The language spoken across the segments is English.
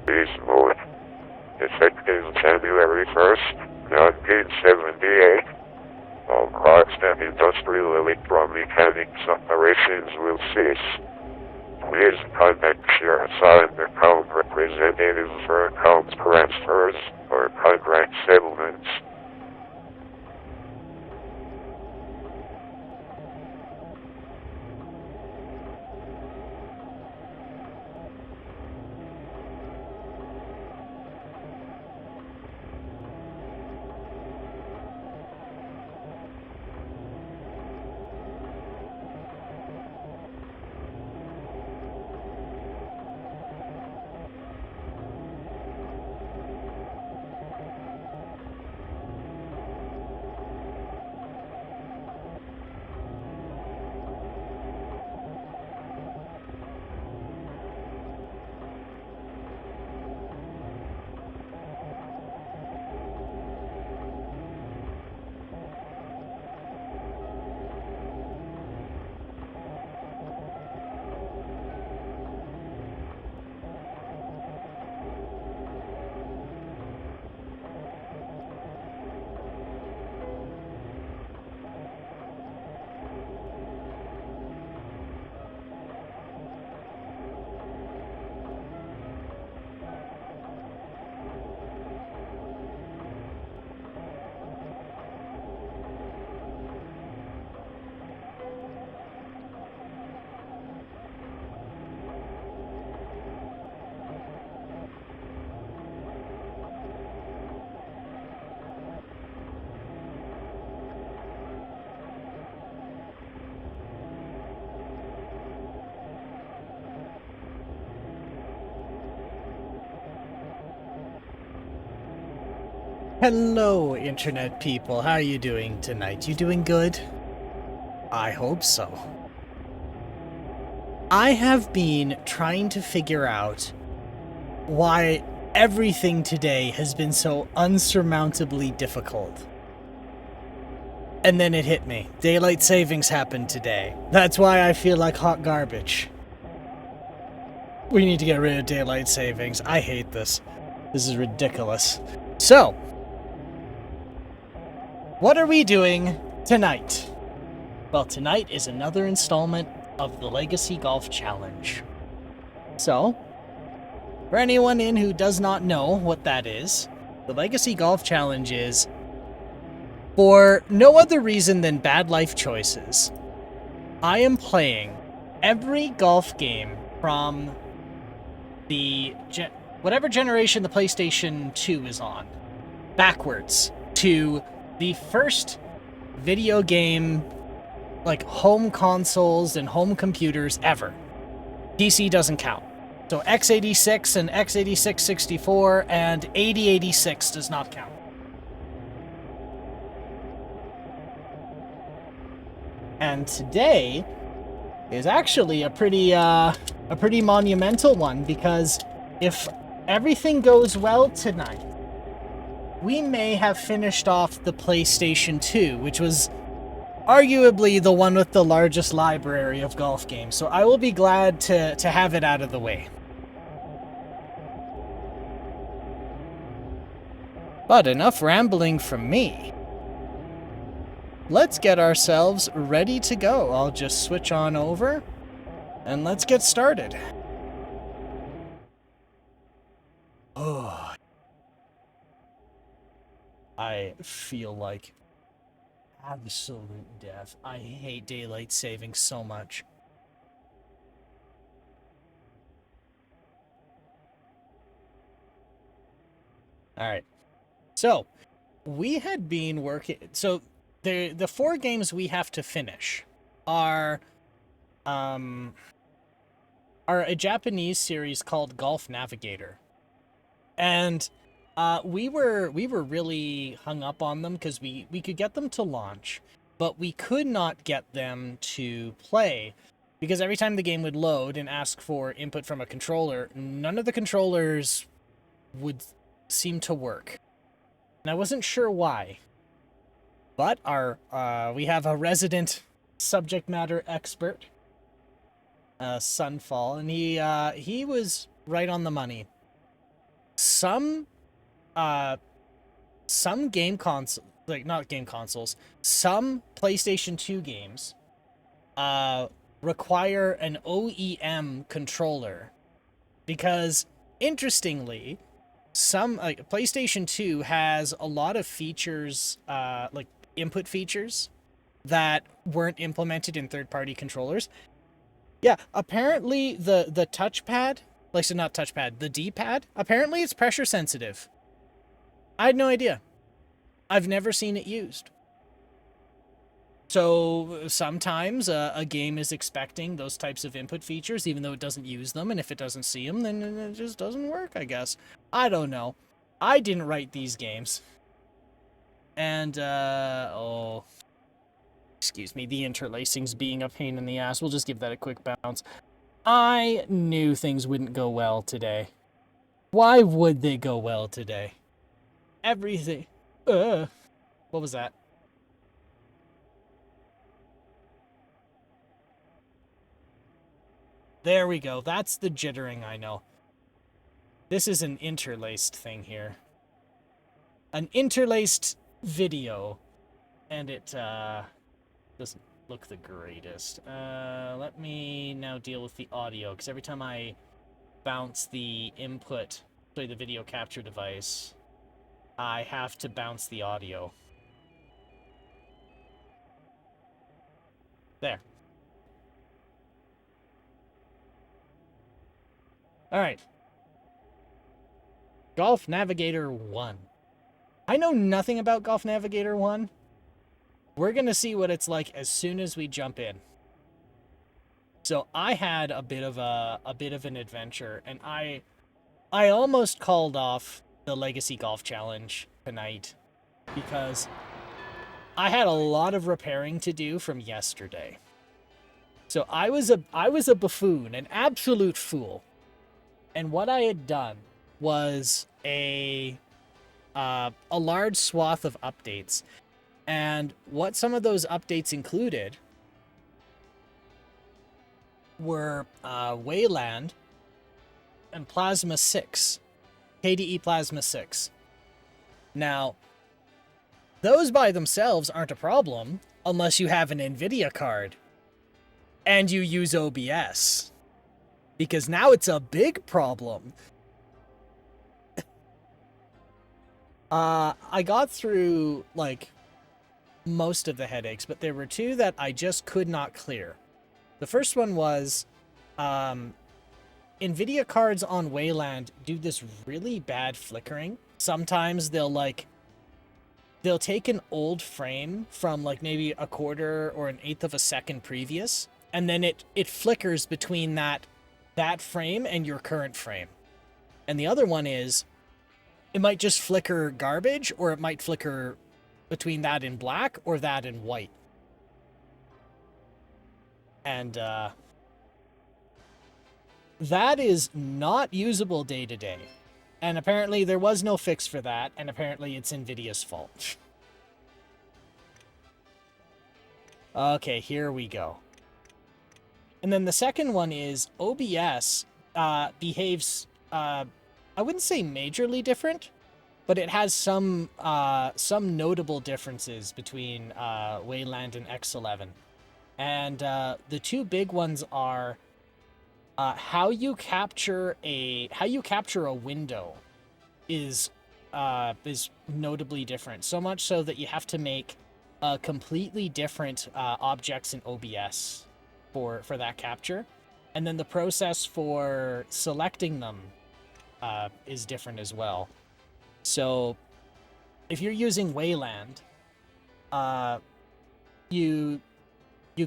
Beast Mode. Effective January 1st, 1978. All clocks and industrial electromechanics operations will cease. Please contact your assigned account representative for account transfers or contract settlements. Hello, internet people. How are you doing tonight? You doing good? I hope so. I have been trying to figure out why everything today has been so unsurmountably difficult. And then it hit me. Daylight savings happened today. That's why I feel like hot garbage. We need to get rid of daylight savings. I hate this. This is ridiculous. So, what are we doing tonight? Well, tonight is another installment of the Legacy Golf Challenge. So, for anyone in who does not know what that is, the Legacy Golf Challenge is, for no other reason than bad life choices, I am playing every golf game from the whatever generation the PlayStation 2 is on, backwards to the first video game, like home consoles and home computers ever. PC doesn't count. So x86 and x86 64 and 8086 does not count. And today is actually a pretty monumental one, because if everything goes well tonight, we may have finished off the PlayStation 2, which was arguably the one with the largest library of golf games, so I will be glad to have it out of the way. But enough rambling from me. Let's get ourselves ready to go. I'll just switch on over, and let's get started. Oh. I feel like absolute death. I hate daylight saving so much. Alright. So, we had been working... So, the 4 games we have to finish are a Japanese series called Golf Navigator. And we were really hung up on them because we could get them to launch, but we could not get them to play because every time the game would load and ask for input from a controller, none of the controllers would seem to work. And I wasn't sure why. But we have a resident subject matter expert, Sunfall, and he was right on the money. some game console, like not game consoles, some PlayStation 2 games require an OEM controller because, interestingly, some PlayStation 2 has a lot of features, like input features that weren't implemented in third-party controllers. Yeah, apparently the touchpad, like, so not touchpad, the D-pad, apparently it's pressure sensitive. I had no idea. I've never seen it used. So sometimes a game is expecting those types of input features, even though it doesn't use them, and if it doesn't see them, then it just doesn't work, I guess. I don't know. I didn't write these games. And, oh, excuse me, the interlacings being a pain in the ass. We'll just give that a quick bounce. I knew things wouldn't go well today. Why would they go well today? Everything. What was that? There we go. That's the jittering I know. This is an interlaced thing here. An interlaced video. And it, doesn't look the greatest. Let me now deal with the audio, because every time I bounce the input, sorry, the video capture device, I have to bounce the audio. There. Alright. Golf Navigator 1. I know nothing about Golf Navigator 1. We're gonna see what it's like as soon as we jump in. So I had a bit of an adventure, and I almost called off the Legacy Golf Challenge tonight because I had a lot of repairing to do from yesterday. So I was a buffoon, an absolute fool. And what I had done was a large swath of updates. And what some of those updates included were Wayland and Plasma 6. KDE Plasma 6. Now, those by themselves aren't a problem unless you have an NVIDIA card and you use OBS. Because now it's a big problem. I got through, like, most of the headaches, but there were two that I just could not clear. The first one was, NVIDIA cards on Wayland do this really bad flickering. Sometimes they'll take an old frame from, like, maybe a quarter or an eighth of a second previous, and then it flickers between that frame and your current frame. And the other one is, it might just flicker garbage, or it might flicker between that in black or that in white. And that is not usable day to day. And apparently there was no fix for that, and apparently it's NVIDIA's fault. Okay, here we go. And then the second one is OBS behaves, I wouldn't say majorly different, but it has some notable differences between Wayland and X11. And the two big ones are how you capture a window is notably different. So much so that you have to make completely different objects in OBS for that capture. And then the process for selecting them is different as well. So if you're using Wayland, you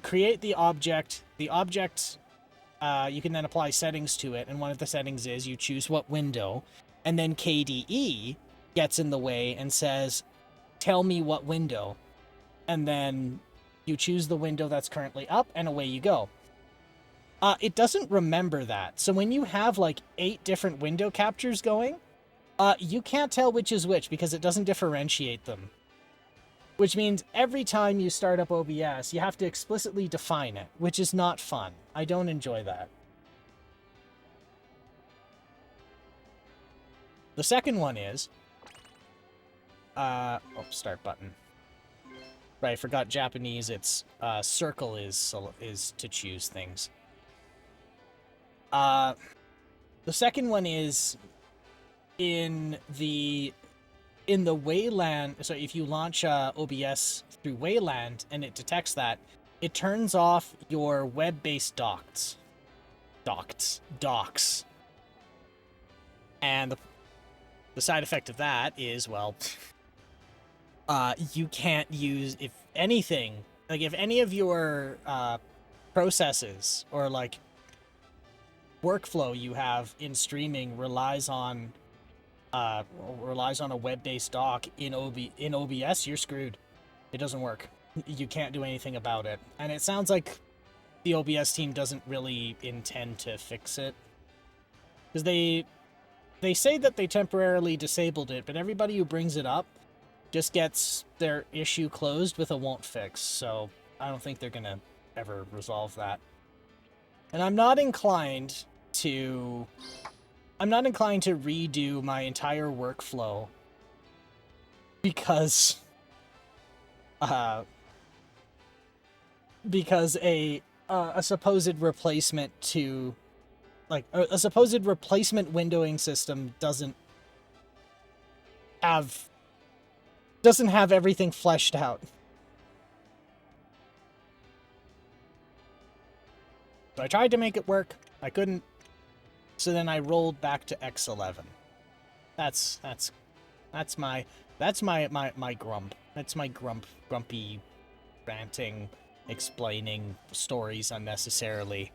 create the object. The object, you can then apply settings to it, and one of the settings is you choose what window, and then KDE gets in the way and says, tell me what window, and then you choose the window that's currently up, and away you go. It doesn't remember that, so when you have like 8 different window captures going, you can't tell which is which because it doesn't differentiate them. Which means every time you start up OBS, you have to explicitly define it, which is not fun. I don't enjoy that. The second one is... start button. Right, I forgot Japanese. It's, circle is to choose things. The second one is in the Wayland. So if you launch OBS through Wayland and it detects that, it turns off your web-based docks. And the side effect of that is, well, you can't use, if anything, like if any of your processes or like workflow you have in streaming relies on a web-based dock in OBS, you're screwed. It doesn't work. You can't do anything about it. And it sounds like the OBS team doesn't really intend to fix it. Because they say that they temporarily disabled it, but everybody who brings it up just gets their issue closed with a won't fix. So I don't think they're gonna ever resolve that. And I'm not inclined to redo my entire workflow because a supposed replacement to, like, a supposed replacement windowing system doesn't have everything fleshed out. So I tried to make it work. I couldn't. So then I rolled back to X11. That's my grump. That's my grumpy ranting, explaining stories unnecessarily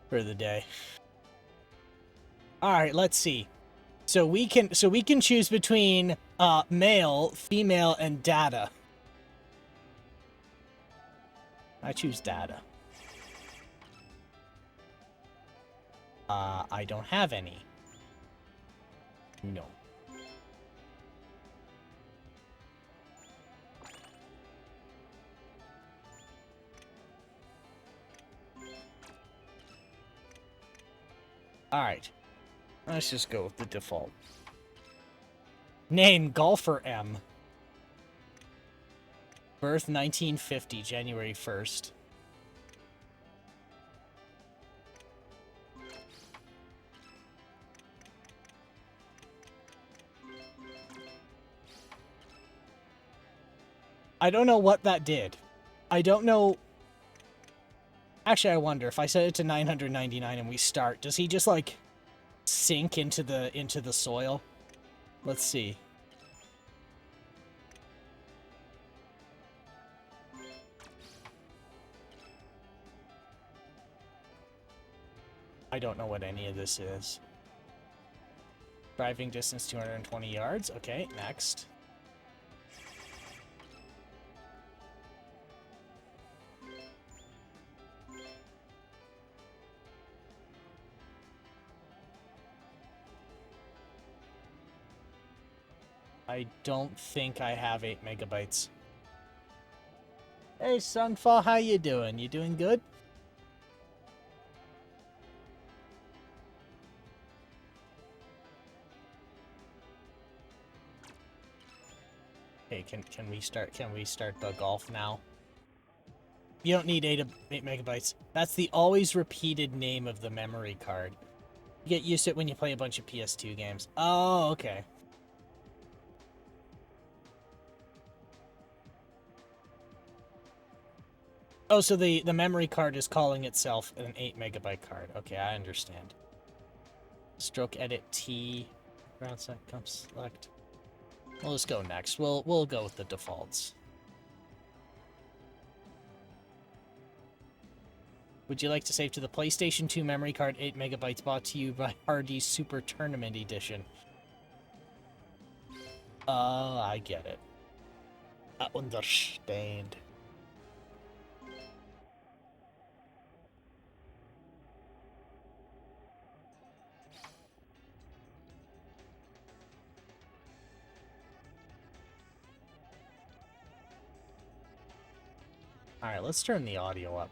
for the day. All right, let's see. So we can choose between male, female, and data. I choose data. I don't have any. No. Alright. Let's just go with the default. Name, Golfer M. Birth 1950, January 1st. I don't know what that did. I don't know. Actually, I wonder if I set it to 999 and we start, does he just like sink into the soil? Let's see. I don't know what any of this is. Driving distance 220 yards. Okay, next. I don't think I have 8 megabytes. Hey, Sunfall, how you doing? You doing good? Hey, can we start the golf now? You don't need 8 megabytes. That's the always repeated name of the memory card. You get used to it when you play a bunch of PS2 games. Oh, okay. Oh, so the memory card is calling itself an 8 megabyte card. Okay, I understand. Stroke edit T. Ground set, come select. We'll just go next. We'll go with the defaults. Would you like to save to the PlayStation 2 memory card 8 megabytes brought to you by Hardy Super Tournament Edition? I get it. I understand. Alright, let's turn the audio up.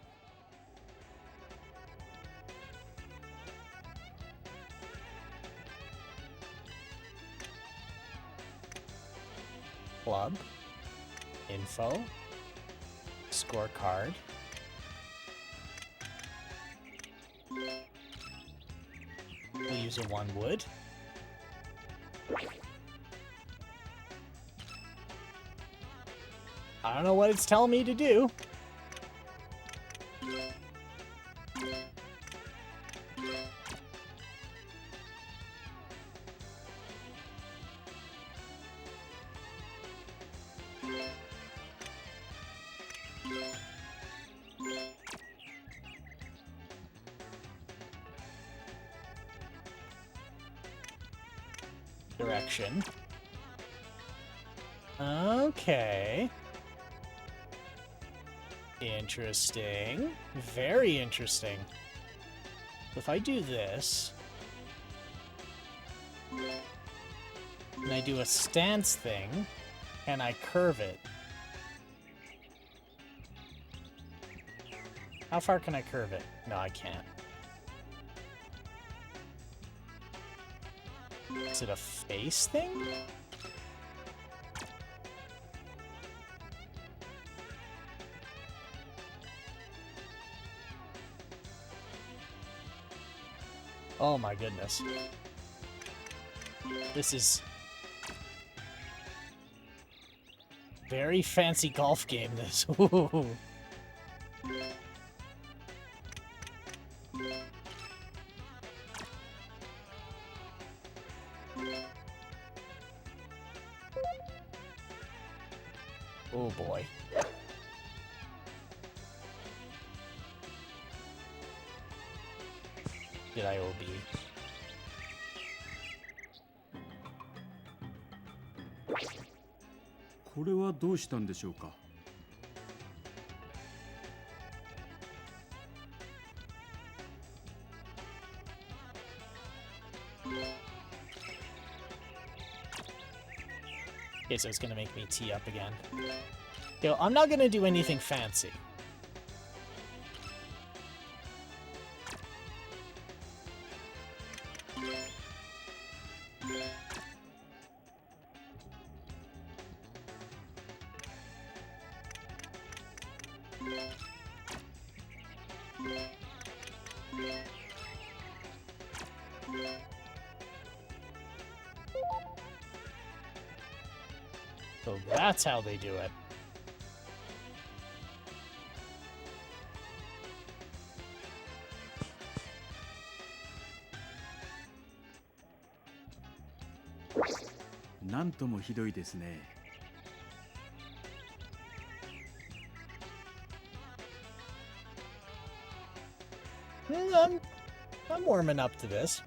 club. Info. Scorecard. We'll use a 1 wood. I don't know what it's telling me to do. Direction. Okay. Interesting. Very interesting. If I do this, and I do a stance thing, and I curve it. How far can I curve it? No, I can't. Is it a face thing? Oh my goodness. This is very fancy golf game, this. Ooh. Oh boy. Did I OB? これはどうしたんでしょうか。Okay, so it's gonna make me tee up again. Yo, I'm not gonna do anything fancy. So that's how they do it. "なんともひどいですね。I'm warming up to this.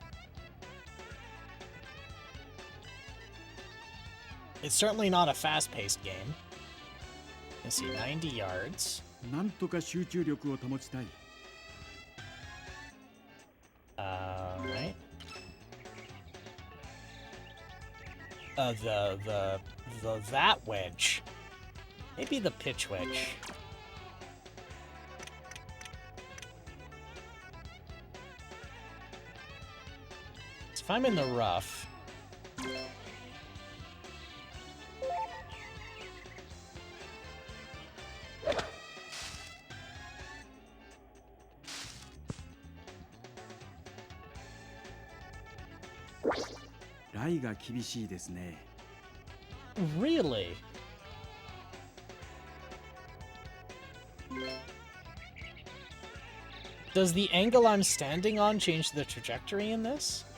It's certainly not a fast-paced game. Let's see, 90 yards. なんとか集中力を保ちたい。Alright. That wedge. Maybe the pitch wedge. So if I'm in the rough...ライが厳しいですね。Really? Does the angle I'm standing on change the trajectory in this? "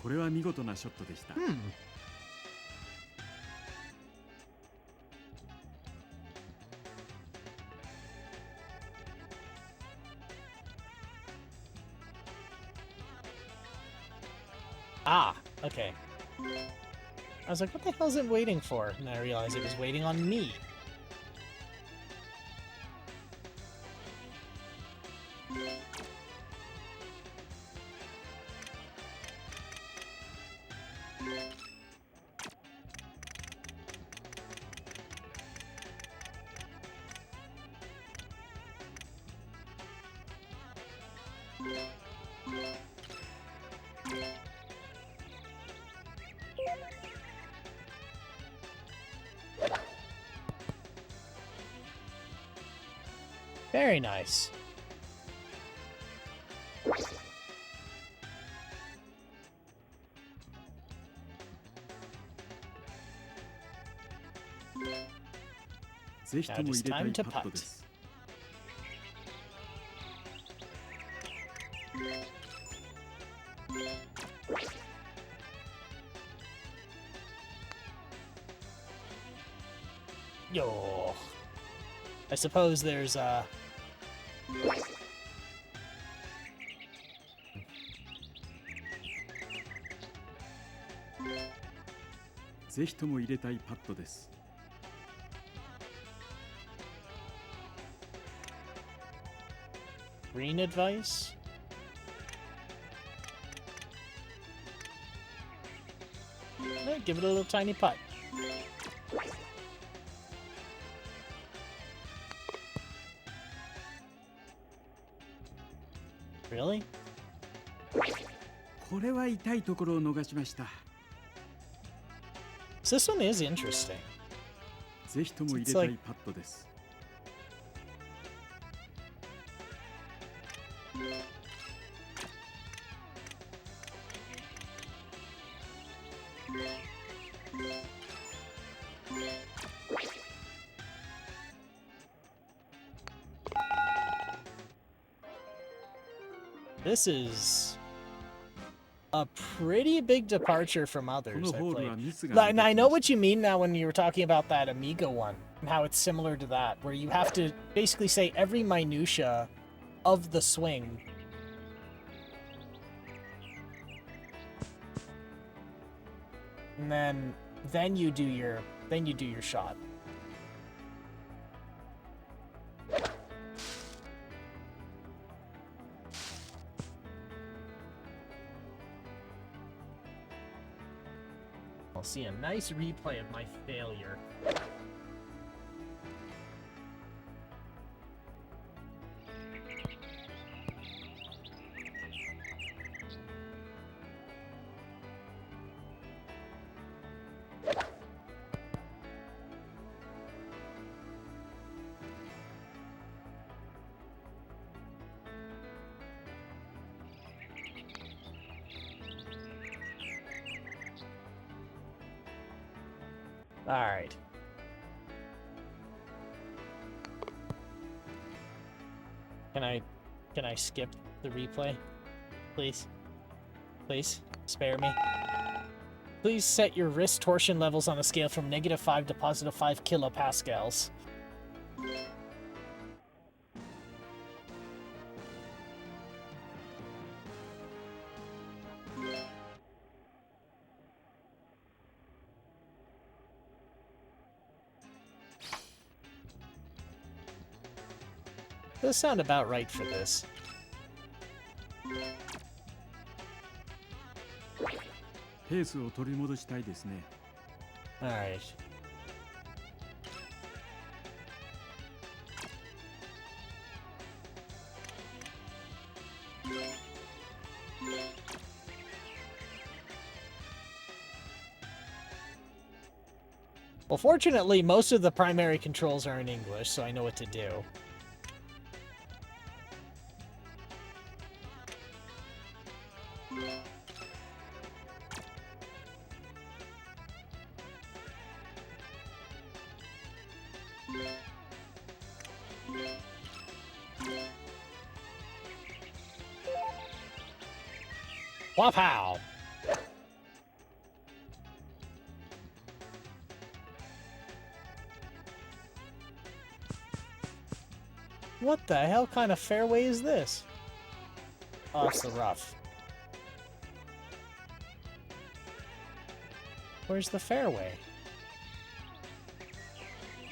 これは見事なショットでした。Ah, okay. I was like, what the hell is it waiting for? And I realized it was waiting on me. Very nice. Now it is time to putt. Yo. I suppose there'sぜひとも入れたいパットです。 green advice. Give it a little tiny putt. Really? これは痛いところを逃しました。 So this one is interesting. ぜひとも入れたいパットです。 This is a pretty big departure from others I played. And I know what you mean now when you were talking about that Amiga one, and how it's similar to that, where you have to basically say every minutia of the swing. And then you do your shot. I'll see a nice replay of my failure. All right. Can I skip the replay? Please? Please? Spare me. Please set your wrist torsion levels on a scale from -5 to +5 kilopascals. Does sound about right for this. Alright. Well, fortunately, most of the primary controls are in English, so I know what to do. Wapow! What the hell kind of fairway is this? Oh, it's the rough. Where's the fairway?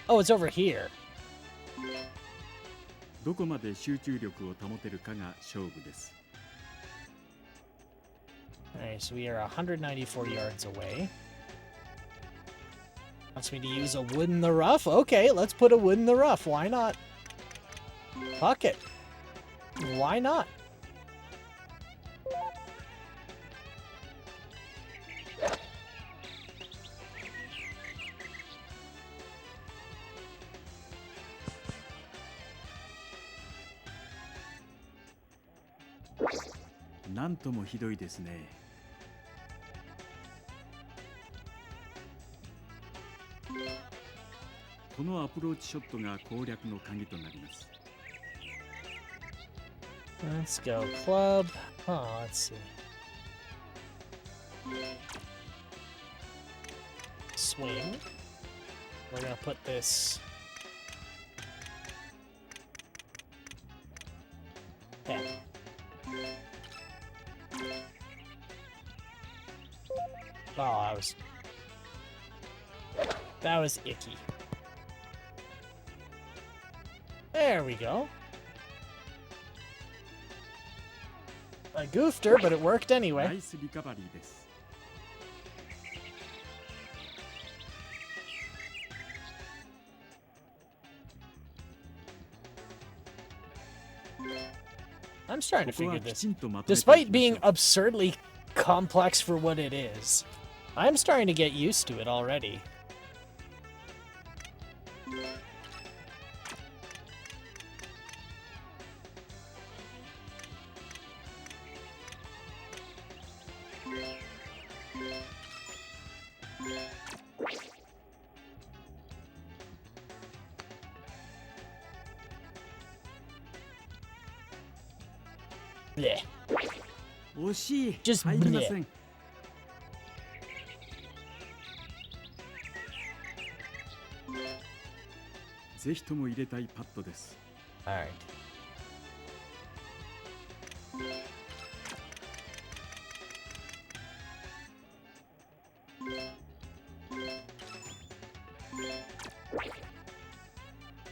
Oh, it's over here. どこまで集中力を保てるかが勝負です。 Alright, so we are 194 yards away. Wants me to use a wood in the rough? Okay, let's put a wood in the rough. Why not? Fuck it. Why not?「なんともひどいですね。 このアプローチショットが攻略の鍵となります。 Let's go club. Oh, let's see. Swing. We're gonna put this. Yeah. Oh, that was icky. There we go. I goofed her, but it worked ナ anyway. イスリカバリーです。 I'm starting to ここは figure き this. ちんとまとめていき Despite ましょ being う。 absurdly complex for what it is, I'm starting to get used to it already. Blech. 惜しい。 Just 入りません。 ぜひとも入れたいパットです。 Alright.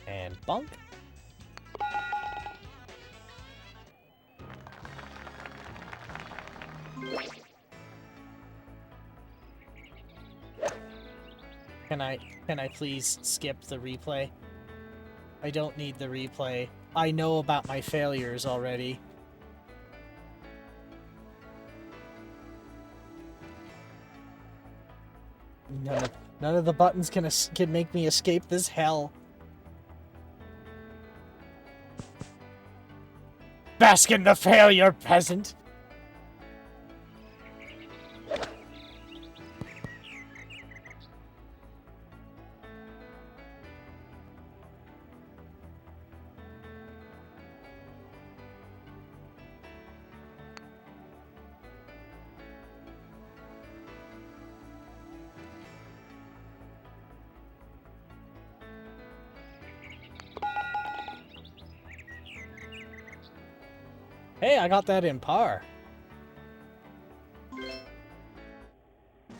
And bunk. Can I please skip the replay? I don't need the replay. I know about my failures already. None of the buttons can make me escape this hell. Bask in the failure, peasant! Hey, I got that in par.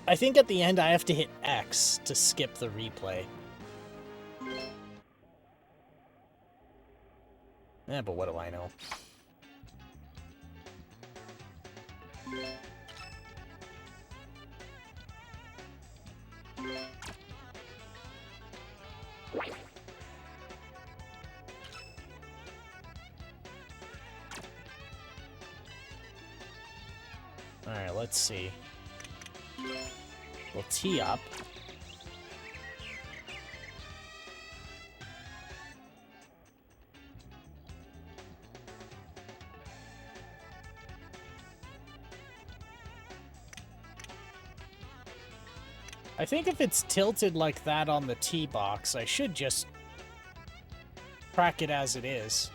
I think at the end I have to hit X to skip the replay. Eh, but what do I know? Alright, let's see. We'll tee up. I think if it's tilted like that on the tee box, I should just crack it as it is.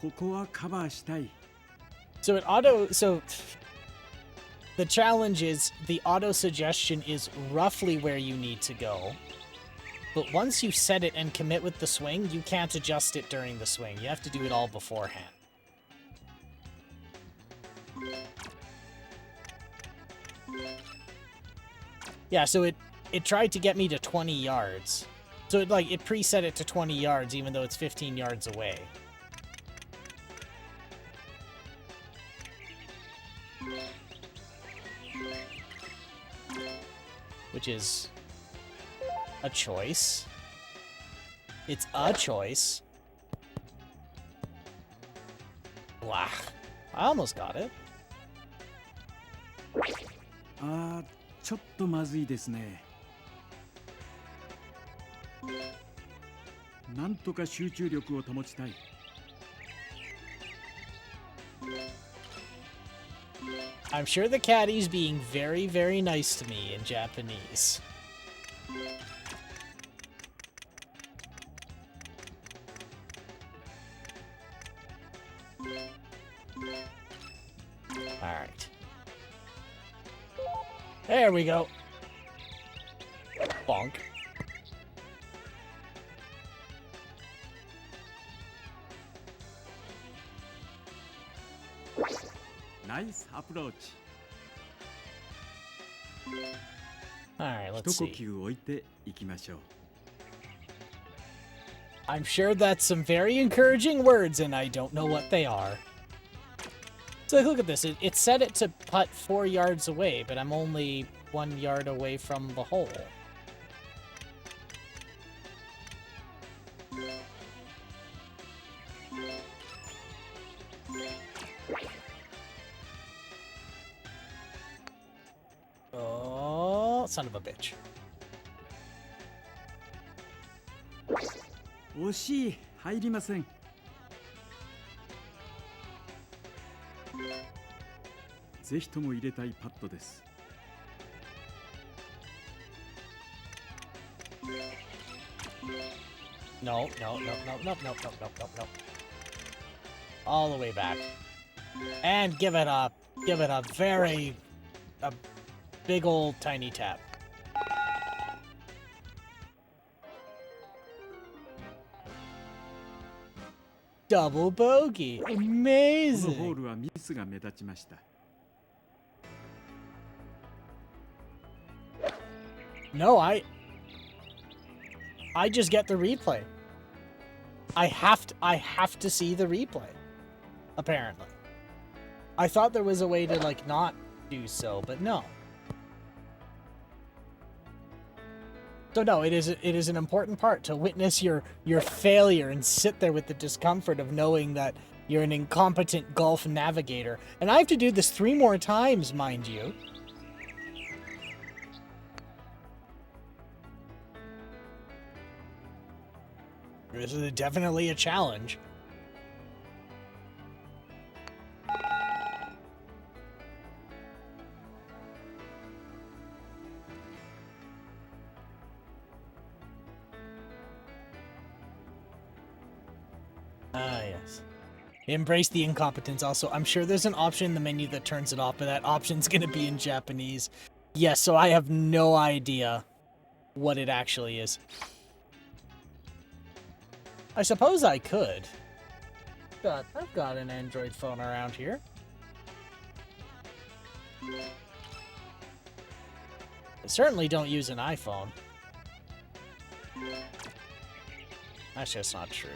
ここはカバーしたい。 So the challenge is the auto suggestion is roughly where you need to go. But once you set it and commit with the swing, you can't adjust it during the swing. You have to do it all beforehand. Yeah, so it tried to get me to 20 yards. So it preset it to 20 yards even though it's 15 yards away. Which is a choice. It's a choice. Blah. I almost got it. あー、ちょっとまずいですね。なんとか集中力を保ちたい。 I'm sure the caddy's being very, very nice to me in Japanese. Alright. There we go. Bonk. Nice approach. Alright, 一 let's 呼 see. 吸置いていきましょう。 I'm sure that's some very encouraging words, and I don't know what they are. So look at this. It set it to putt 4 yards away, but I'm only 1 yard away from the hole. Oh, son of a bitch. 惜しい、入りません。ぜひとも入れたいパットです。 No, no, no, no, no, no, no, no, no, no. All the way back. And give it a big old tiny tap. Double bogey. このホー Amazing. ルはミスが目立ちました。 No, I just get the replay. I have to see the replay. Apparently. I thought there was a way to not do so, but no. So no, it is an important part to witness your failure and sit there with the discomfort of knowing that you're an incompetent golf navigator. And I have to do this 3 more times, mind you. This is definitely a challenge. Ah, yes. Embrace the incompetence also. I'm sure there's an option in the menu that turns it off, but that option's gonna be in Japanese. Yes, so I have no idea what it actually is. I suppose I could. I've got an Android phone around here. I certainly don't use an iPhone. That's just not true.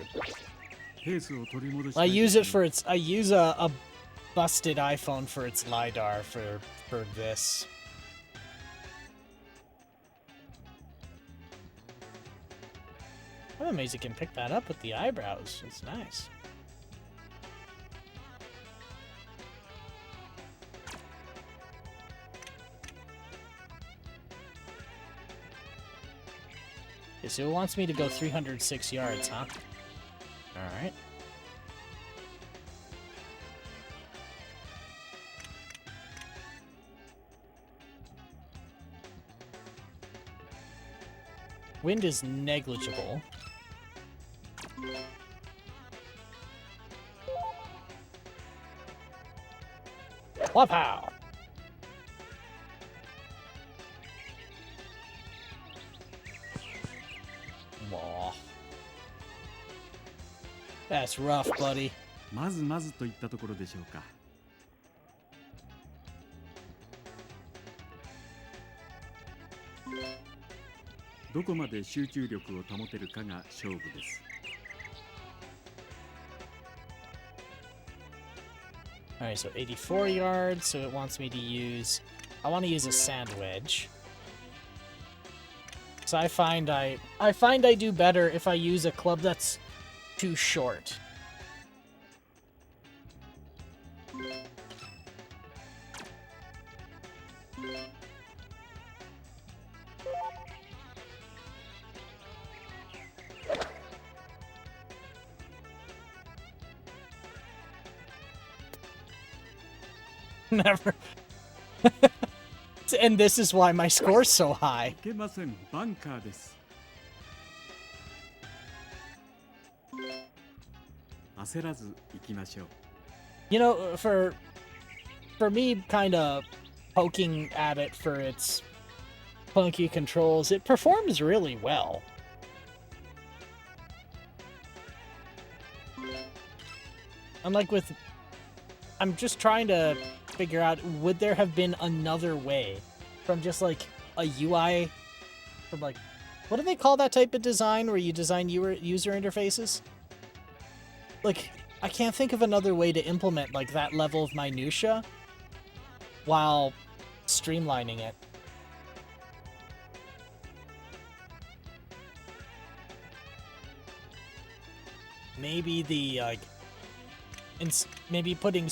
ペースを取り戻した I い use です it ね。 for its. I use a busted iPhone for its LiDAR for this. I'm amazed it can pick that up with the eyebrows. It's nice. Okay, so it wants me to go 306 yards, huh? Alright. Wind is negligible. Wapow! Aw. That's rough, buddy. まずまずといったところでしょうか。どこまで集中力を保てるかが勝負です。Alright, so 84 yards, so it wants me to use... I want to use a sand wedge. So I find I do better if I use a club that's too short. Never. And this is why my score's so high. いけません。バンカーです。焦らず行きましょう。You know, for me, kind of poking at it for its funky controls, it performs really well. Unlike with... I'm just trying to figure out, would there have been another way from just like a UI, from like, what do they call that type of design where you design user interfaces? Like, I can't think of another way to implement like that level of minutia while streamlining it. Maybe the like, maybe putting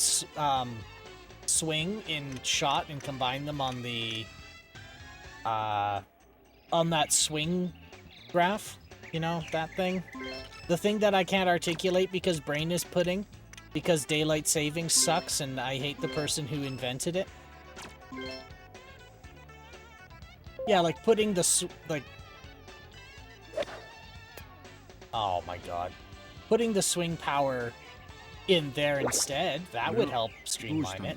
swing in shot and combine them on the on that swing graph, you know, that thing. The thing that I can't articulate because brain is pudding, because daylight savings sucks and I hate the person who invented it. Yeah, like putting the like... Oh my god. Putting the swing power in there instead, that would help streamline it.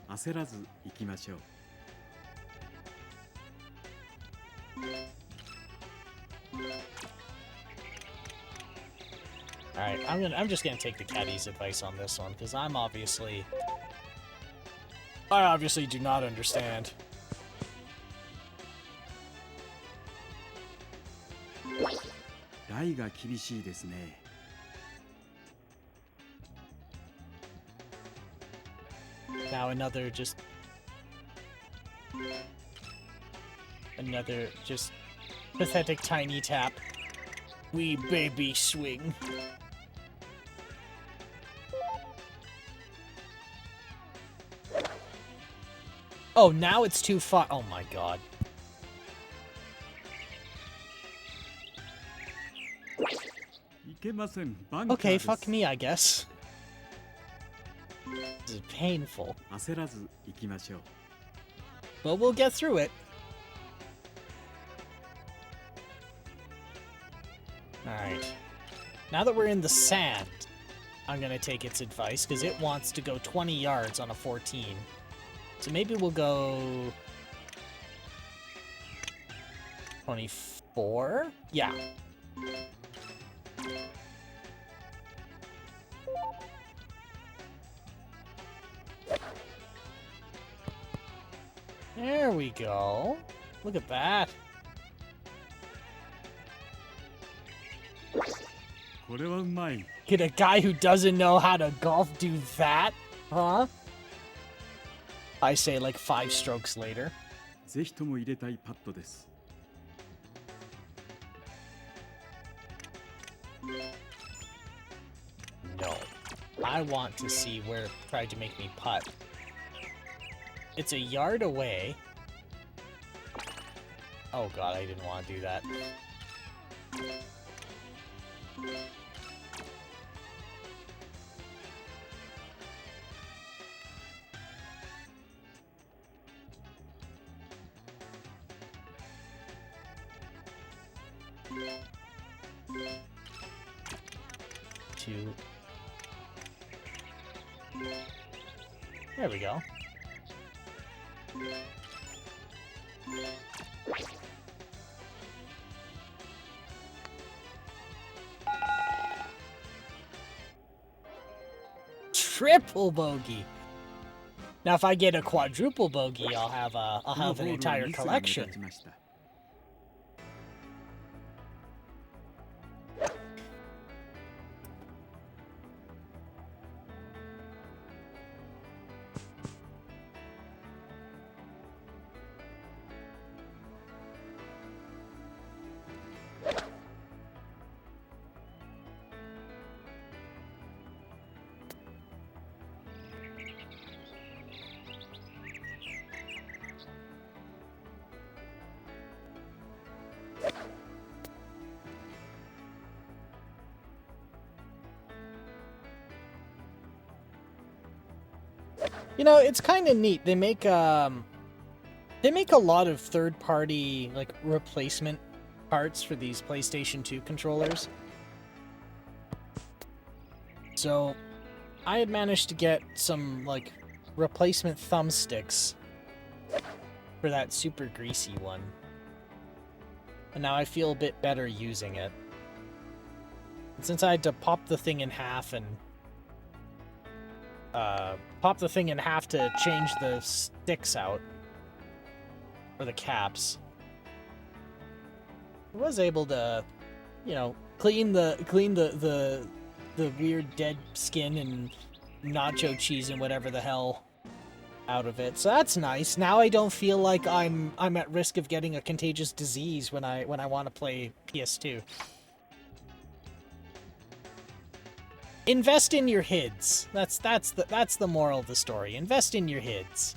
焦らず行きましょう。Alright, I'm just gonna take the caddy's advice on this one, because I obviously do not understand. Now another just pathetic tiny tap. Wee baby swing. Oh, now it's too far. Oh my god. Okay, fuck me, I guess. This is painful. But we'll get through it. Alright. Now that we're in the sand, I'm gonna take its advice, because it wants to go 20 yards on a 14. So maybe we'll go... 24? Yeah. There we go. Look at that. Could a guy who doesn't know how to golf do that? Huh? I say like 5 strokes later. No. I want to see where it tried to make me putt. It's a yard away. Oh god, I didn't want to do that. There we go. Triple bogey. Now, if I get a quadruple bogey, I'll have an entire collection. You know, it's kind of neat. They make a lot of third-party like replacement parts for these PlayStation 2 controllers. So, I had managed to get some like replacement thumbsticks for that super greasy one. And now I feel a bit better using it. And since I had to pop the thing in half and to change the sticks out, or the caps, I was able to, you know, clean the weird dead skin and nacho cheese and whatever the hell out of it. So that's nice. Now I don't feel like I'm at risk of getting a contagious disease when I want to play PS2. Invest in your HIDs. That's the moral of the story. Invest in your HIDs.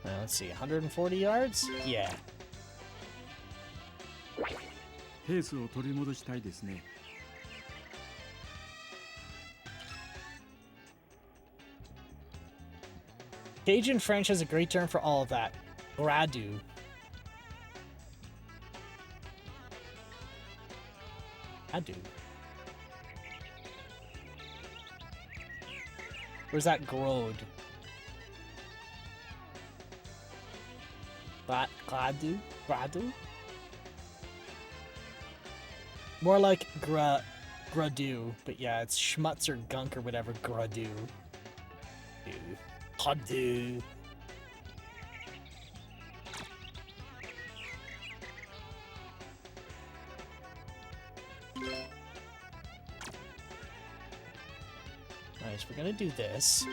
Let's see, 140 yards? Yeah. ペースを取り戻したいですね。 Cajun French has a great term for all of that. Gradu. Gradu. Where's that grode? Gradu? Gradu? More like gradu, but yeah, it's schmutz or gunk or whatever. Gradu. Gradu. Nice, we're gonna do this.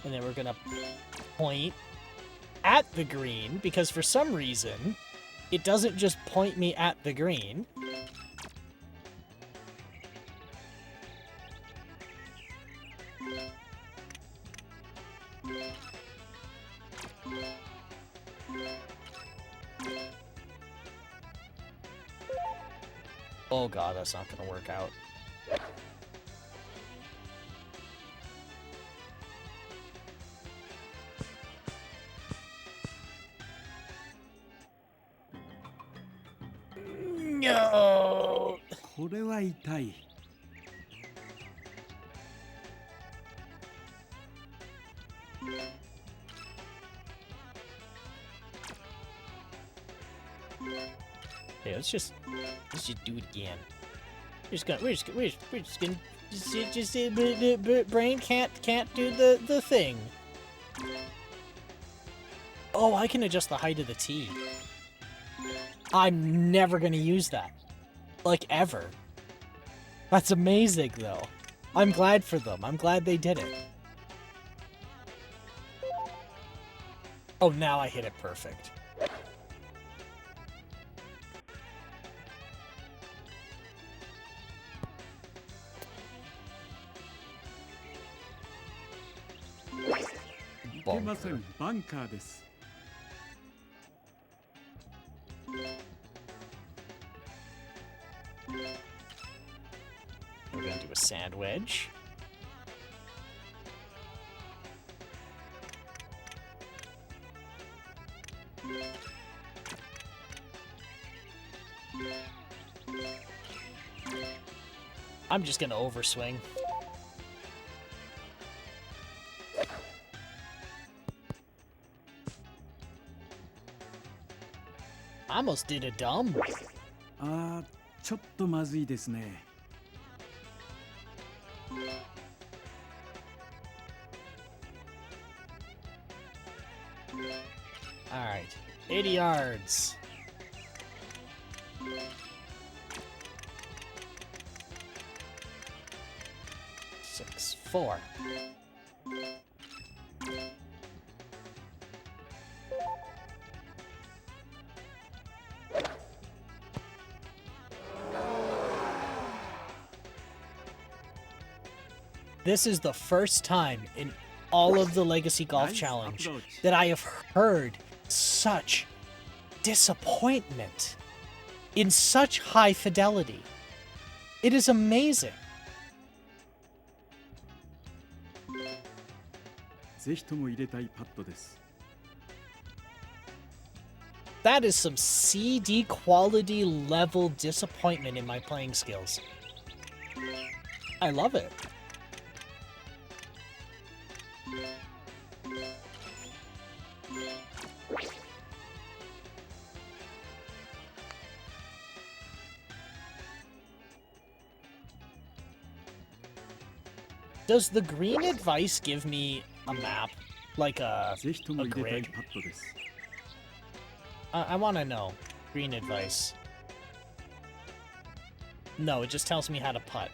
And then we're gonna point at the green, because for some reason, it doesn't just point me at the green. Oh god, that's not gonna work out. No! これは痛い。 Hey, let's just do it again. We're just gonna brain can't do the thing. Oh, I can adjust the height of the T. I'm never gonna use that. Like, ever. That's amazing, though. I'm glad for them. I'm glad they did it. Oh, now I hit it perfect. Bunker. バンカーです。 We're gonna do a sand wedge. I'm just gonna overswing. I almost did a dumb. あー、ちょっとまずいですね。Alright, 80 yards. Six, 4. This is the first time in all of the Legacy Golf Nice Challenge approach. that I have heard such disappointment in such high fidelity. It is amazing. ぜひとも入れたいパットです。 That is some CD quality level disappointment in my playing skills. I love it. Does the green advice give me a map? Like a ぜひとも入れたい grid? パットです。 I want to know. Green advice. No, it just tells me how to putt.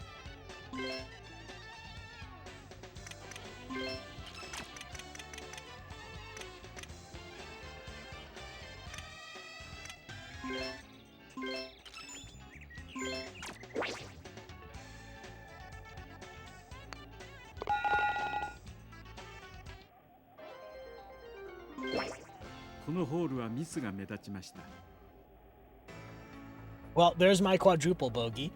Well, there's my quadruple bogey.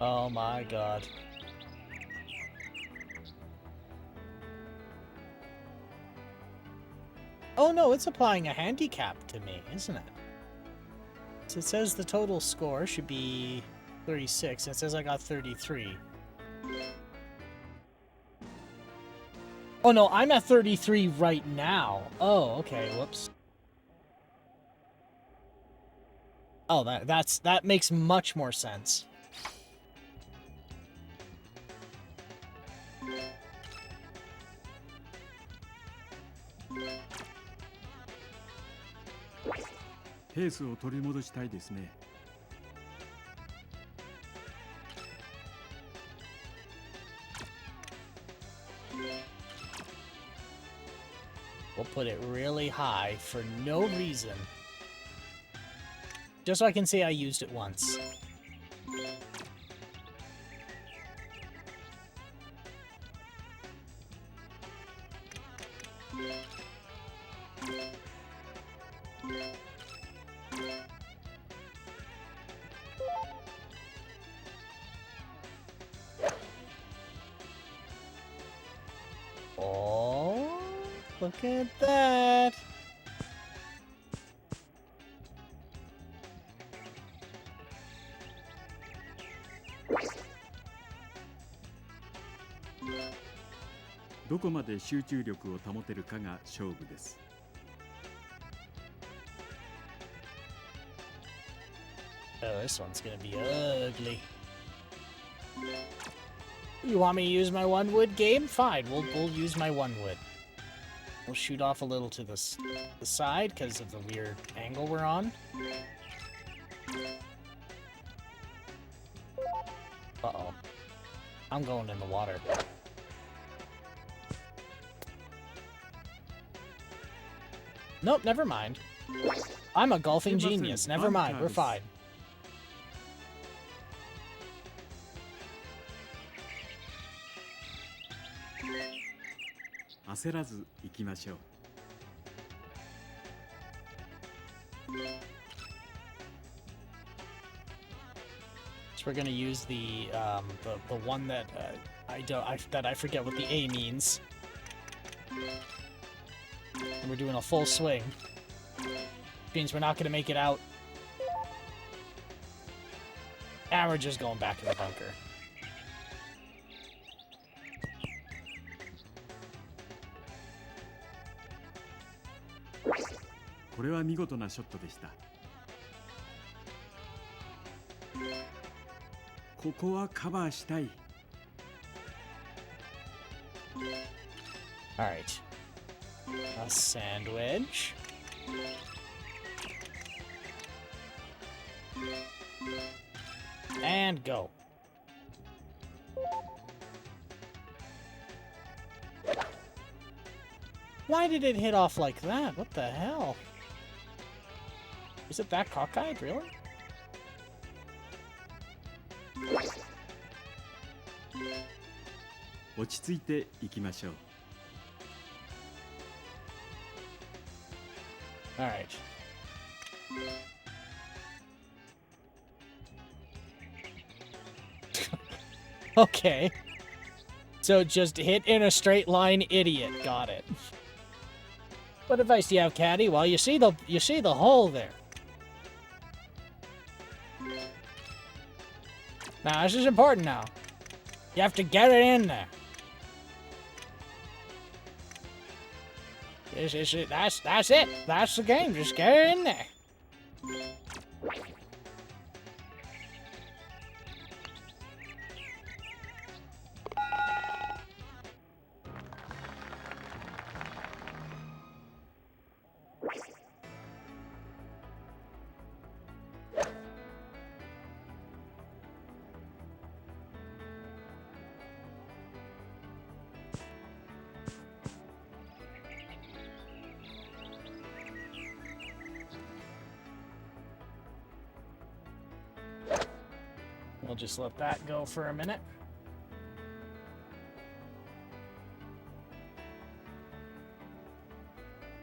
Oh my god. Oh no, it's applying a handicap to me, isn't it? So it says the total score should be 36, and it says I got 33. Oh no, I'm at 33 right now. Oh, okay, whoops. Oh, that makes much more sense. We'll put it really high for no reason. Just so I can say I used it once. Oh, look at that. Oh, this one's gonna be ugly. You want me to use my one wood game? Fine, we'll use my one wood. We'll shoot off a little to the side because of the weird angle we're on. I'm going in the water. Nope, never mind. I'm a golfing genius. Never mind, we're fine. 焦らず行きましょう。 So we're gonna use the one that I forget what the A means. And we're doing a full swing. Means we're not gonna make it out. And we're just going back in the bunker. これは見事なショットでした。ここはカバーしたい。 Alright. A sandwich. And go. Why did it hit off like that? What the hell? Is it that cockeyed, really?落ち着いていきましょう。 Alright. Okay. So just hit in a straight line, idiot. Got it. What advice do you have, Caddy? Well, you see the hole there. Now, this is important now. You have to get it in there. That's it. That's the game. Just get it in there. We'll just let that go for a minute.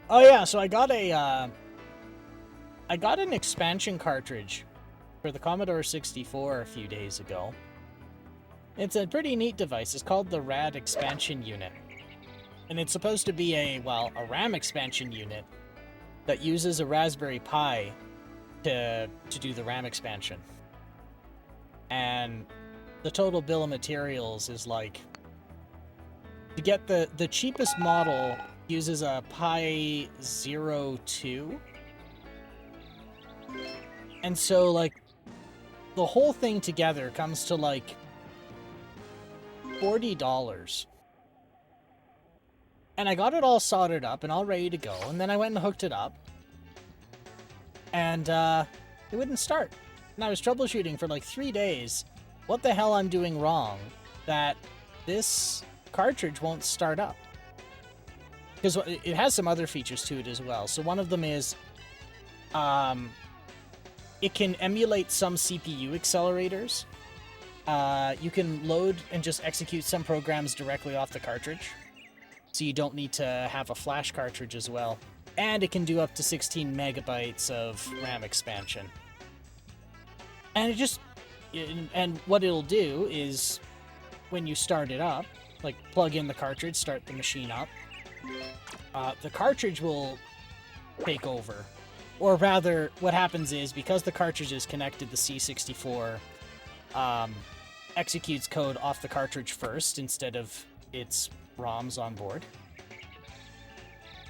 Oh yeah, so I got an expansion cartridge for the Commodore 64 a few days ago. It's a pretty neat device. It's called the RAD expansion unit. And it's supposed to be a RAM expansion unit that uses a Raspberry Pi to do the RAM expansion. And the total bill of materials is like, to get the cheapest model uses a Pi 02. And so like the whole thing together comes to like $40. And I got it all soldered up and all ready to go, and then I went and hooked it up. And it wouldn't start. And I was troubleshooting for like 3 days. What the hell I'm doing wrong that this cartridge won't start up? Because it has some other features to it as well. So one of them is it can emulate some CPU accelerators. You can load and just execute some programs directly off the cartridge. So you don't need to have a flash cartridge as well. And it can do up to 16 megabytes of RAM expansion. And and what it'll do is, when you start it up, like plug in the cartridge, start the machine up, the cartridge will take over. Or rather, what happens is, because the cartridge is connected, the C64 executes code off the cartridge first instead of its ROMs on board.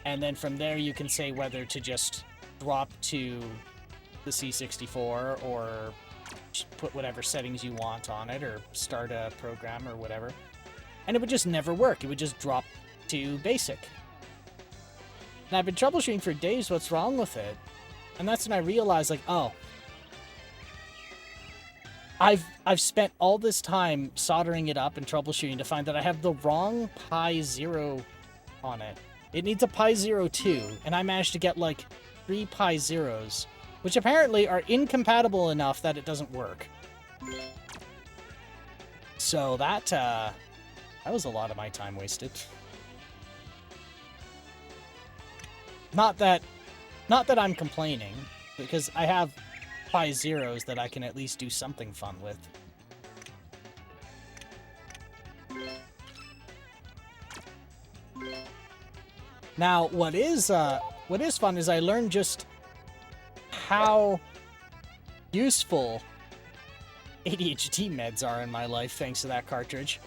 And then from there you can say whether to just drop to the C64 or put whatever settings you want on it or start a program or whatever. And it would just never work. It would just drop to basic. And I've been troubleshooting for days what's wrong with it. And that's when I realized, like, oh. I've spent all this time soldering it up and troubleshooting to find that I have the wrong pi 0 on it. It needs a pi 02, and I managed to get like 3 pi 0s, which apparently are incompatible enough that it doesn't work. So that was a lot of my time wasted. Not that I'm complaining, because I have pi 0s that I can at least do something fun with. Now, what is fun is I learned just how useful ADHD meds are in my life thanks to that cartridge.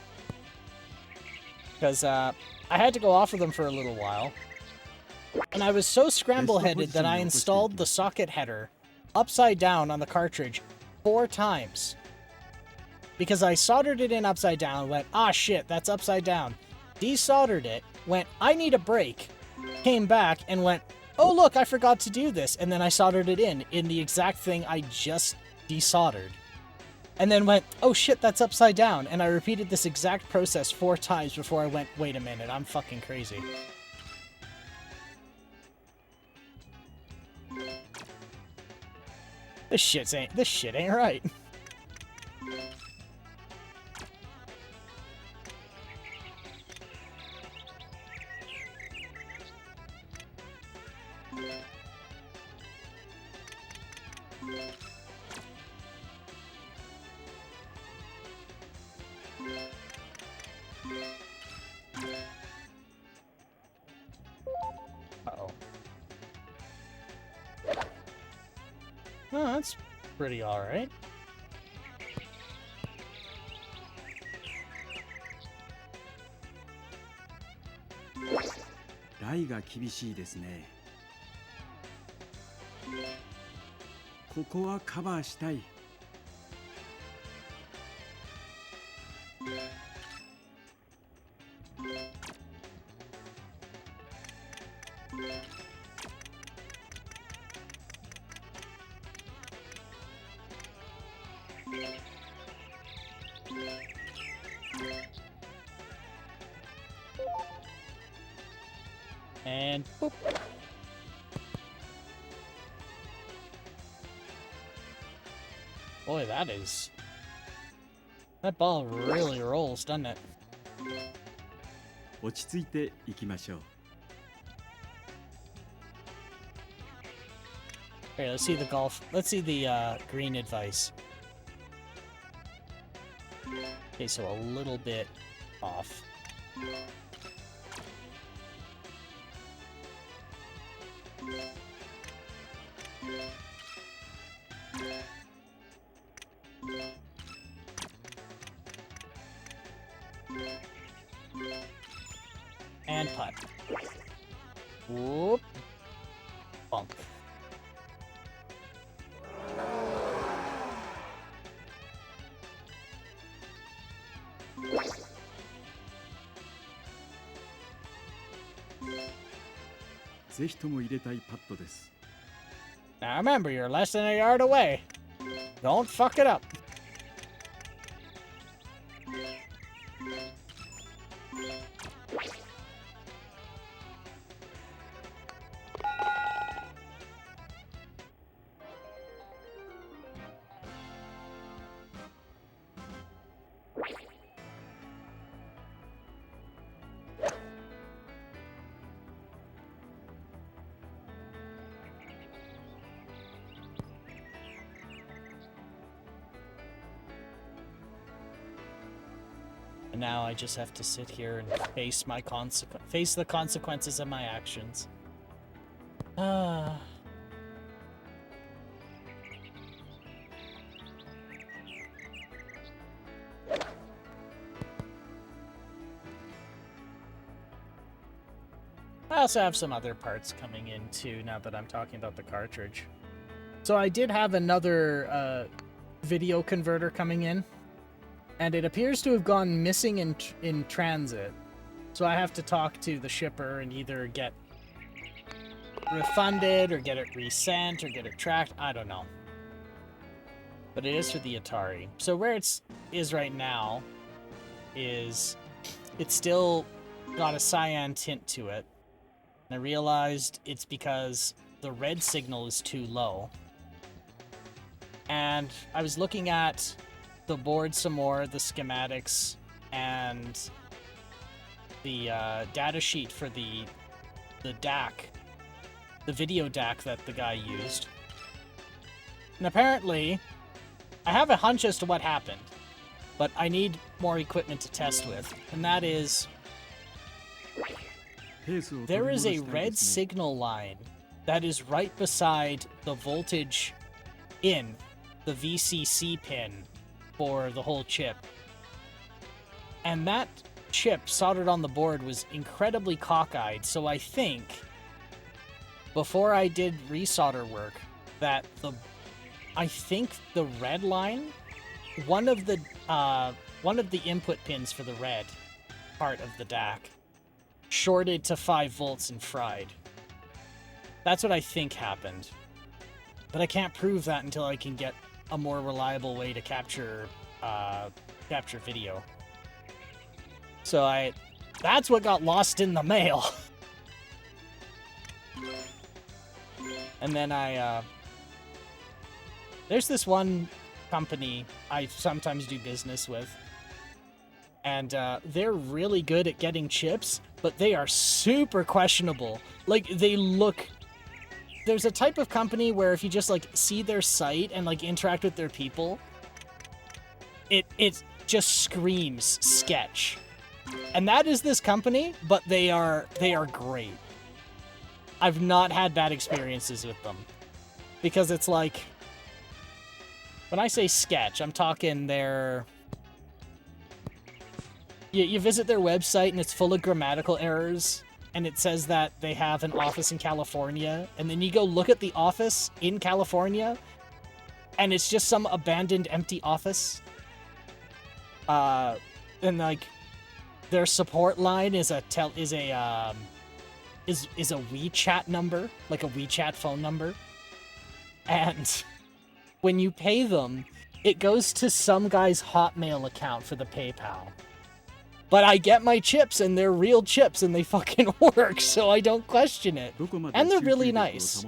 Because I had to go off of them for a little while. And I was so scramble-headed that I installed the socket header upside down on the cartridge 4 times. Because I soldered it in upside down, went, ah shit, that's upside down. Desoldered it, went, I need a break. Came back and went, oh look, I forgot to do this. And then I soldered it in the exact thing I just desoldered. And then went, oh shit, that's upside down. And I repeated this exact process 4 times before I went, wait a minute, I'm fucking crazy. This shit ain't right. Uh-oh. Oh, that's pretty alright. ライが厳しいですね。ここはカバーしたい。And boop. Boy, that ball really rolls, doesn't it? 落ち着いていきましょう。 Here, let's see the green advice. Okay, so a little bit off. And putt. Whoop. Bonk.ぜひとも入れたいパットです。 Now remember, you're less than a yard away. Don't fuck it up. And now I just have to sit here and face the consequences of my actions. Ah. I also have some other parts coming in too, now that I'm talking about the cartridge. So I did have another video converter coming in, and it appears to have gone missing in transit. So I have to talk to the shipper and either get refunded or get it resent or get it tracked. I don't know. but it is for the Atari. So where is right now is it's still got a cyan tint to it. And I realized it's because the red signal is too low. And I was looking at the board some more, the schematics, and the data sheet for the DAC, the video DAC that the guy used. And apparently, I have a hunch as to what happened, but I need more equipment to test with. And that is, there is a red signal line that is right beside the voltage in the VCC pin for the whole chip. And that chip soldered on the board was incredibly cockeyed, so I think before I did resolder work that I think the red line, one of the input pins for the red part of the DAC shorted to 5 volts and fried. That's what I think happened. But I can't prove that until I can get a more reliable way to capture video. So that's what got lost in the mail. And then there's this one company I sometimes do business with, and they're really good at getting chips, but they are super questionable. Like, there's a type of company where if you just, like, see their site and, like, interact with their people, it just screams sketch. And that is this company, but they are great. I've not had bad experiences with them. Because it's like, when I say sketch, I'm talking you visit their website and it's full of grammatical errors, and it says that they have an office in California, and then you go look at the office in California, and it's just some abandoned empty office. And like, their support line is a WeChat number, like a WeChat phone number. And when you pay them, it goes to some guy's Hotmail account for the PayPal. But I get my chips, and they're real chips, and they fucking work, so I don't question it. And they're really nice.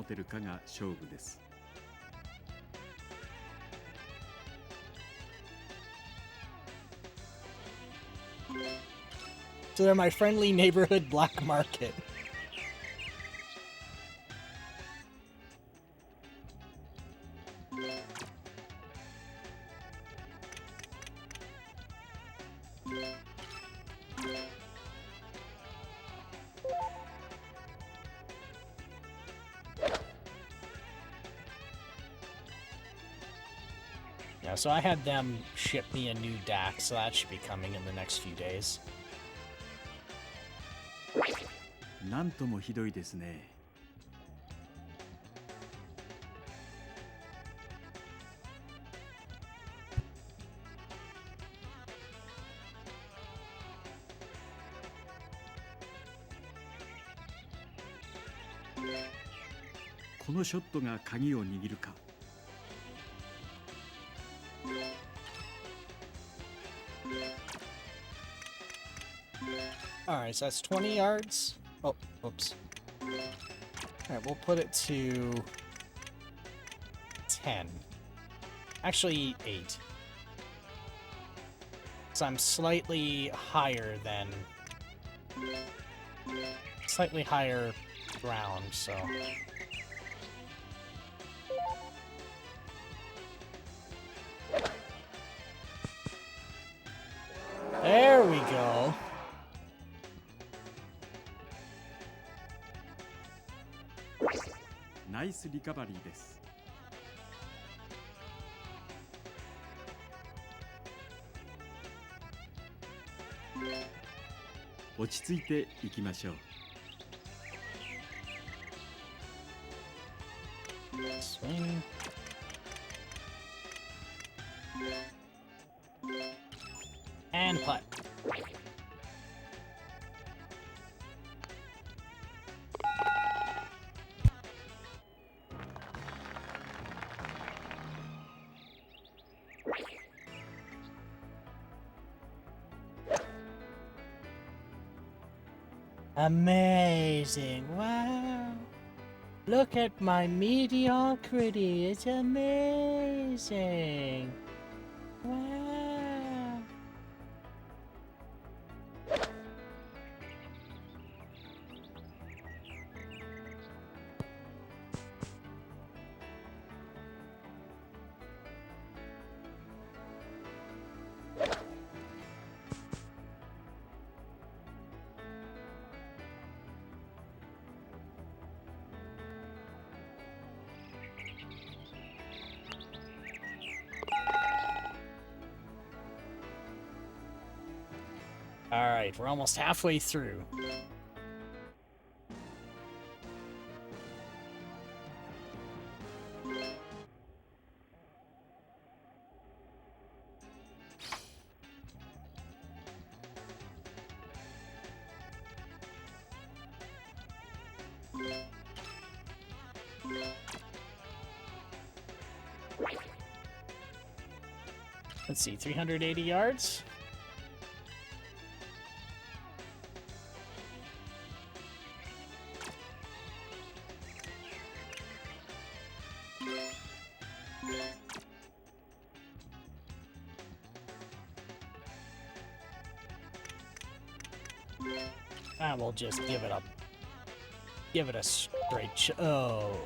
So they're my friendly neighborhood black market. Yeah, so I had them ship me a new DAC, so that should be coming in the next few days. なんともひどいですね。このショットが鍵を握るか。Alright, so that's 20 yards. Oh, oops. Alright, we'll put it to 10. Actually, 8. So I'm slightly higher ground, so. There we go. Nice recovery です。落ち着いていきましょう。Swing. And putt. Amazing. Wow. Look at my mediocrity. It's amazing. Wow. Alright, we're almost halfway through. Let's see, 380 yards? I will just give it a straight oh.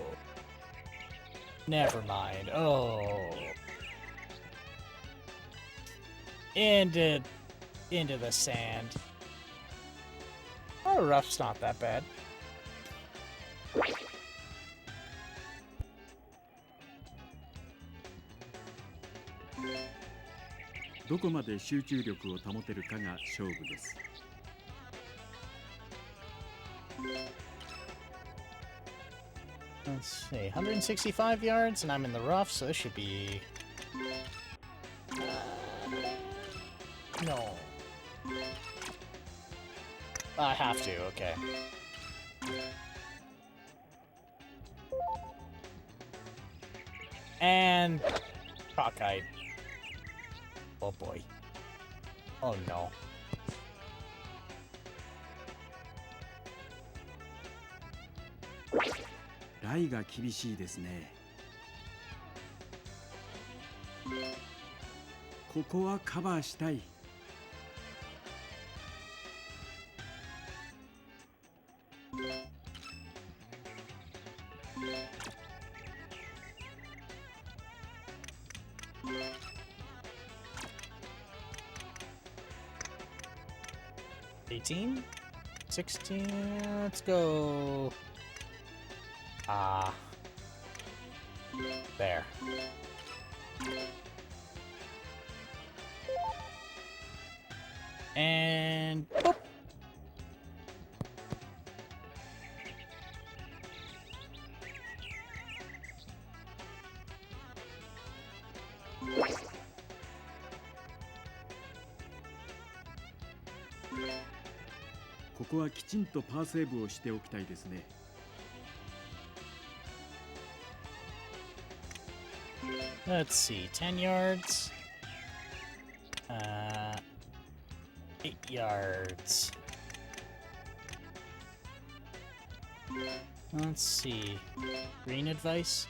Never mind. Oh. Into the sand. Oh, rough's not that bad. どこまで集中力を保てるかが勝負です。Let's see, 165 yards, and I'm in the rough, so this should be... no. I have to, okay. And... cockeyed. Oh boy. Oh no. Rai が厳しいですね。ここはカバーしたい。18? 16? Let's go. There. And boop.ここはきちんとパーセーブをしておきたいですね。Let's see, 10 yards. 8 yards. Let's see. Green advice.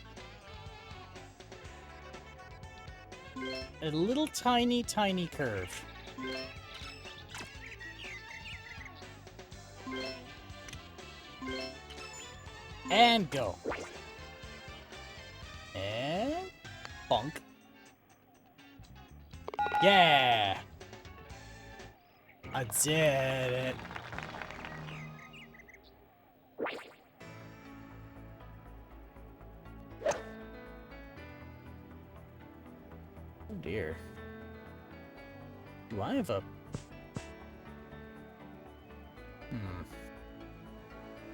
A little tiny curve. And go. And bonk. Yeah! I did it. Oh dear. Do I have a...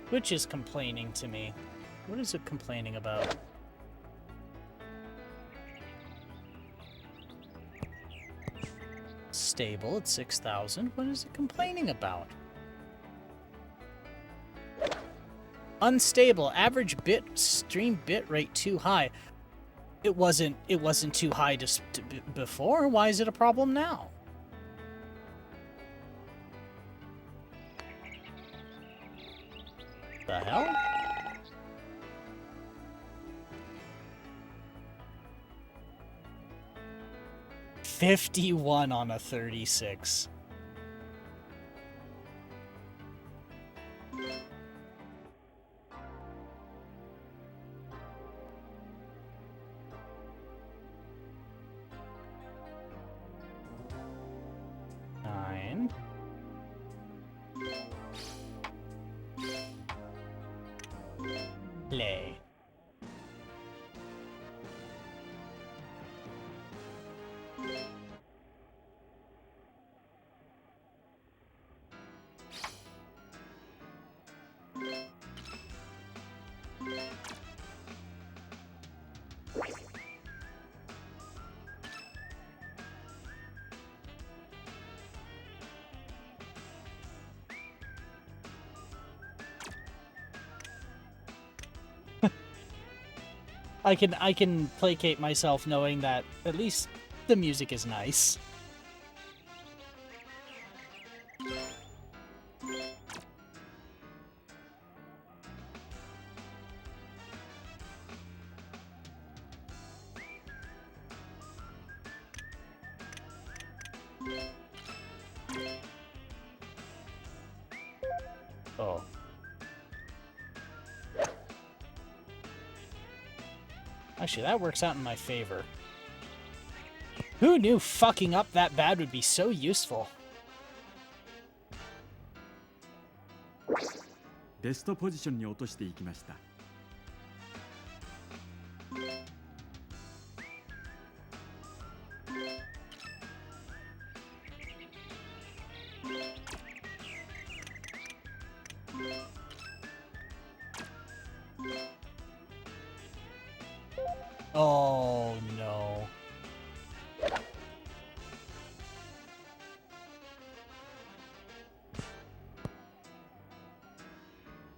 Which is complaining to me? What is it complaining about? Stable at 6,000. What is it complaining about? Unstable. Average stream bit rate too high. It wasn't too high before. Why is it a problem now? The hell? $51 on a 36. Nine. Play. I can placate myself knowing that at least the music is nice. Oh. Actually, that works out in my favor. Who knew fucking up that bad would be so useful? ベストポジションに落としていきました。Oh no.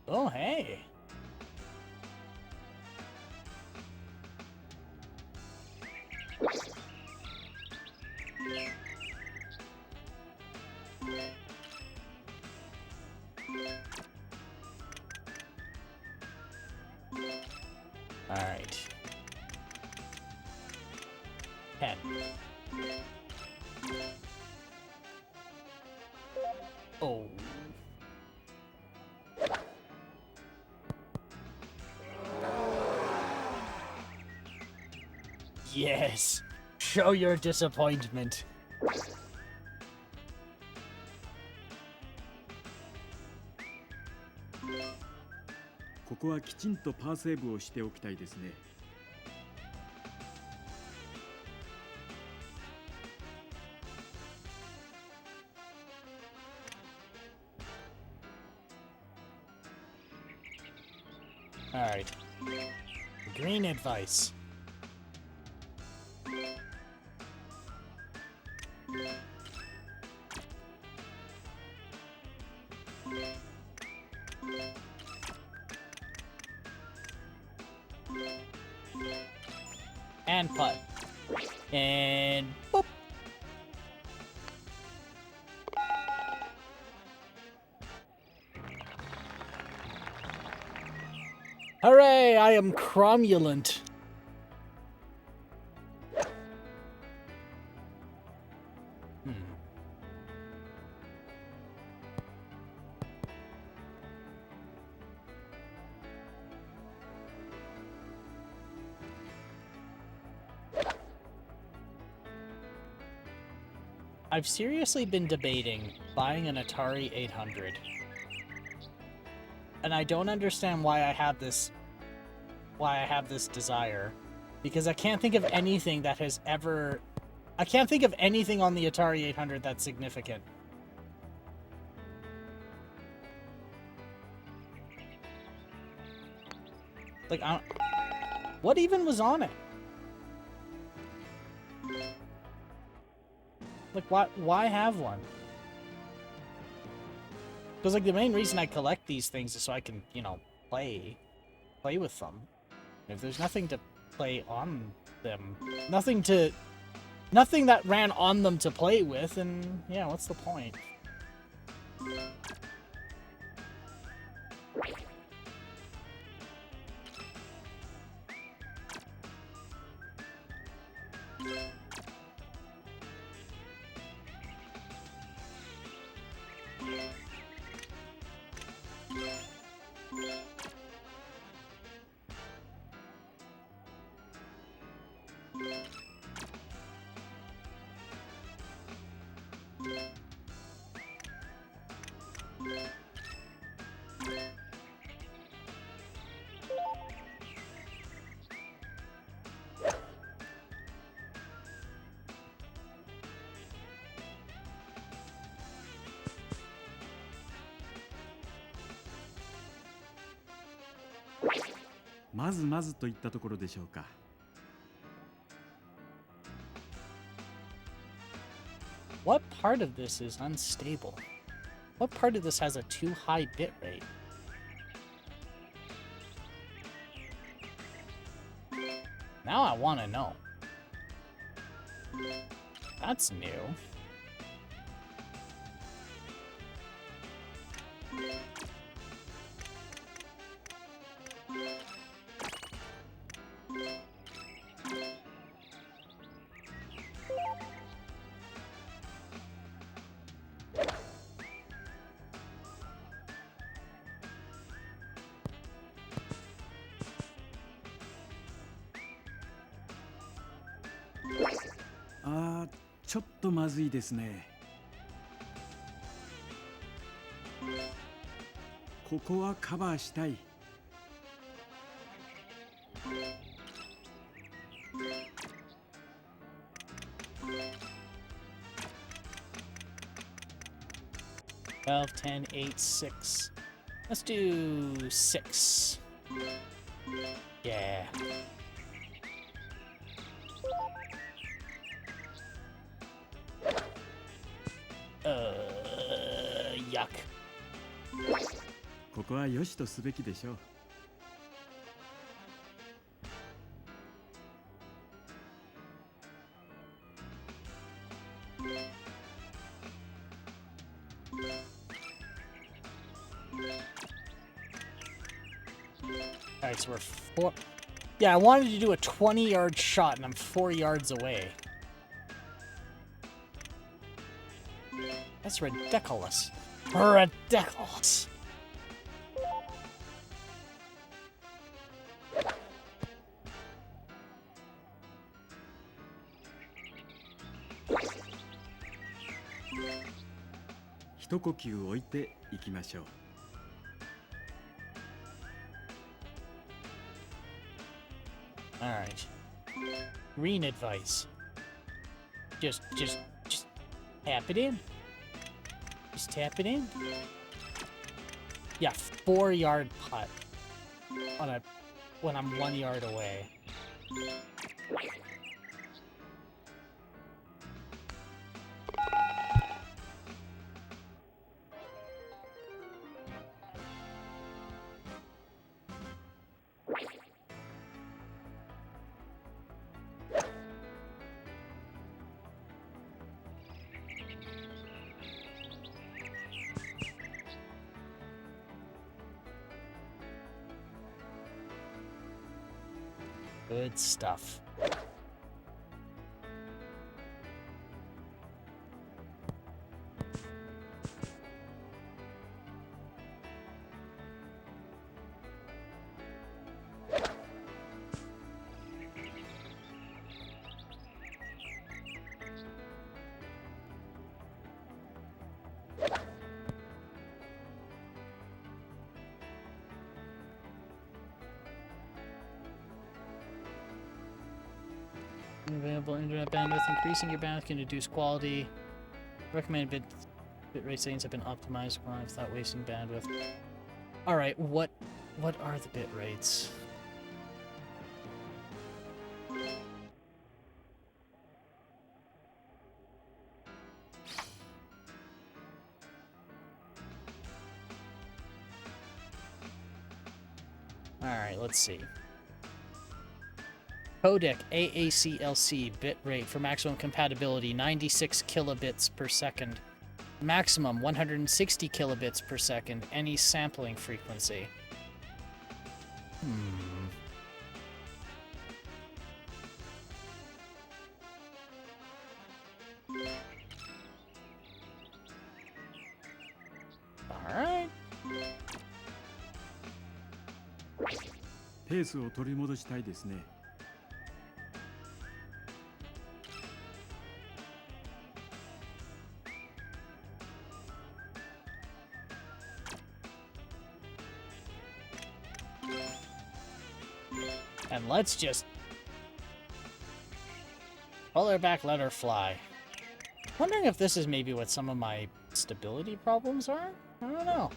Oh hey. All right. 10. Oh. Yes. Show your disappointment. ここはきちんとパーセーブをしておきたいですね。All right. Green advice. And putt. And boop. Hooray! I am cromulent. I've seriously been debating buying an Atari 800. And I don't understand why I have this desire, because I can't think of anything that has ever I can't think of anything on the Atari 800 that's significant. Like, what even was on it? Like, why have one? Because, like, the main reason I collect these things is so I can, you know, play with them. If there's nothing to play on them, nothing that ran on them to play with, and yeah, what's the point? まずまずといったところでしょうか。What part of this is unstable? What part of this has a too high bit rate? Now I want to know. That's new.あー、ちょっとまずいですね。ここはカバーしたい。12, 10, 8, 6. Let's do 6. Yeah. Yuck. ここは良しとすべきでしょう。Alright, so we're 4. Yeah, I wanted to do a 20-yard shot, and I'm 4 yards away. That's ridiculous. Ridiculous.一呼吸置いていきましょう。Alright. Green advice. Just tap it in. Just tap it in. Yeah, 4-yard putt when I'm 1 yard away. Good stuff. Available internet bandwidth. Increasing your bandwidth can reduce quality. Recommended bitrate settings have been optimized without wasting bandwidth. All right, what are the bit rates? All right, let's see. Codec AACLC bitrate for maximum compatibility 96 kilobits per second. Maximum 160 kilobits per second. Any sampling frequency. Alright. ペースを取り戻したいですね。And let's just pull her back, let her fly. Wondering if this is maybe what some of my stability problems are? I don't know.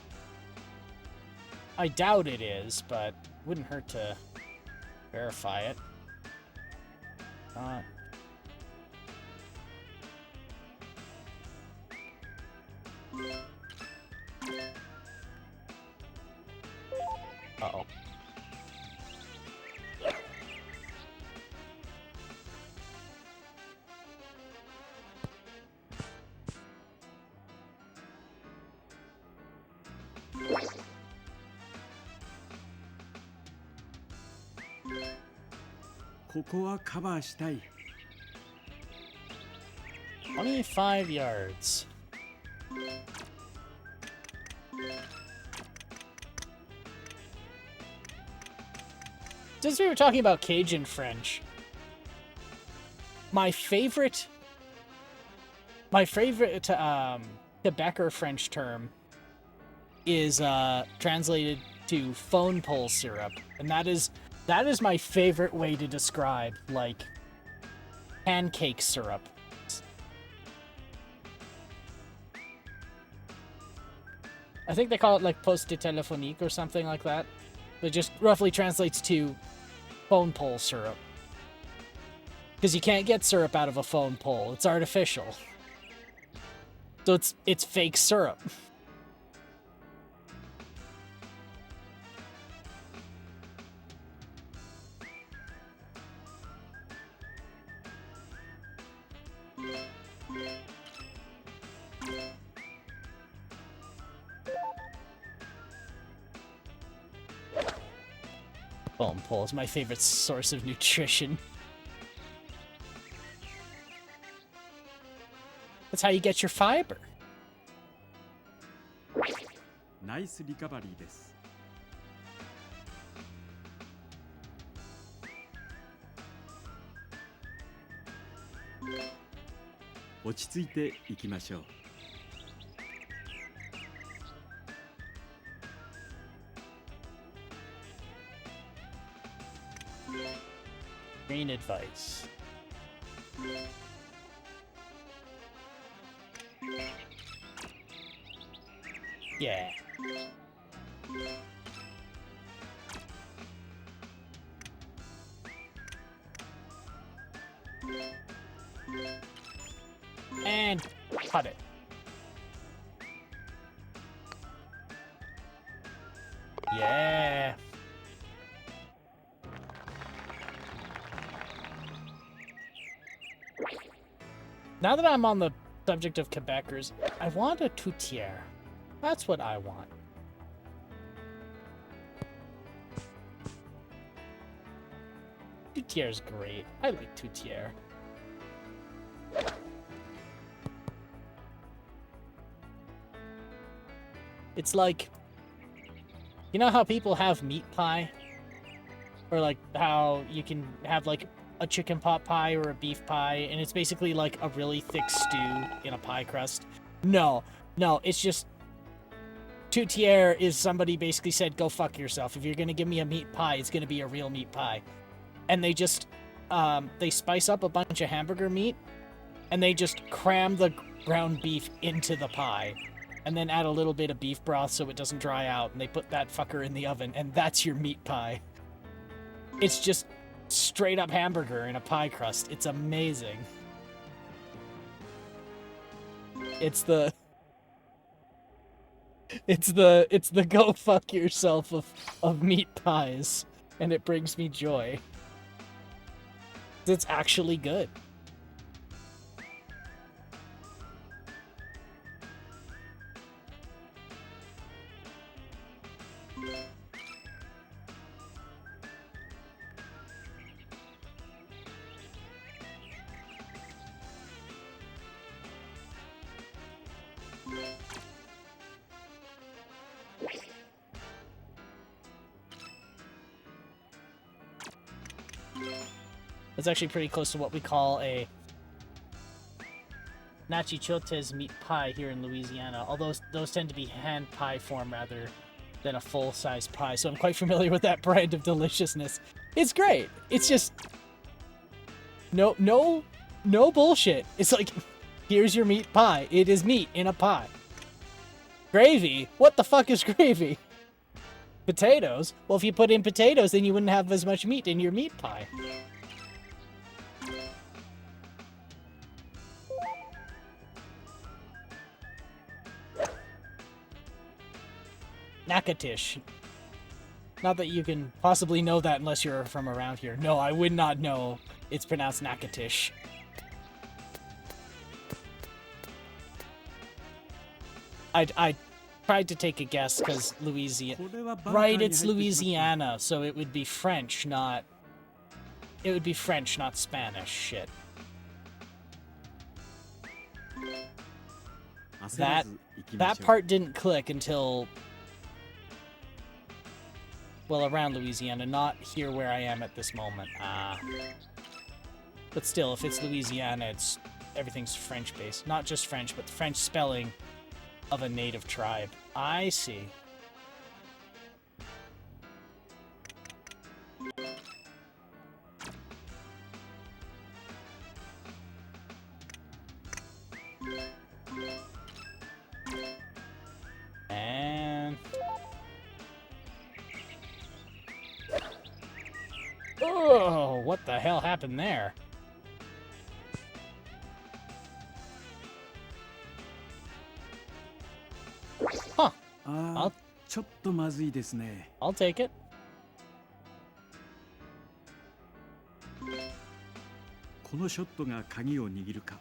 I doubt it is, but wouldn't hurt to Verify it. Uh-oh.ここはカバーしたい。 25 yards. Since we were talking about Cajun French, my favorite Quebecer French term is translated to phone pole syrup, and that is my favorite way to describe like pancake syrup. I think they call it like poste téléphonique or something like that. It just roughly translates to phone pole syrup. Because you can't get syrup out of a phone pole. It's artificial. So it's fake syrup. Phone pole is my favorite source of nutrition. That's how you get your fiber. ナイスリカバリーです。落ち着いていきましょう。 Green advice. Yeah. And cut it. Yeah. Now that I'm on the subject of Quebecers, I want a toutière. That's what I want. Toutière's great. I like toutière. It's like, you know how people have meat pie? Or like how you can have like a chicken pot pie or a beef pie, and it's basically like a really thick stew in a pie crust. No, it's just toutière is somebody basically said, go fuck yourself. If you're gonna give me a meat pie, it's gonna be a real meat pie. And they just, they spice up a bunch of hamburger meat, and they just cram the ground beef into the pie, and then add a little bit of beef broth so it doesn't dry out, and they put that fucker in the oven, and that's your meat pie. It's just straight up hamburger in a pie crust. It's amazing. It's the go fuck yourself of meat pies, and it brings me joy. It's actually good. It's actually pretty close to what we call a nachichotes meat pie here in Louisiana, although those tend to be hand pie form rather than a full-size pie, so I'm quite familiar with that brand of deliciousness. It's great. It's just no bullshit. It's like, here's your meat pie. It is meat in a pie. Gravy? What the fuck is gravy? Potatoes? Well, if you put in potatoes, then you wouldn't have as much meat in your meat pie. Nakatish. Not that you can possibly know that unless you're from around here. No, I would not know. It's pronounced Nakatish. I tried to take a guess because Louisiana. Right, it's Louisiana, so it would be French, not. It would be French, not Spanish. Shit. That part didn't click until. Well, around Louisiana, not here where I am at this moment. But still, if it's Louisiana, everything's French-based. Not just French, but the French spelling of a native tribe. I see. And... oh, what the hell happened there? Huh. I'll take it. このショットが鍵を握るか。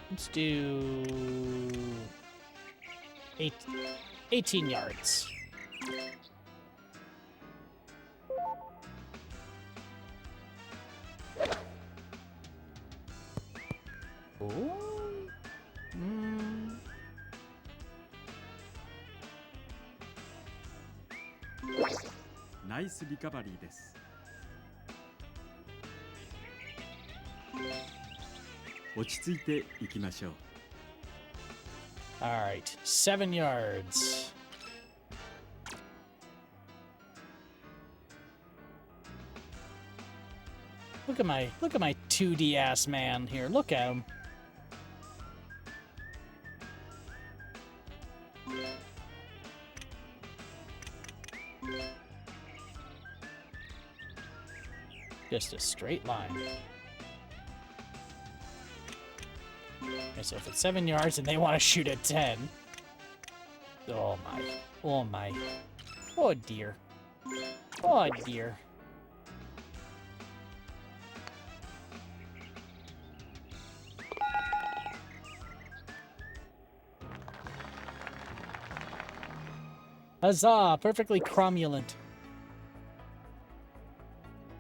Let's do 18 yards. Ooh. Nice recovery です。落ち着いていきましょう。All right, 7 yards. Look at my 2D ass man here. Look at him. Just a straight line. Okay, so if it's 7 yards and they want to shoot at 10. Oh my. Oh my. Oh dear. Oh dear. Huzzah! Perfectly cromulent.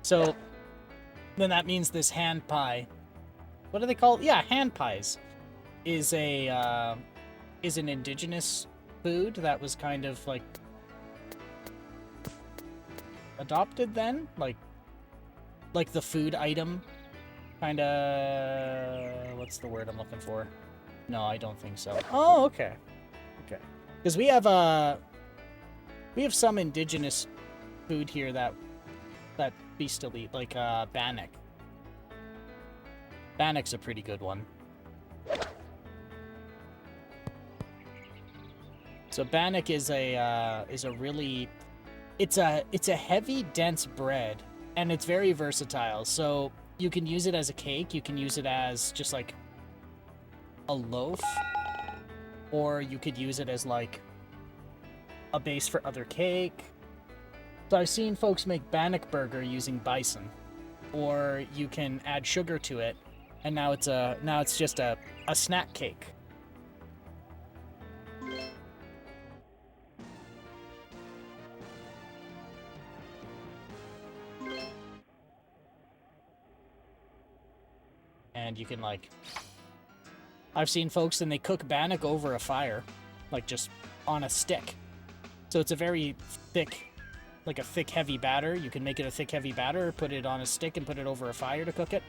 So, then that means this hand pie. What do they call it? Yeah, hand pies. Is an indigenous food that was kind of like adopted then? Like the food item? Kinda... what's the word I'm looking for? No, I don't think so. Oh, okay. Okay. Because we have some indigenous food here that we still eat, like bannock. Bannock's a pretty good one. So bannock is a really, it's a heavy, dense bread, and it's very versatile. So you can use it as a cake, you can use it as just like a loaf, or you could use it as like a base for other cake. So I've seen folks make bannock burger using bison, or you can add sugar to it, and now it's just a snack cake. And you can like, I've seen folks and they cook bannock over a fire, like just on a stick. So it's a very thick, like a thick, heavy batter. You can make it a thick, heavy batter, put it on a stick and put it over a fire to cook it.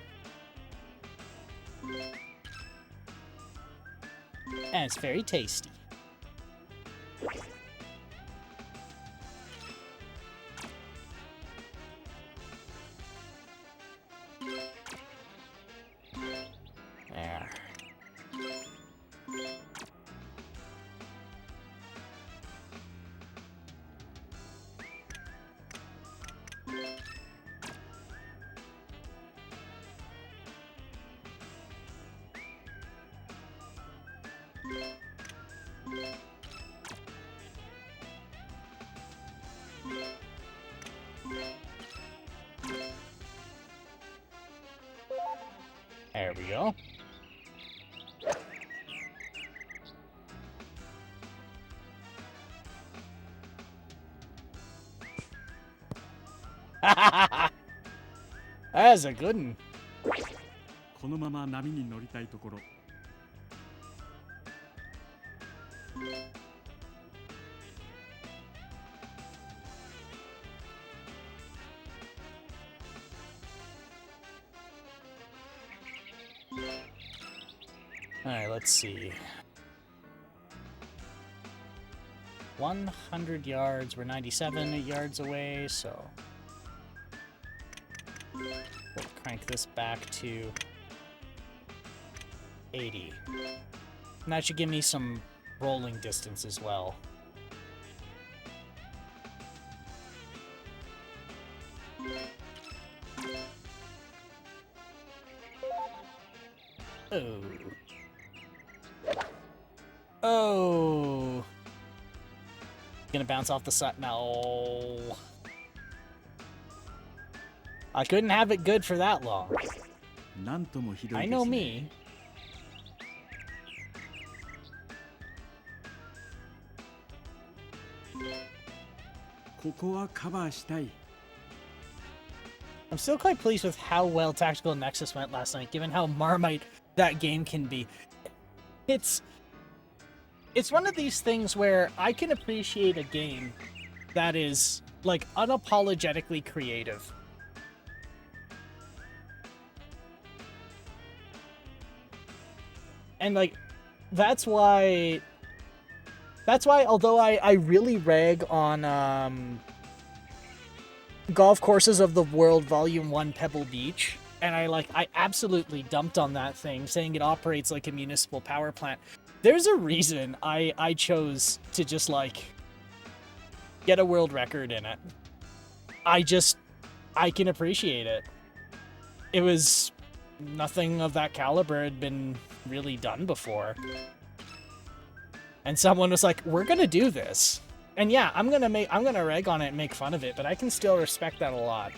And it's very tasty. we go. That's a good one. このまま波に乗りたいところ。Alright, let's see. 100 yards, we're 97 yards away, so we'll crank this back to 80. And that should give me some rolling distance as well. Oh. Oh. Gonna bounce off the side. No. I couldn't have it good for that long. なんともひどい I です know ね。 me.ここはカバーしたい。 I'm still quite pleased with how well Tactical Nexus went last night, given how Marmite that game can be. It's one of these things where I can appreciate a game that is, like, unapologetically creative. And, like, that's why, although I really rag on, Golf Courses of the World Volume 1 Pebble Beach, and I absolutely dumped on that thing, saying it operates like a municipal power plant. There's a reason I chose to just, like, get a world record in it. I can appreciate it. It was nothing of that caliber had been really done before. And someone was like, we're gonna do this. And yeah, I'm gonna rag on it and make fun of it, but I can still respect that a lot.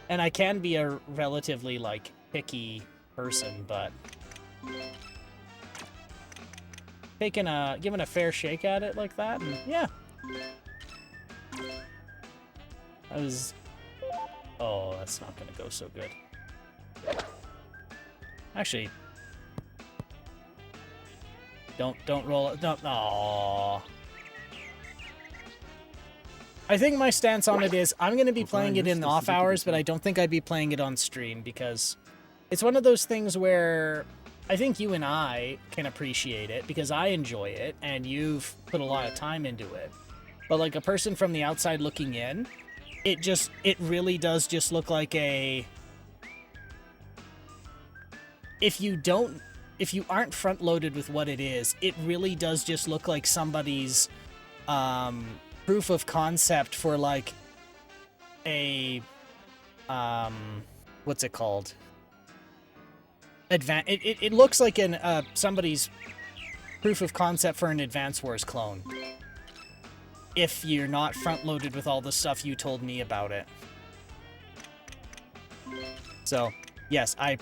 And I can be a relatively, like, picky person, but giving a fair shake at it like that, and yeah. Oh, that's not gonna go so good. Actually, don't roll it. No, aww. I think my stance on it is I'm going to be playing it in off hours, but I don't think I'd be playing it on stream because it's one of those things where I think you and I can appreciate it because I enjoy it and you've put a lot of time into it. But like a person from the outside looking in, it really does just look like a... If you aren't front-loaded with what it is, it really does just look like somebody's proof of concept for like a what's it called? It looks like somebody's proof of concept for an Advance Wars clone. If you're not front-loaded with all the stuff you told me about it. So, yes, I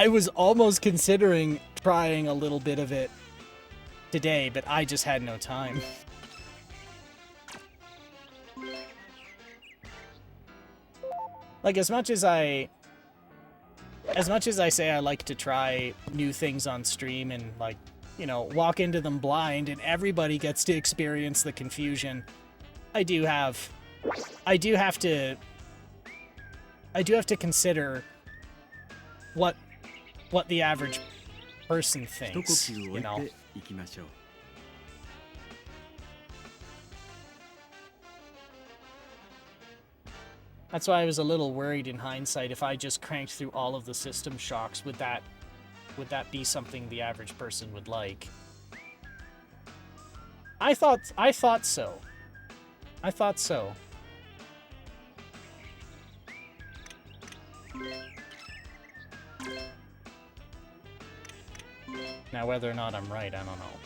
was almost considering trying a little bit of it today, but I just had no time. Like, as much as I say I like to try new things on stream and, like, you know, walk into them blind and everybody gets to experience the confusion, I do have to consider what the average person thinks, you know. That's why I was a little worried in hindsight if I just cranked through all of the system shocks, would that be something the average person would like? I thought so. I thought so. Now, whether or not I'm right, I don't know.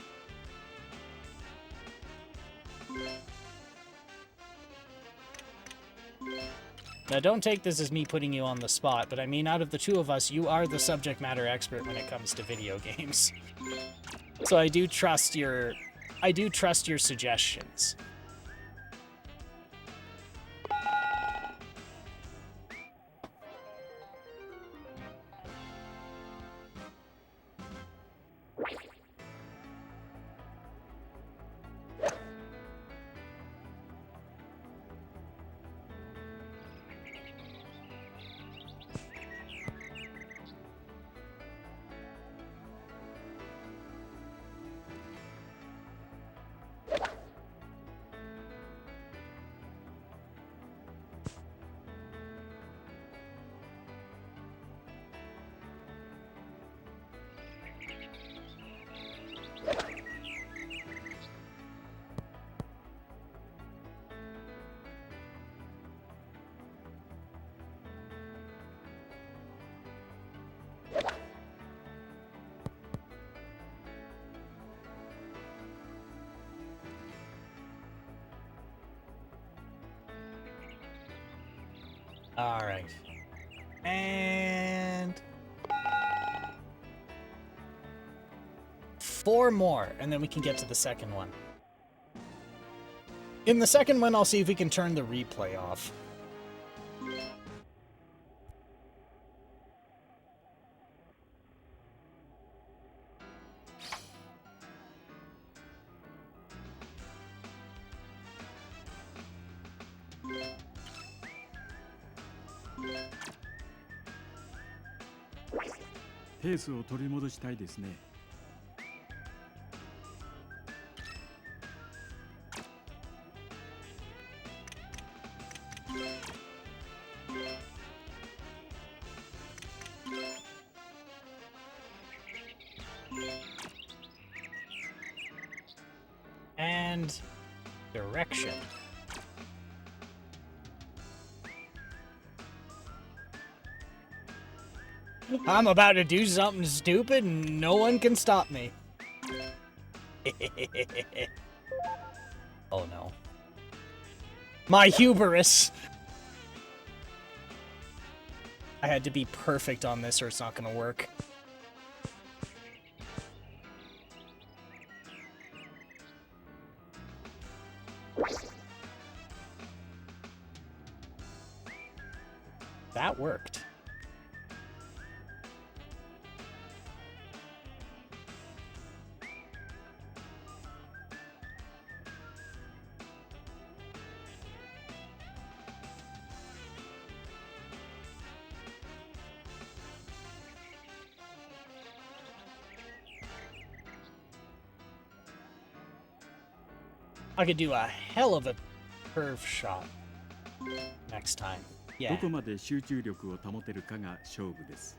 Now, don't take this as me putting you on the spot, but I mean, out of the two of us, you are the subject matter expert when it comes to video games. So I do trust your suggestions. All right. And 4 more, and then we can get to the second one. In the second one, I'll see if we can turn the replay off.ペースを取り戻したいですね。And direction. I'm about to do something stupid and no one can stop me. Oh no. My hubris! I had to be perfect on this or it's not gonna work. That worked. I could do a hell of a curve shot next time. ど Yeah. こまで集中力を保てるかが勝負です。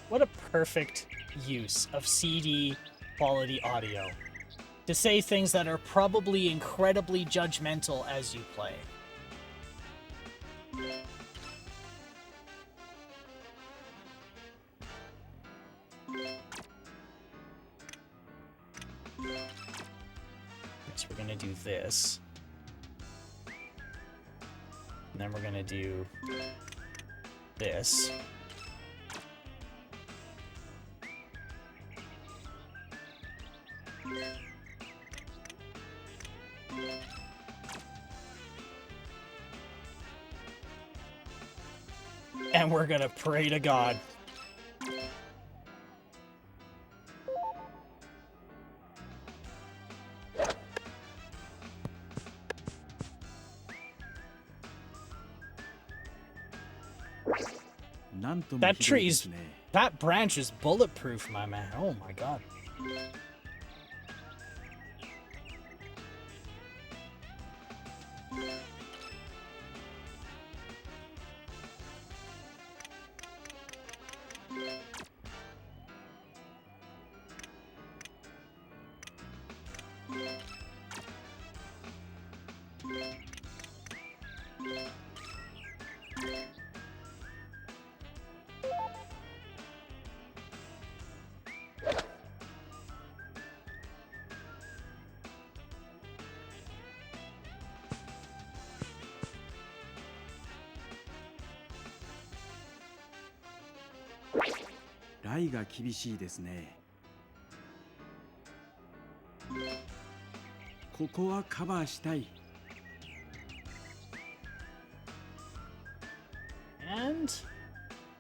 What a perfect use of CD quality audio to say things that are probably incredibly judgmental as you play. So we're gonna do this. And then we're gonna do this. And we're gonna pray to God. That tree's, that branch is bulletproof, my man. Oh my God. ライが厳しいですね。ここはカバーしたい。And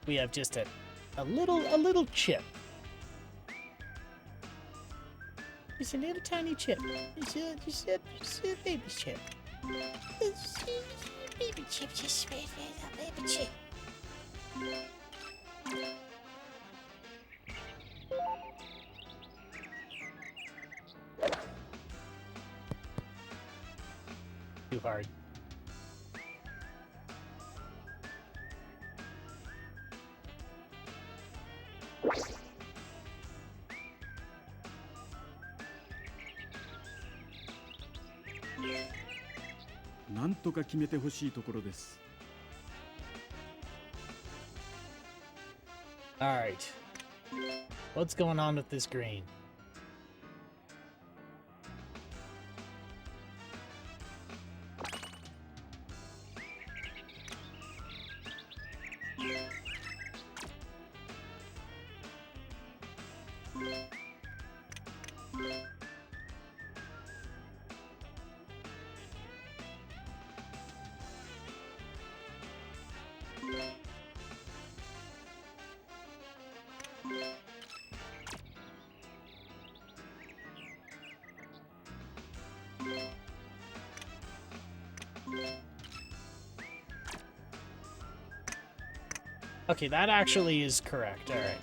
we have just a little chip. Just a little tiny chip. Just a baby chip. Baby chip, just a baby chip. Too hard. Alright. なんとか決めてほしいところです。Alright. What's going on with this green? Okay, that actually is correct. All right,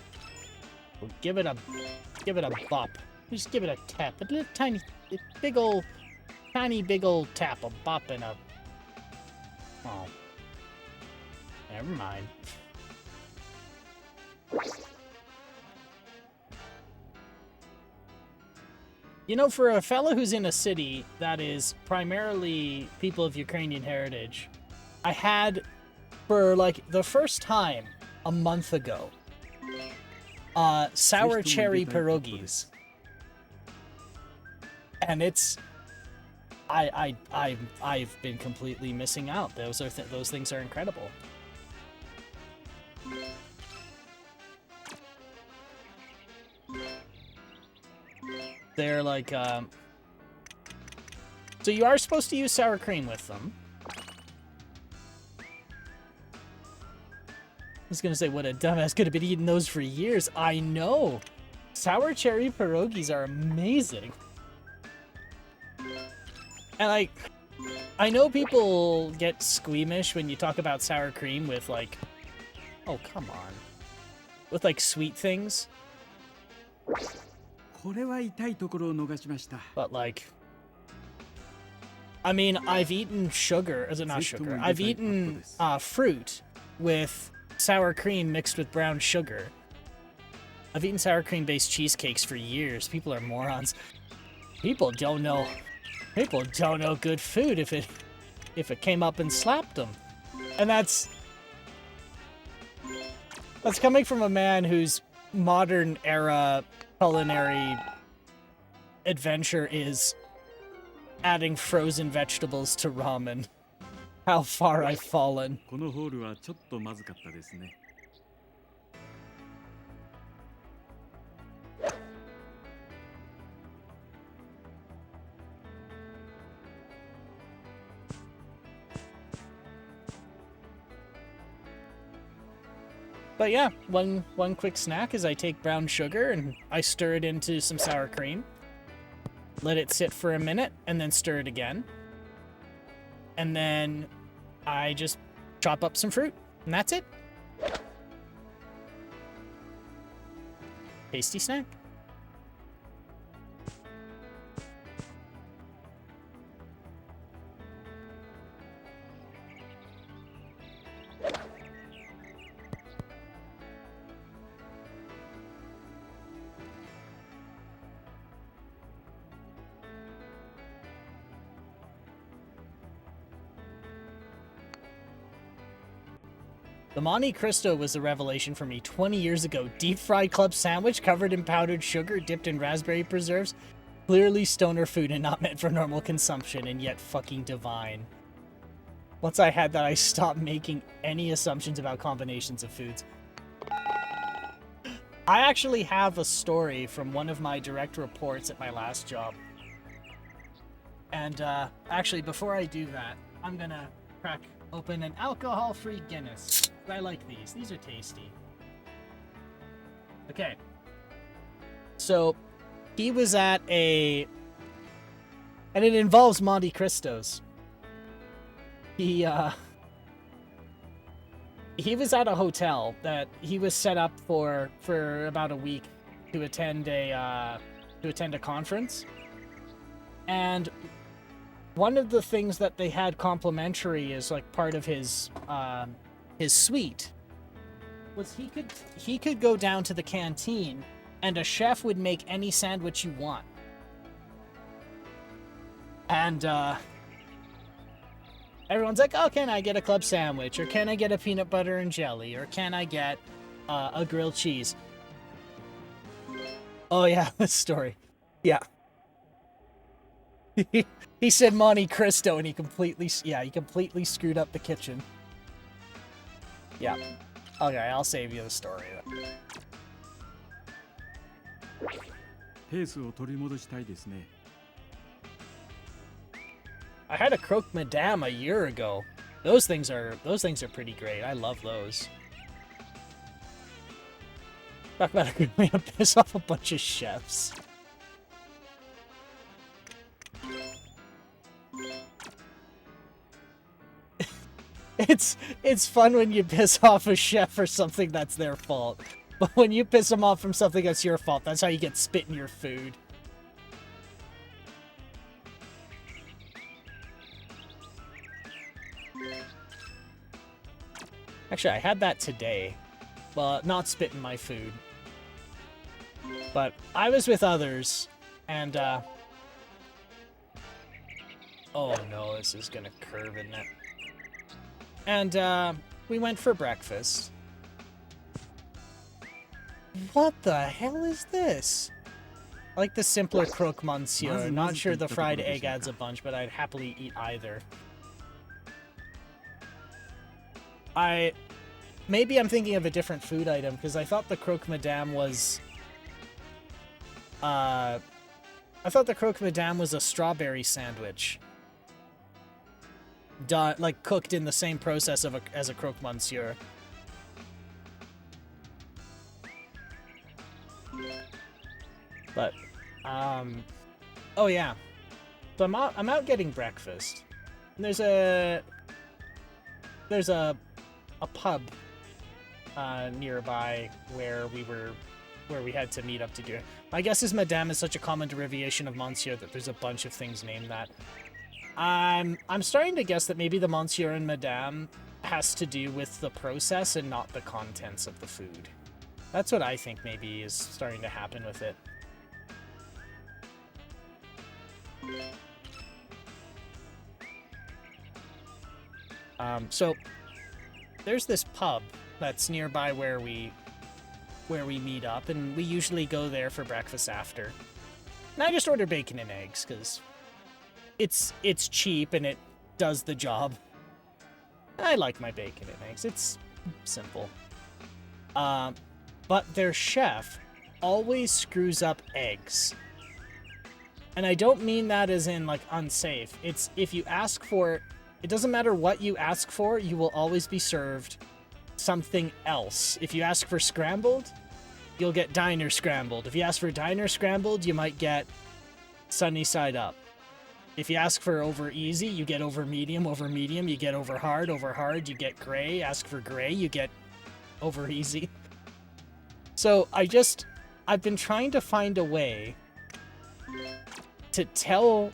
we'll give it a bop. Just give it a tap, a little tiny, big old tap, a bop and a. Oh, never mind. You know, for a fellow who's in a city that is primarily people of Ukrainian heritage, I had, for like the first time a month ago, sour cherry pierogies, and it's, I've been completely missing out. Those things are incredible. They're like, so you are supposed to use sour cream with them. I was gonna say, what a dumbass, could have been eating those for years. I know! Sour cherry pierogies are amazing. And like, I know people get squeamish when you talk about sour cream with like, oh come on, with like sweet things. But like, I mean, I've eaten sugar, not sugar, I've eaten fruit with sour cream mixed with brown sugar. I've eaten sour cream based cheesecakes for years. People are morons. People don't know good food if it came up and slapped them. And that's coming from a man whose modern era culinary adventure is adding frozen vegetables to ramen. How far I've fallen. But yeah, one quick snack is I take brown sugar and I stir it into some sour cream. Let it sit for a minute and then stir it again. And then I just chop up some fruit and that's it. Tasty snack. The Monte Cristo was a revelation for me 20 years ago. Deep-fried club sandwich covered in powdered sugar, dipped in raspberry preserves. Clearly stoner food and not meant for normal consumption, and yet fucking divine. Once I had that, I stopped making any assumptions about combinations of foods. I actually have a story from one of my direct reports at my last job. And actually, before I do that, I'm gonna crack open an alcohol-free Guinness. I like these. These are tasty. Okay. So, he was at a... And it involves Monte Cristos. He was at a hotel that he was set up for about a week to attend a conference. And one of the things that they had complimentary is like part of his suite was he could go down to the canteen and a chef would make any sandwich you want. And everyone's like, oh, can I get a club sandwich? Or can I get a peanut butter and jelly? Or can I get a grilled cheese? Oh yeah, this story. Yeah. He said Monte Cristo and he completely screwed up the kitchen. Yeah. Okay, I'll save you the story then. ペースを取り戻したいですね。 I had a croque madame a year ago. Those things are pretty great. I love those. Talk about a good way to piss off a bunch of chefs. It's fun when you piss off a chef for something that's their fault. But when you piss them off from something that's your fault, that's how you get spit in your food. Actually, I had that today. Well, not spit in my food. But I was with others, and, oh no, this is gonna curve, isn't it? And, we went for breakfast. What the hell is this? I like the simpler croque monsieur. Not sure the fried egg adds a bunch, but I'd happily eat either. Maybe I'm thinking of a different food item, because I thought the croque madame was... I thought the croque madame was a strawberry sandwich. Done, like, cooked in the same process as a croque monsieur. But, oh yeah. So I'm out getting breakfast. And there's a pub nearby where we had to meet up to do it. My guess is Madame is such a common derivation of Monsieur that there's a bunch of things named that. I'm starting to guess that maybe the Monsieur and Madame has to do with the process and not the contents of the food. That's what I think maybe is starting to happen with it. So there's this pub that's nearby where we meet up, and we usually go there for breakfast after. And I just order bacon and eggs because it's cheap and it does the job. I like my bacon and eggs. It's simple. But their chef always screws up eggs. And I don't mean that as in, like, unsafe. It's if you ask for... It doesn't matter what you ask for, you will always be served something else. If you ask for scrambled, you'll get diner scrambled. If you ask for diner scrambled, you might get sunny side up. If you ask for over easy, you get over medium, you get over hard, you get gray. Ask for gray, you get over easy. So I've been trying to find a way to tell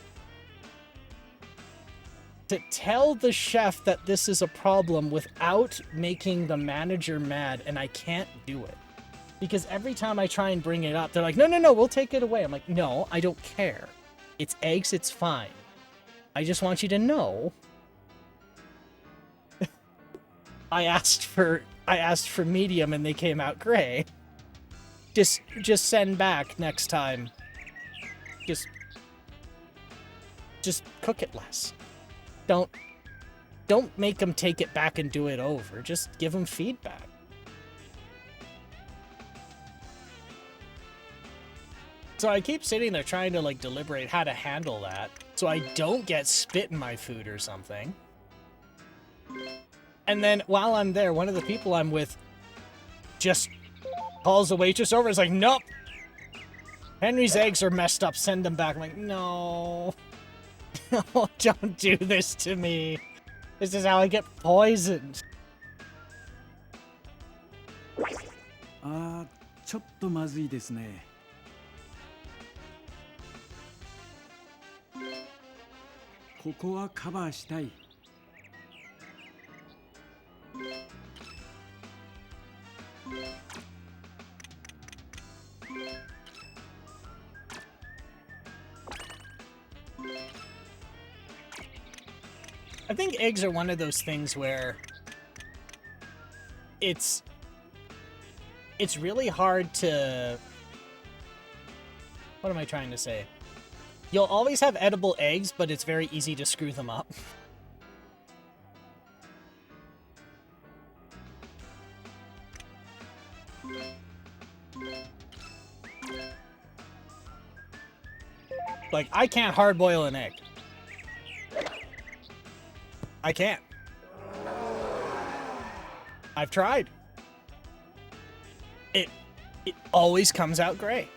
the chef that this is a problem without making the manager mad, and I can't do it. Because every time I try and bring it up, they're like, no, we'll take it away. I'm like, no, I don't care. It's eggs, it's fine. I just want you to know. I asked for medium and they came out gray. Just send back next time. Just cook it less. Don't make them take it back and do it over. Just give them feedback. So I keep sitting there trying to like deliberate how to handle that so I don't get spit in my food or something. And then while I'm there, one of the people I'm with just calls the waitress over. It's like, nope. Henry's eggs are messed up. Send them back. I'm like, no. No, don't do this to me. This is how I get poisoned. あー、ちょっとまずいですね。ここはカバーしたい。I think eggs are one of those things where it's really hard to... What am I trying to say? You'll always have edible eggs, but it's very easy to screw them up. Like, I can't hard-boil an egg. I can't. I've tried. It always comes out gray.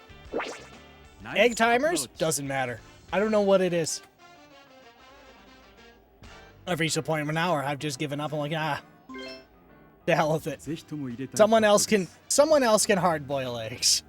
Nice Egg timers? approach. Doesn't matter. I don't know what it is. I've reached a point where now where I've just given up. I'm like, the hell with it. ぜひとも入れたい Someone カッ else トで can す someone else can hard boil eggs.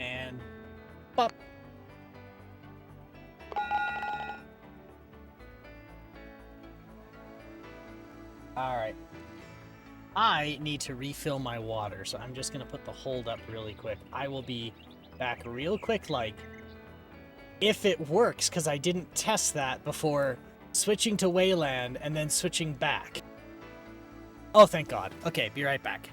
And pop. All right. I need to refill my water, so I'm just gonna put the hold up really quick. I will be back real quick, like, if it works, because I didn't test that before switching to Wayland and then switching back. Oh, thank God. Okay, be right back.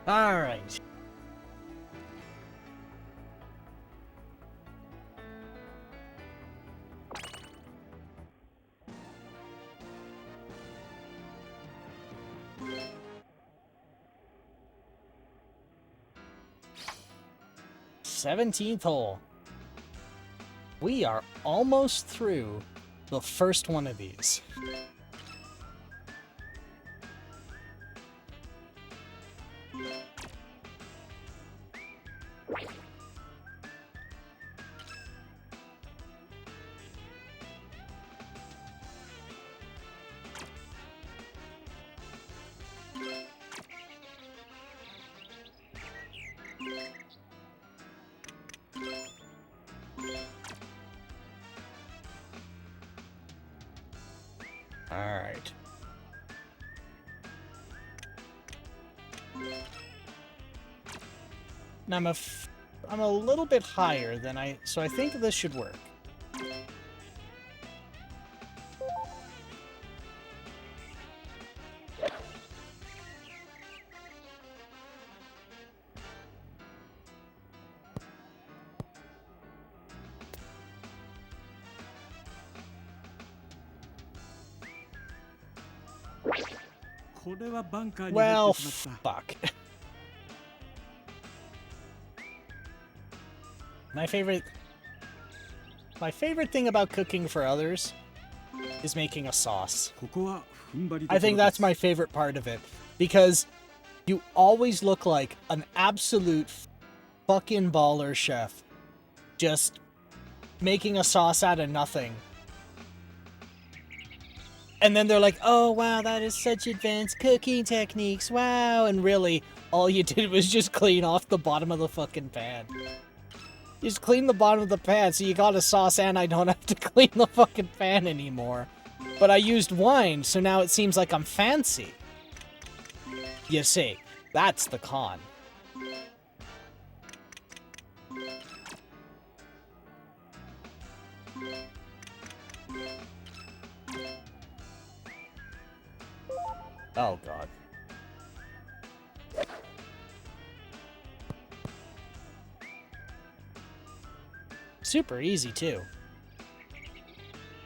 All right. Seventeenth hole. We are almost through the first one of these. All right. Now I'm a little bit higher than so I think this should work. Well, fuck. My favorite thing about cooking for others is making a sauce. I think that's my favorite part of it, because you always look like an absolute fucking baller chef, just making a sauce out of nothing. And then they're like, oh wow, that is such advanced cooking techniques, wow. And really, all you did was just clean off the bottom of the fucking pan. Just clean the bottom of the pan, so you got a sauce and I don't have to clean the fucking pan anymore. But I used wine, so now it seems like I'm fancy. You see, that's the con. Oh, God. Super easy, too.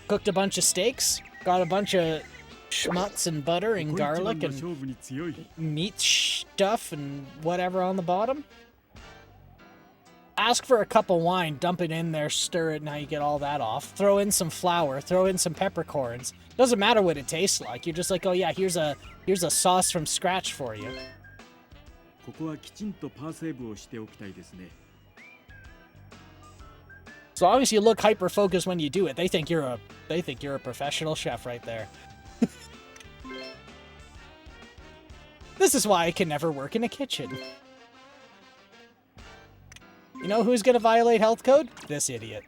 Cooked a bunch of steaks, got a bunch of schmutz and butter and garlic and meat stuff and whatever on the bottom. Ask for a cup of wine, dump it in there, stir it, now you get all that off. Throw in some flour, throw in some peppercorns. Doesn't matter what it tastes like. You're just like, oh yeah, here's a sauce from scratch for you. As long as you look hyper focused when you do it, they think you're a professional chef right there. This is why I can never work in a kitchen. You know who's gonna violate health code? This idiot.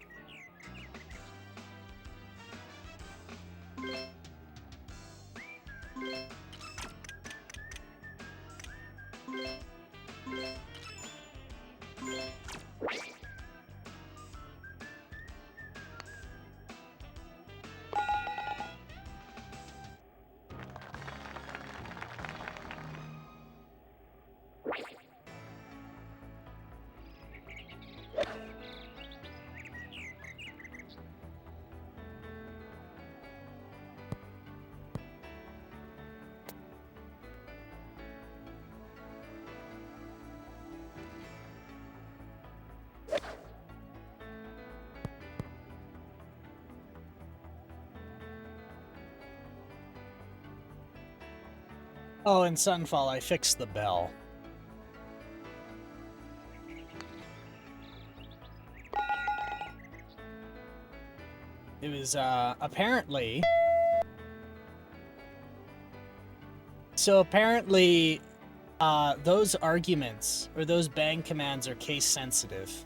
Oh, in Sunfall, I fixed the bell. It was, apparently... So apparently, those arguments, or those bang commands are case sensitive.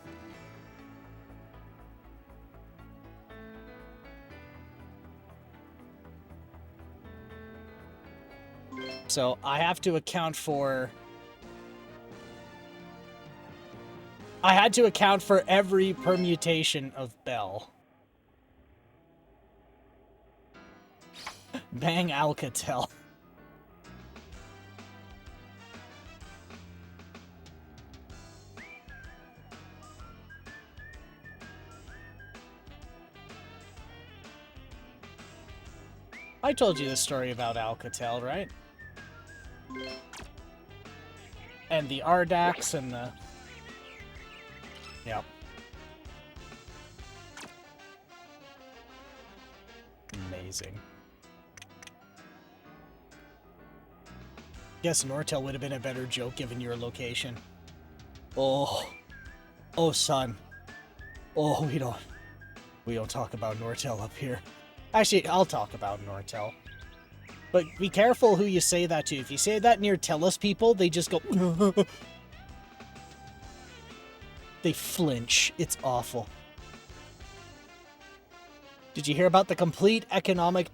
So I have to account for... I had to account for every permutation of bell. Bang Alcatel. I told you the story about Alcatel, right? And the Ardax and the... Yep. Amazing. Guess Nortel would have been a better joke given your location. Oh. Oh, son. Oh, we don't talk about Nortel up here. Actually, I'll talk about Nortel. But be careful who you say that to. If you say that near Tellus people, they just go... They flinch. It's awful. Did you hear about the complete economic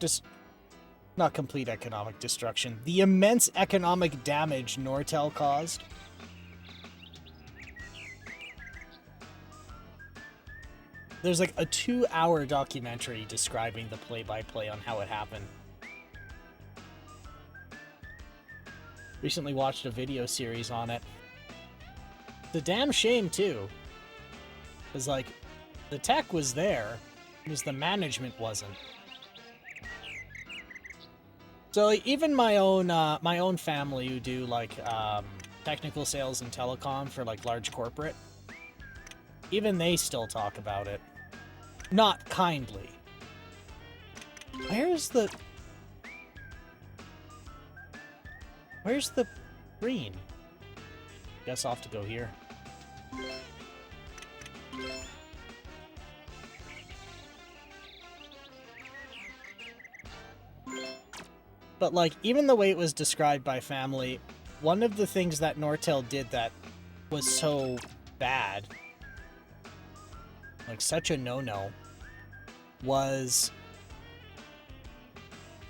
not complete economic destruction. The immense economic damage Nortel caused? There's like a 2-hour documentary describing the play-by-play on how it happened. Recently watched a video series on it. It's a damn shame, too. Because, like, the tech was there, it was the management wasn't. So, like, even my own family who do, like, technical sales and telecom for, like, large corporate, even they still talk about it. Not kindly. Where's the green? Guess I'll have to go here. But, like, even the way it was described by family, one of the things that Nortel did that was so bad, like such a no-no, was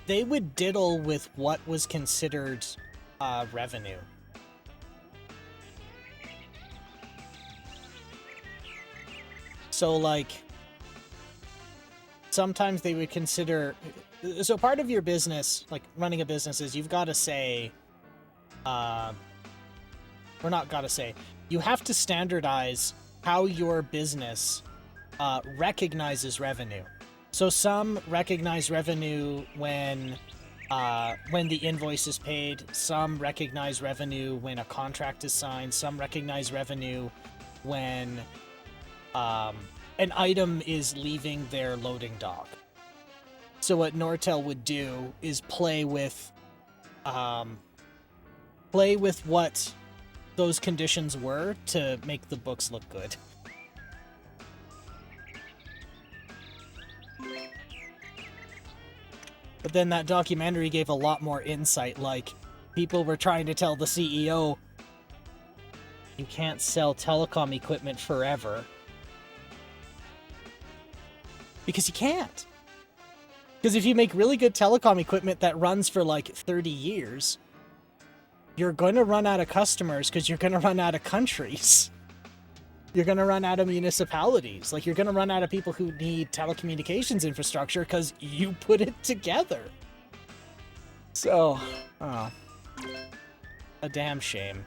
they would diddle with what was considered revenue. So, like, sometimes they would consider... So part of your business, like running a business, is you've got to say... or not got to say. You have to standardize how your business recognizes revenue. So some recognize revenue when the invoice is paid. Some recognize revenue when a contract is signed. Some recognize revenue when an item is leaving their loading dock. So what Nortel would do is play with what those conditions were to make the books look good. But then that documentary gave a lot more insight, like, people were trying to tell the CEO, you can't sell telecom equipment forever. Because you can't. Because if you make really good telecom equipment that runs for like 30 years, you're going to run out of customers because you're going to run out of countries. You're going to run out of municipalities. Like, you're going to run out of people who need telecommunications infrastructure because you put it together. So, oh, a damn shame.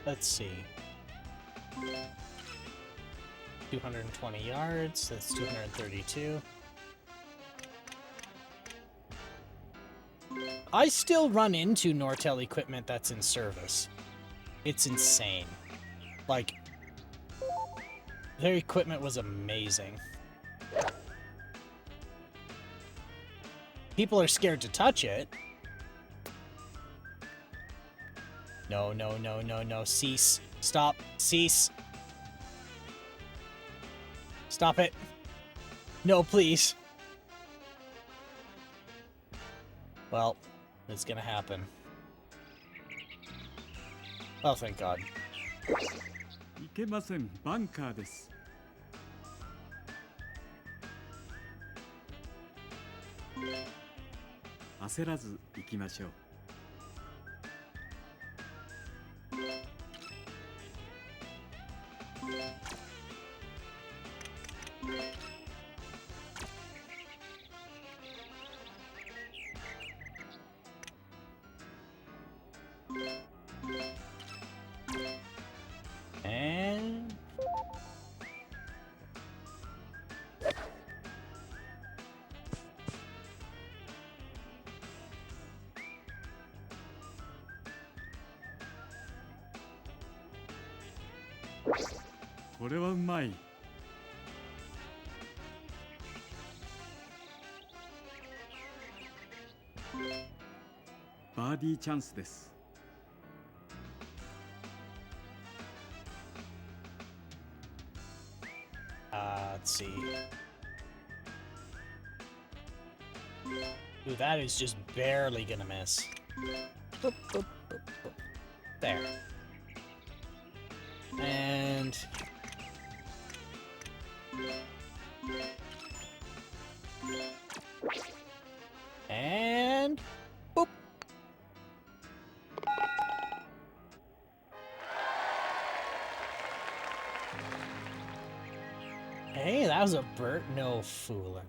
Let's see. 220 yards, that's 232. I still run into Nortel equipment that's in service. It's insane. Like, their equipment was amazing. People are scared to touch it. No, no, no, no, no. Cease. Stop. Cease. Stop it. No, please. Well, it's gonna happen. Oh, thank God. いけません。バンカーです。焦らず行きましょう。And...これはうまい。バーディーチャンスです。let's see. Ooh, that is just barely gonna miss. Boop, boop, boop, boop. There. And... And... Boop! Hey, that was a Bert no foolin'.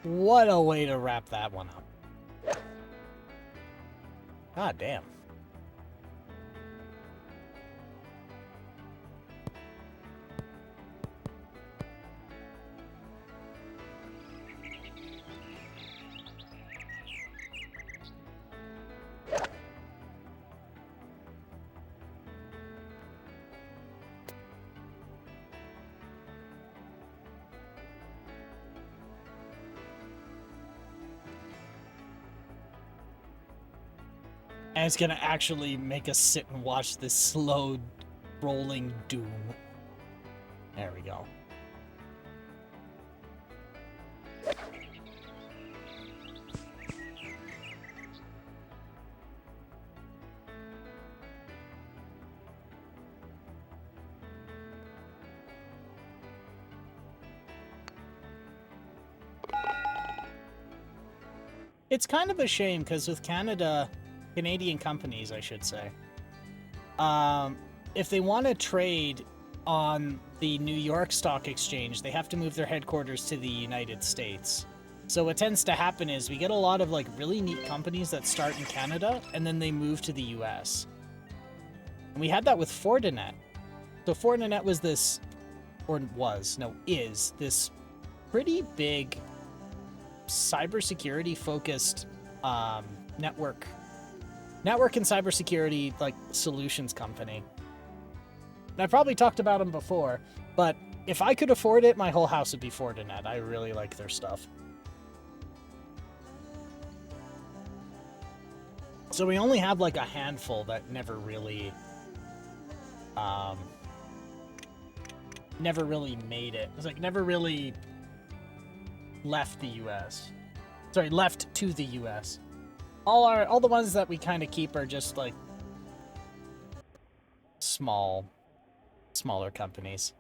What a way to wrap that one up. God damn. And it's gonna actually make us sit and watch this slow rolling doom. There we go. It's kind of a shame because with Canadian companies, I should say, if they want to trade on the New York Stock Exchange, they have to move their headquarters to the United States. So what tends to happen is we get a lot of like really neat companies that start in Canada and then they move to the US. And we had that with Fortinet. So Fortinet was this, or was, no, is this pretty big cybersecurity focused network and cybersecurity like solutions company. And I probably talked about them before, but if I could afford it, my whole house would be Fortinet. I really like their stuff. So we only have like a handful that never really made it. It's like never really left the US. Sorry, left to the US. All the ones that we kind of keep are just like smaller companies.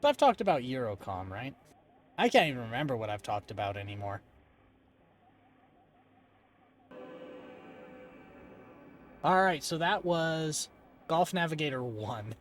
But I've talked about Eurocom, right? I can't even remember what I've talked about anymore. Alright, so that was Golf Navigator 1.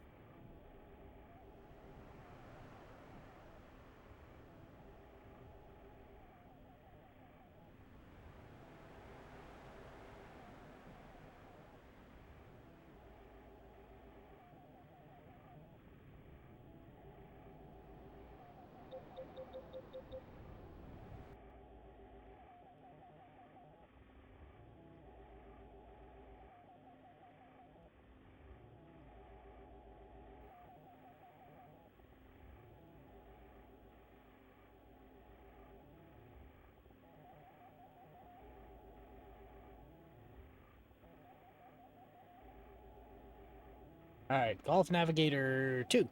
Alright, Golf Navigator 2.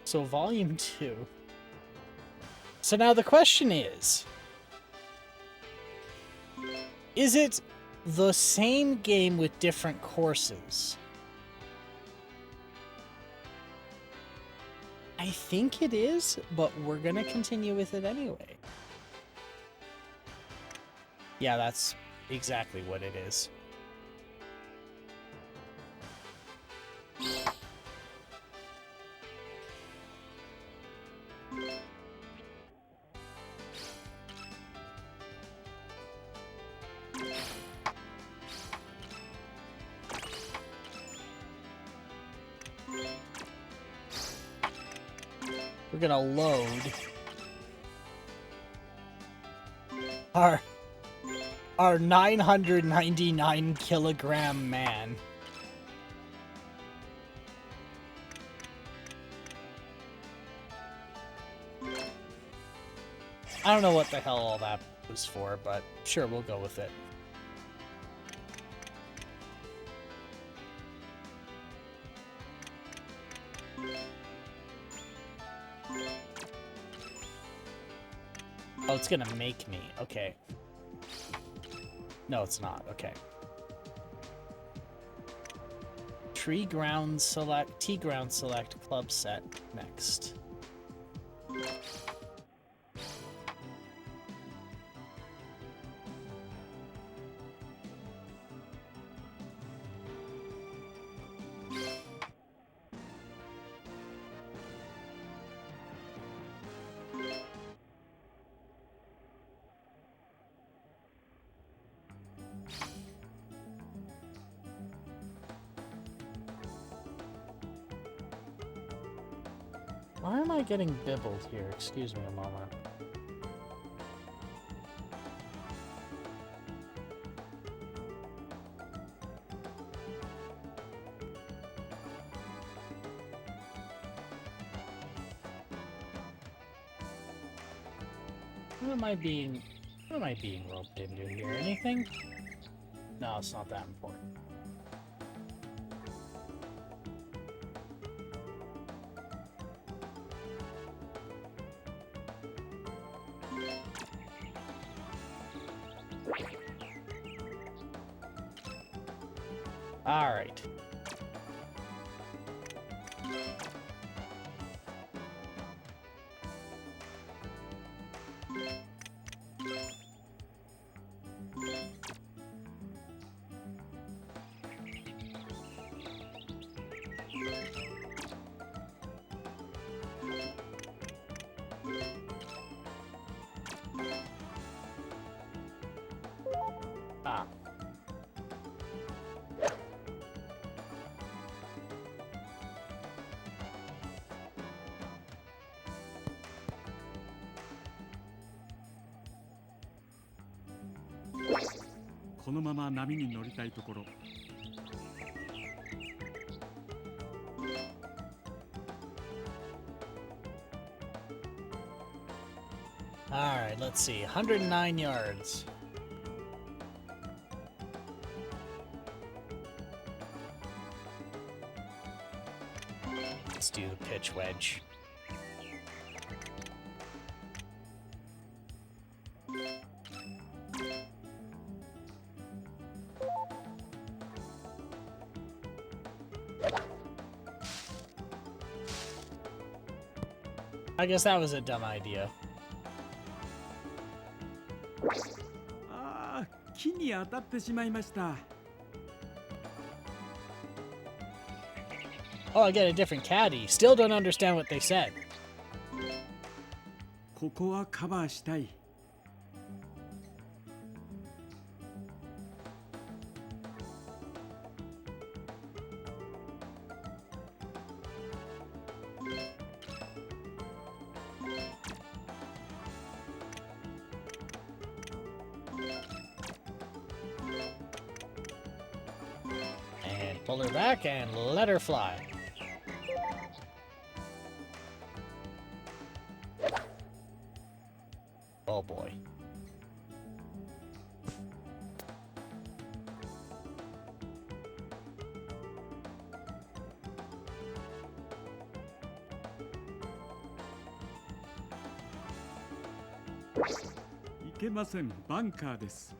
So volume 2. So now the question is it the same game with different courses? I think it is, but we're gonna continue with it anyway. Yeah, that's exactly what it is. We're gonna load our 999 kilogram man. I don't know what the hell all that was for, but sure, we'll go with it. Oh, it's gonna make me. Okay. No, it's not. Okay. T-ground select club set next. Why am I getting bibbled here? Excuse me a moment. What am I being roped into here? Anything? No, it's not that important. All right. Ah. All right, let's see. 109 yards. Let's do the pitch wedge. I guess that was a dumb idea. ああ、木に当たってしまいました。 Oh, I get a different caddy. Still don't understand what they said. ここはカバーしたい。 And pull her back and let her fly. Oh boy. けません。バンカーです。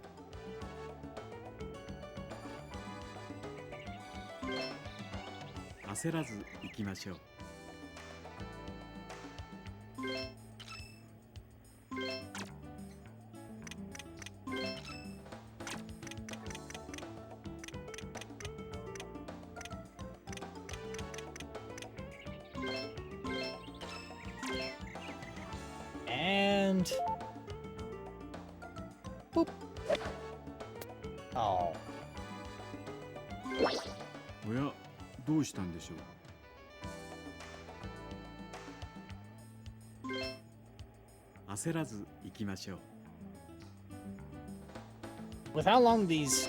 焦らず行きましょう。And boop. Oh. おや、どうしたんでしょう。焦らず行きましょう。With how long these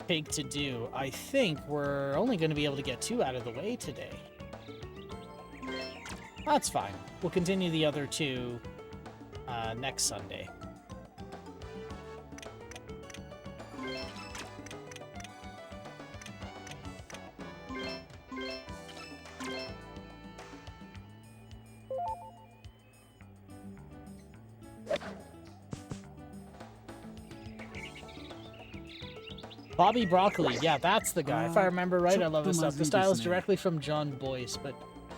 take to do, I think we're only going to be able to get 2 out of the way today. That's fine. We'll continue the other 2 next Sunday. Bobby Broccoli, yeah, that's the guy. If I remember right, I love his stuff. The style is directly from John Boyce, but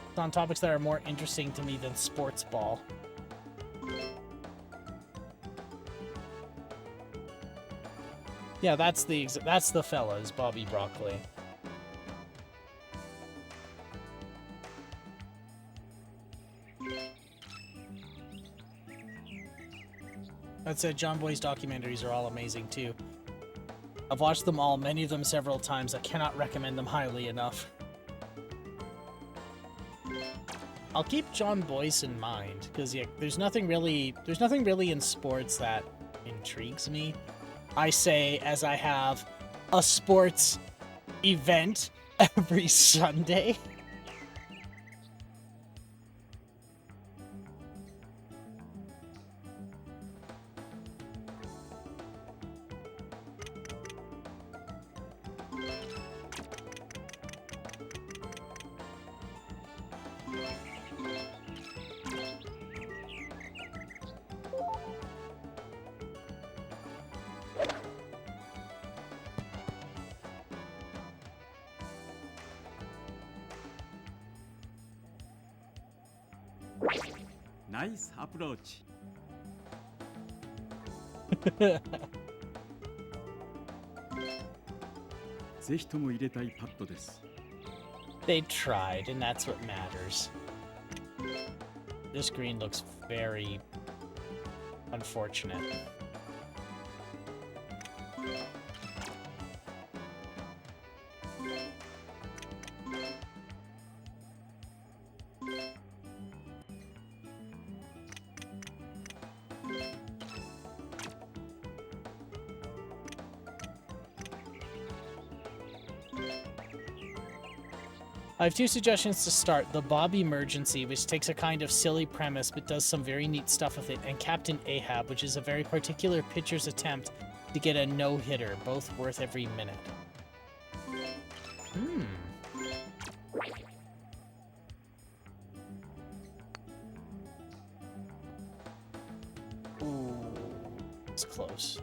it's on topics that are more interesting to me than sports ball. Yeah, that's the fella, is Bobby Broccoli. That said, John Boy's documentaries are all amazing too. I've watched them all, many of them several times. I cannot recommend them highly enough. I'll keep John Boyce in mind, because yeah, there's nothing really in sports that intrigues me. I say as I have a sports event every Sunday. Nice approach. ぜひとも入れたいパットです。They tried, and that's what matters. This green looks very unfortunate. I have 2 suggestions to start. The Bob Emergency, which takes a kind of silly premise but does some very neat stuff with it, and Captain Ahab, which is a very particular pitcher's attempt to get a no-hitter, both worth every minute. Ooh, it's close.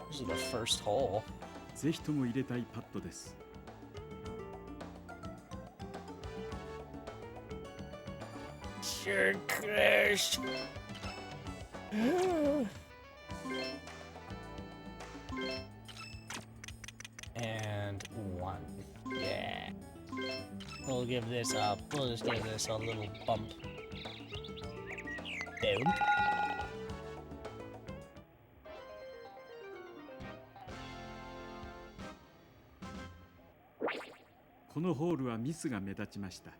This is the first hole. ぜひとも入れたいパットです。Sure, Chris. And 1. Yeah. We'll give this up. We'll just give this a little bump. Boom. このホールはミスが目立ちました。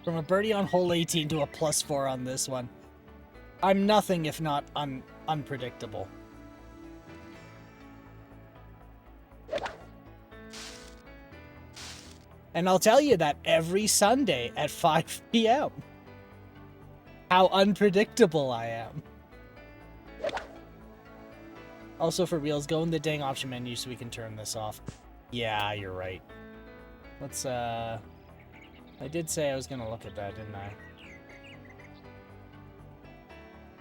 From a birdie on hole 18 to a +4 on this one. I'm nothing if not unpredictable. And I'll tell you that every Sunday at 5 p.m. How unpredictable I am. Also, for reals, go in the dang option menu so we can turn this off. Yeah, you're right. Let's, I did say I was gonna look at that, didn't I?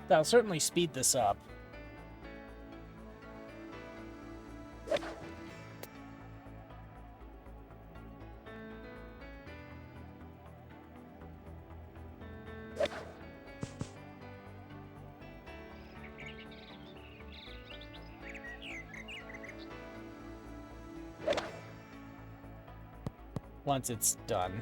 That'll certainly speed this up. Once it's done.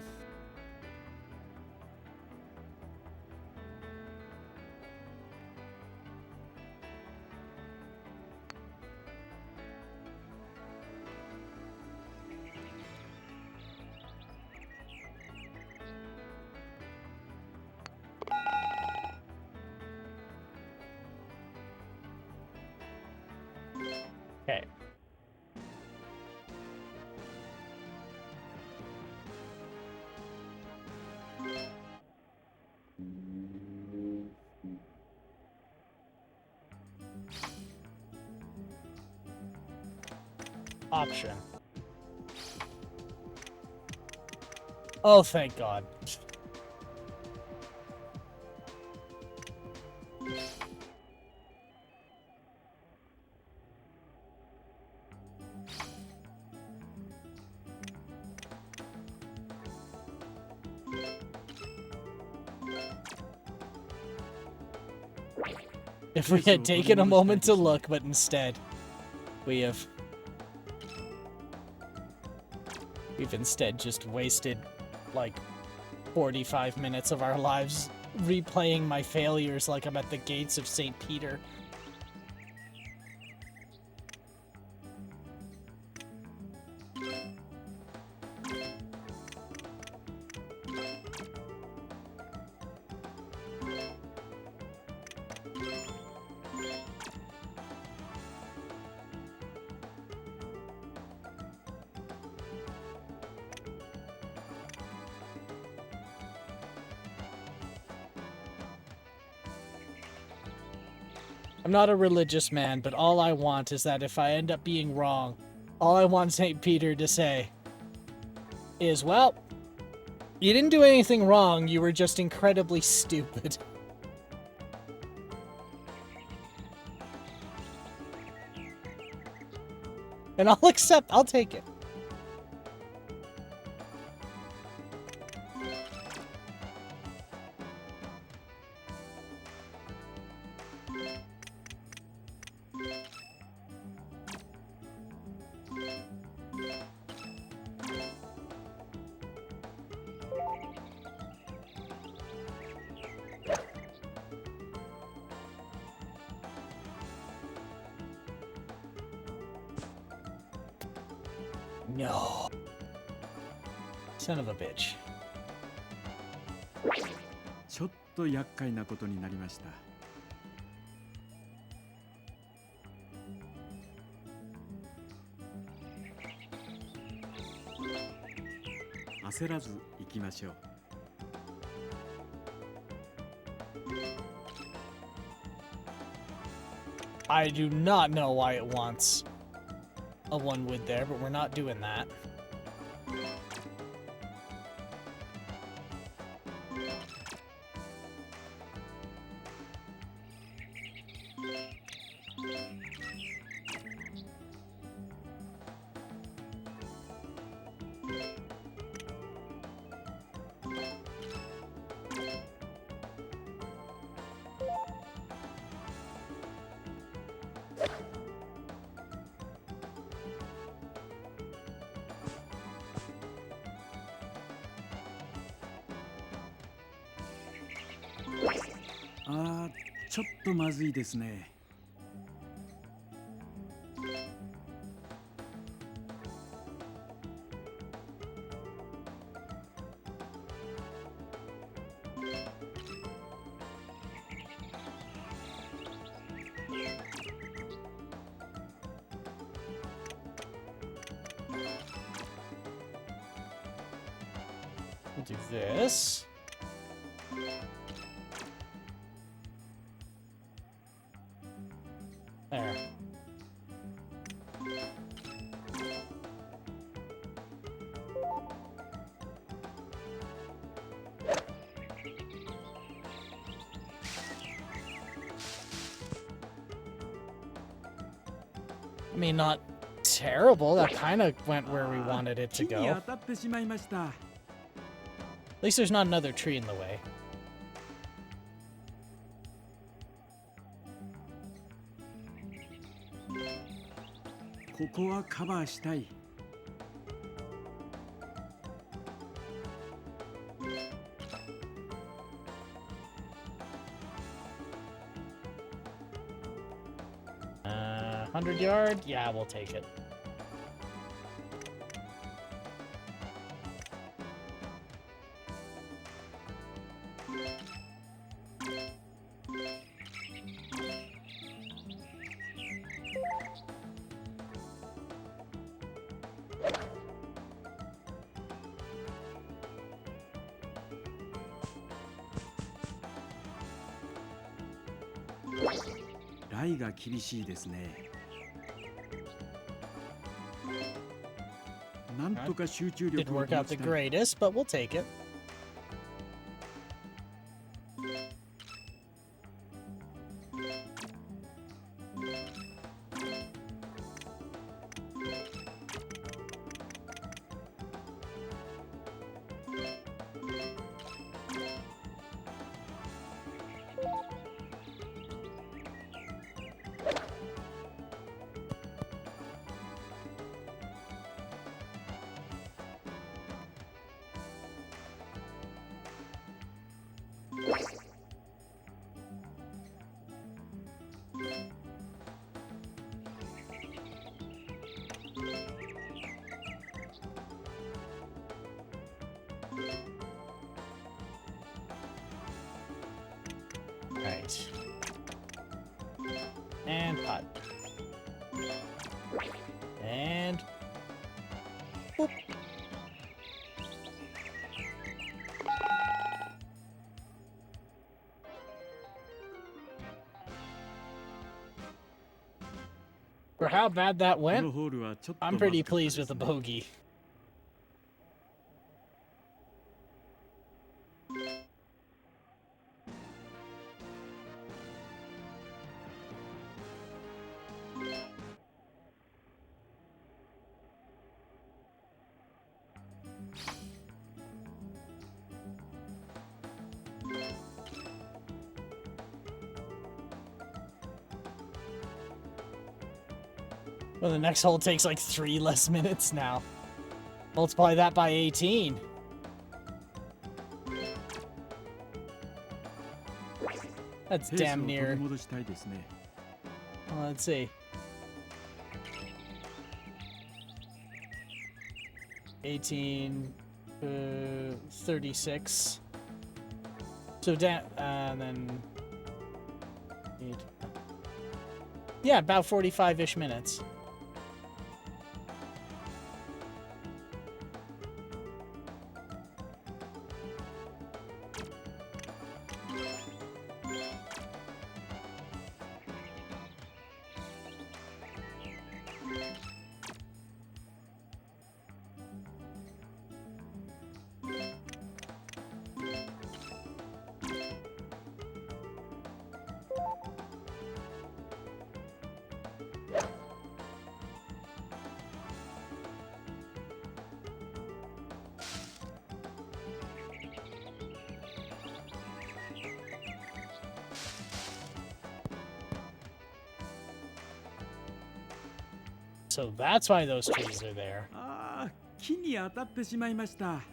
Okay. Option. Oh, thank God. If we had taken a moment to look, but instead, we've instead just wasted, like, 45 minutes of our lives replaying my failures like I'm at the gates of St. Peter. I'm not a religious man, but all I want is that if I end up being wrong, all I want St. Peter to say is, well, you didn't do anything wrong, you were just incredibly stupid. And I'll take it. No. Son of a bitch. ちょっと厄介なことになりました。焦らず行きましょう。I do not know why it wants a one wood there, but we're not doing that.あー、ちょっとまずいですね。We'll do this. There. I mean, not terrible. That kind of went where we wanted it to 木に go. 当たってしまいました。 At least there's not another tree in the way. ここはカバーしたい。 100 yard? Yeah, we'll take it.「ライが厳しいですね。 なんとか集中 Didn't 力を work 保 out the ちたい。 greatest, but we'll take it. Right. And putt. And... Boop. For how bad that この went, ホールはちょっと I'm まずか pretty った pleased で with す the ね。 bogey. Well, the next hole takes like 3 less minutes now. Multiply that by 18. That's ペースを damn 取り near. 戻したいですね。 Let's see. 18, 36. So and then 8. Yeah, about 45-ish minutes. So that's why those trees are there. ああ、木に当たってしまいました。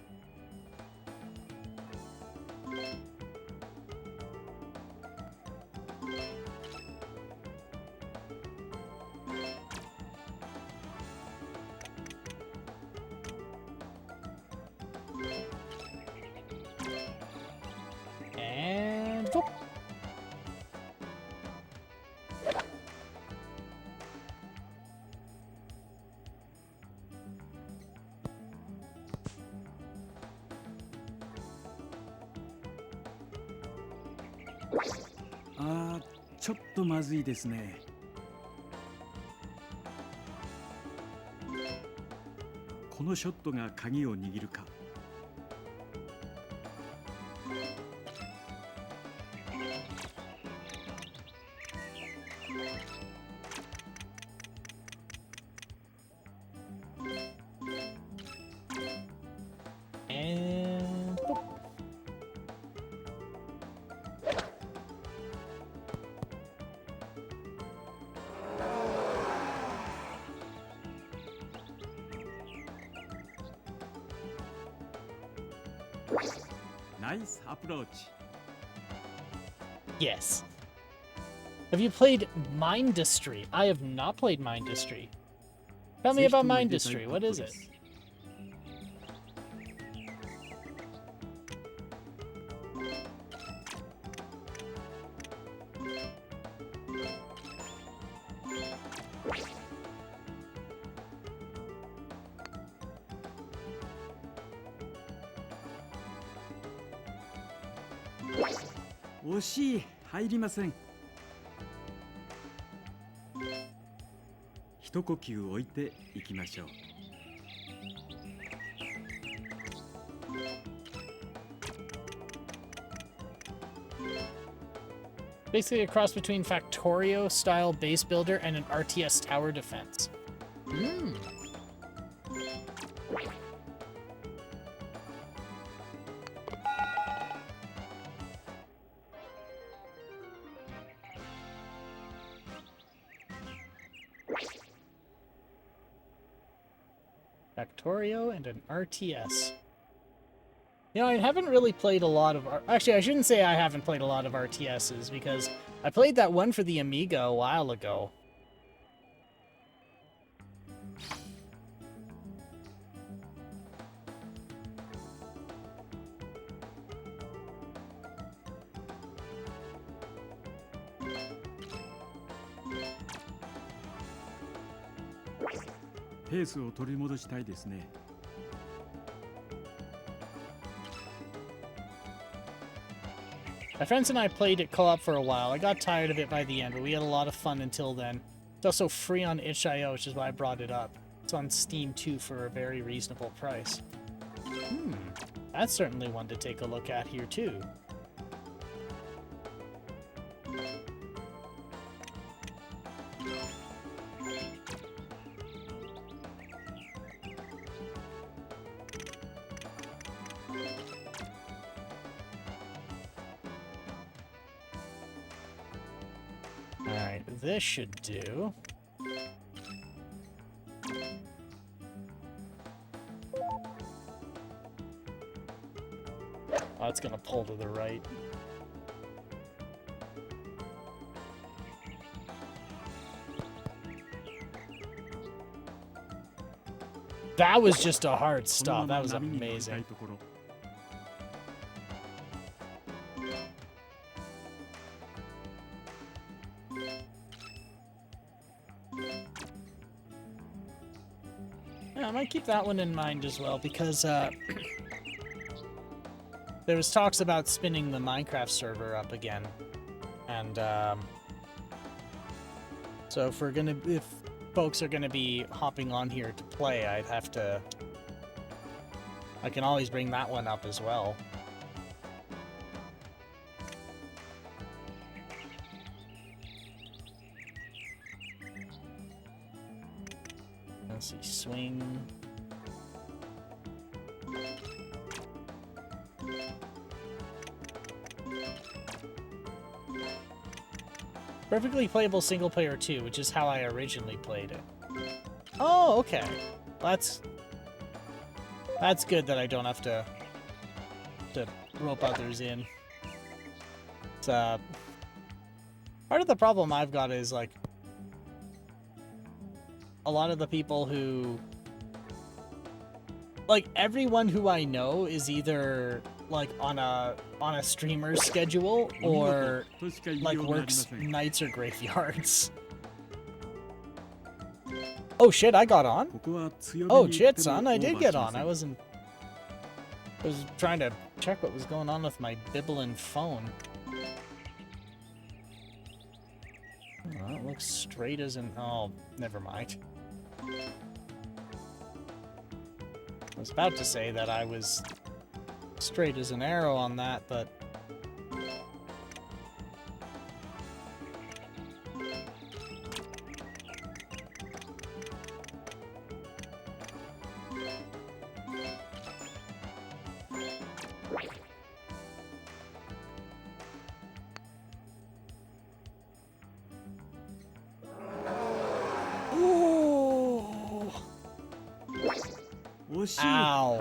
And whoop.ああ、ちょっとまずいですね。 このショットが鍵を握るか。 And ナイスアプローチ。 Yes. Have you played Mindustry? I have not played Mindustry. Tell me about Mindustry. What is it? 惜しい、入りません。一呼吸置いていきましょう。 Basically a cross between Factorio-style base builder and an RTS tower defense. Hmm. Factorio and an RTS. You know, I haven't really played a lot of... Actually, I shouldn't say I haven't played a lot of RTSs, because I played that one for the Amiga a while ago. Pace を取り戻したいですね。 My friends and I played it co-op for a while. I got tired of it by the end, but we had a lot of fun until then. It's also free on itch.io, which is why I brought it up. It's on Steam too for a very reasonable price. That's certainly one to take a look at here too. Alright, this should do. Oh, it's gonna pull to the right. That was just a hard stop. That was amazing. Yeah, I might keep that one in mind as well, because there was talks about spinning the Minecraft server up again, and so if folks are gonna be hopping on here to play, I'd have to. I can always bring that one up as well. Let's see, swing. Perfectly playable single player too, which is how I originally played it. Oh, okay. That's good that I don't have to rope others in. It's part of the problem I've got is like a lot of the people who, like, everyone who I know is either like on a streamer's schedule or like works nights or graveyards. Oh shit, I got on? Oh shit, son, I did get on. I was trying to check what was going on with my Biblin phone. Oh, it looks straight as an... Oh, never mind. I was about to say that I was straight as an arrow on that, but... Ow.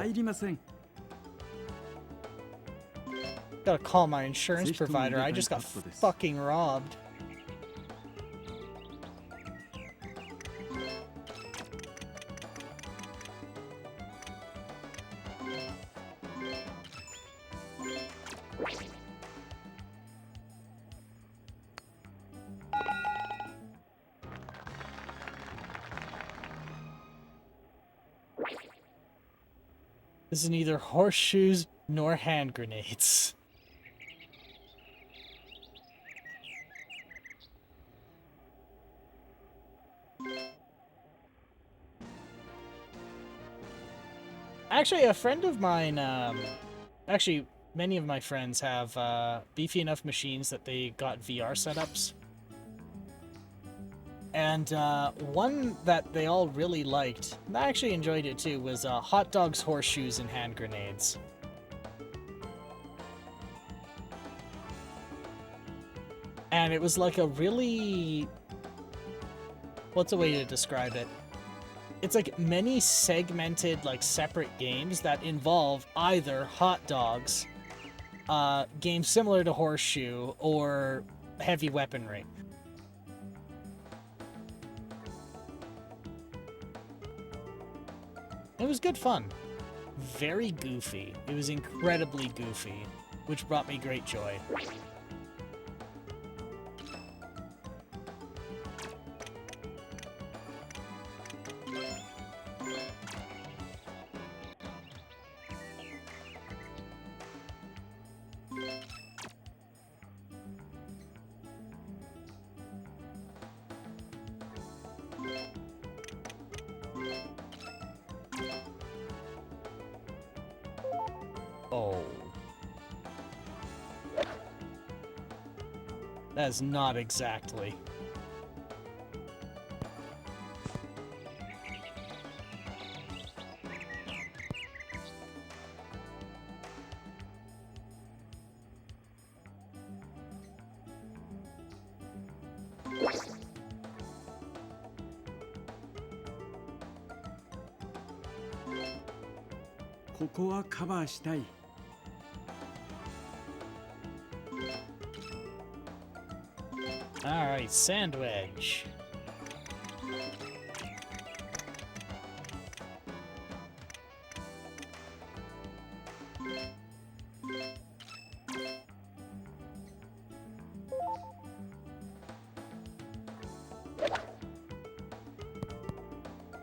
Gotta call my insurance provider. I just got fucking robbed. This is neither horseshoes nor hand grenades. Actually, a friend of mine, actually, many of my friends have beefy enough machines that they got VR setups. And one that they all really liked, and I actually enjoyed it too, was hot dogs, horseshoes, and hand grenades. And it was like a really... what's a way to describe it? It's like many segmented, like, separate games that involve either hot dogs, games similar to Horseshoe, or heavy weaponry. It was good fun. Very goofy. It was incredibly goofy, which brought me great joy. Oh. That is not exactly. Alright, sandwich.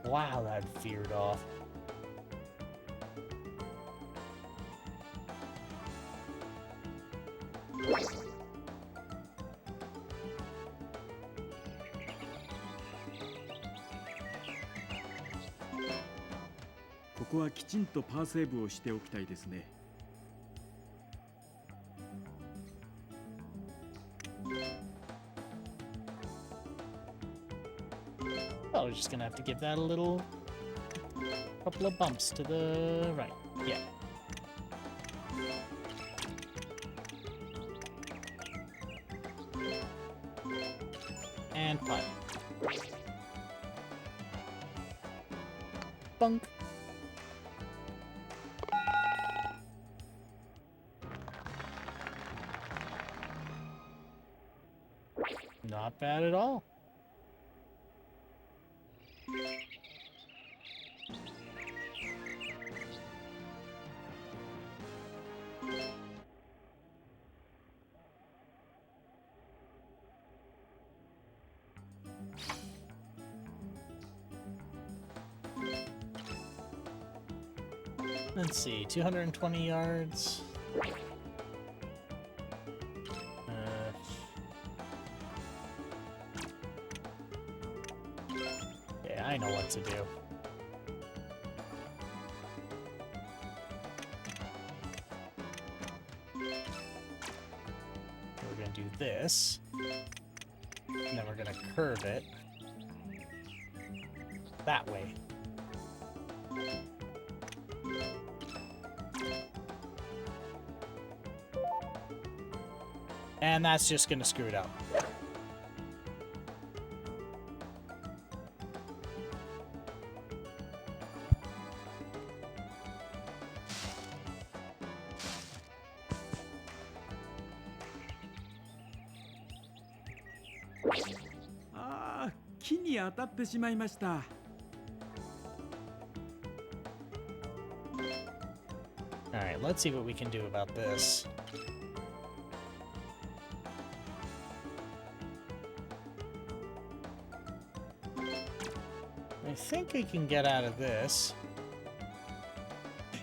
Wow, that veered off. Oh, we're just gonna have to give that a little couple of bumps to the right. Yeah. And putt. Bunk. Not bad at all. Let's see, 220 yards. Yeah, I know what to do. We're gonna do this, and then we're gonna curve it that way. And that's just gonna screw it up. ああ、木に当たってしまいました。Alright, let's see what we can do about this. I think I can get out of this.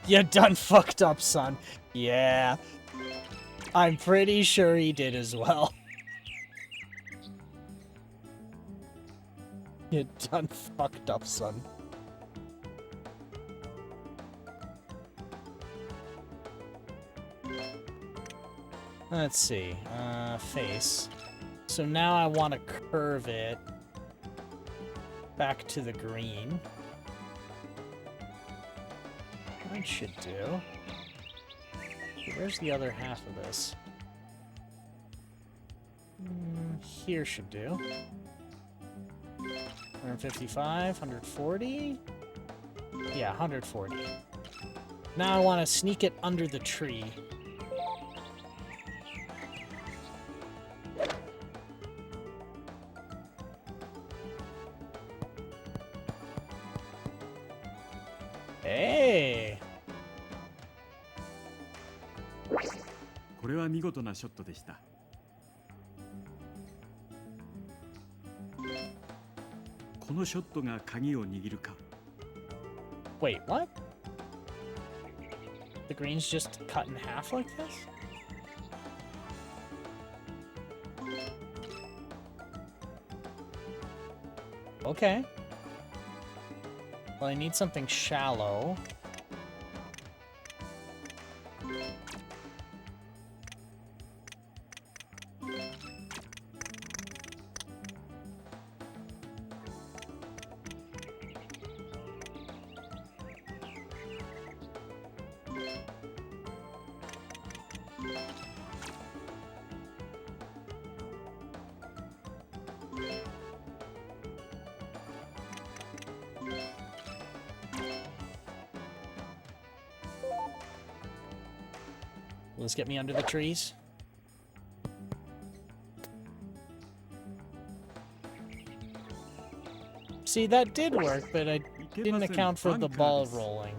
You done fucked up, son. Yeah. I'm pretty sure he did as well. You done fucked up, son. Let's see. Face. So now I want to curve it back to the green. That should do. Where's the other half of this? Here should do. 155, 140? Yeah, 140. Now I want to sneak it under the tree. Hey! これは見事なショットでした。このショットが鍵を握るか。Wait, what? The green's just cut in half like this? Okay. Well, I need something shallow. Will this get me under the trees? See, that did work, but I didn't account for the ball rolling.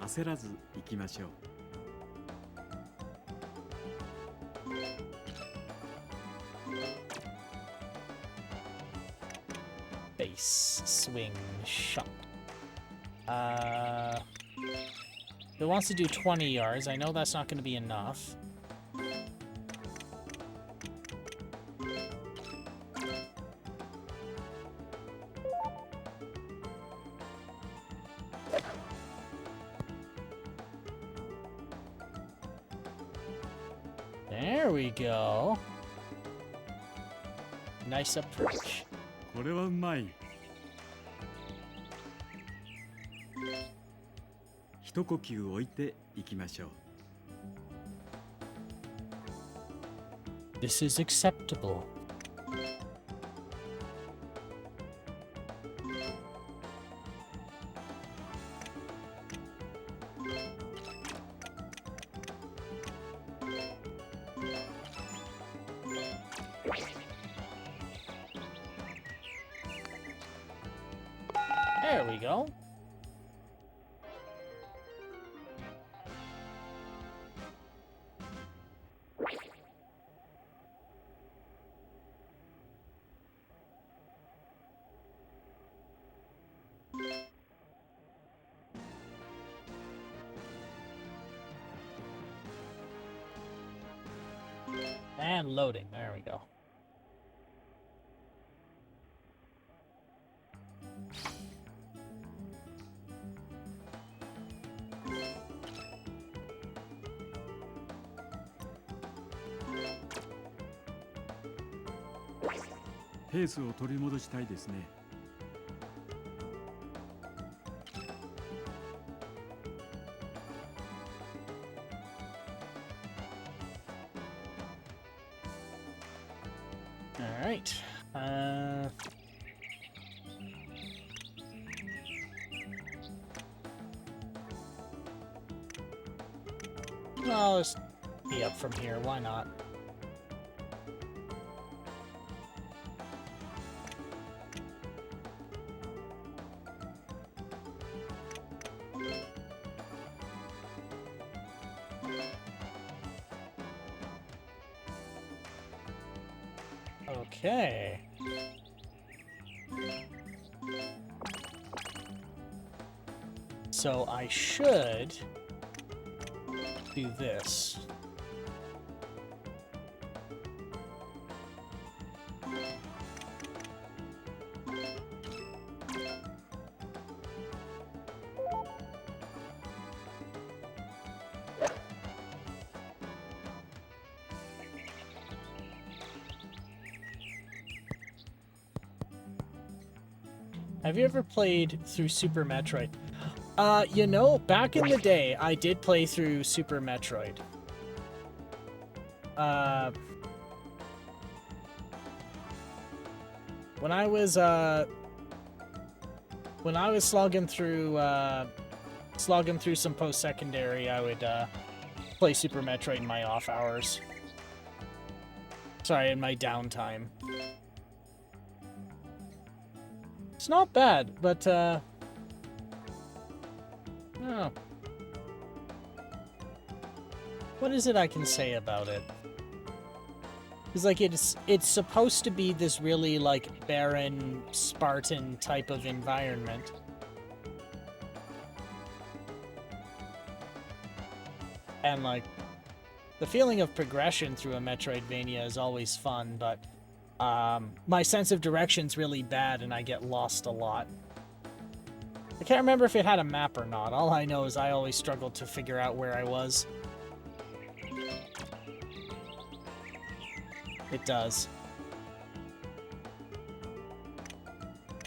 焦らず行きましょう。Base, swing, shot. If it wants to do 20 yards, I know that's not going to be enough. There we go. Nice approach. これはうまい。一呼吸置いていきましょう。This is acceptable. There we go. And loading. There we go.「ペースを取り戻したいですね。All right. Well, be up from here. Why not? Okay. So I should do this. Have you ever played through Super Metroid? You know, back in the day, I did play through Super Metroid. When I was slogging through some post-secondary, I would play Super Metroid in my off hours. Sorry, in my downtime. It's not bad, but oh. What is it I can say about it? It's like it's supposed to be this really like barren, Spartan type of environment. And like the feeling of progression through a Metroidvania is always fun, but my sense of direction's really bad and I get lost a lot. I can't remember if it had a map or not. All I know is I always struggled to figure out where I was. It does.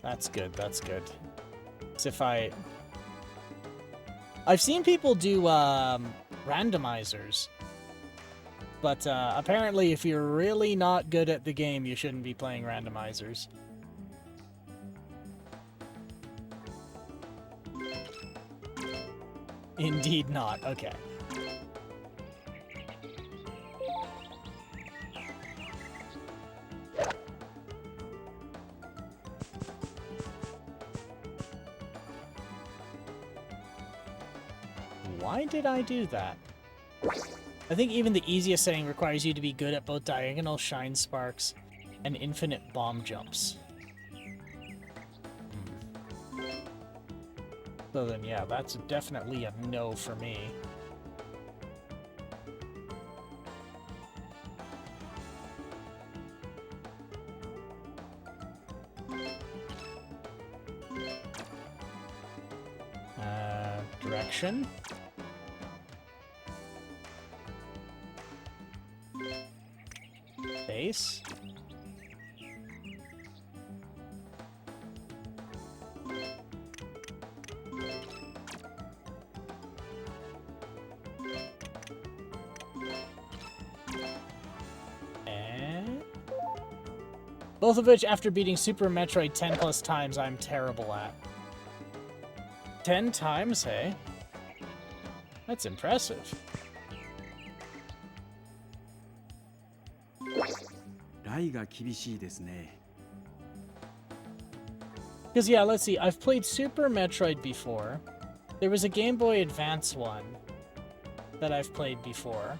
That's good, that's good. As if I've seen people do randomizers. But apparently if you're really not good at the game, you shouldn't be playing randomizers. Indeed not. Okay. Why did I do that? I think even the easiest setting requires you to be good at both diagonal shine sparks and infinite bomb jumps. So then, yeah, that's definitely a no for me. Direction. Base. And both of which, after beating Super Metroid 10 plus times, I'm terrible at. 10 times, hey? That's impressive. Because, yeah, let's see. I've played Super Metroid before. There was a Game Boy Advance one that I've played before.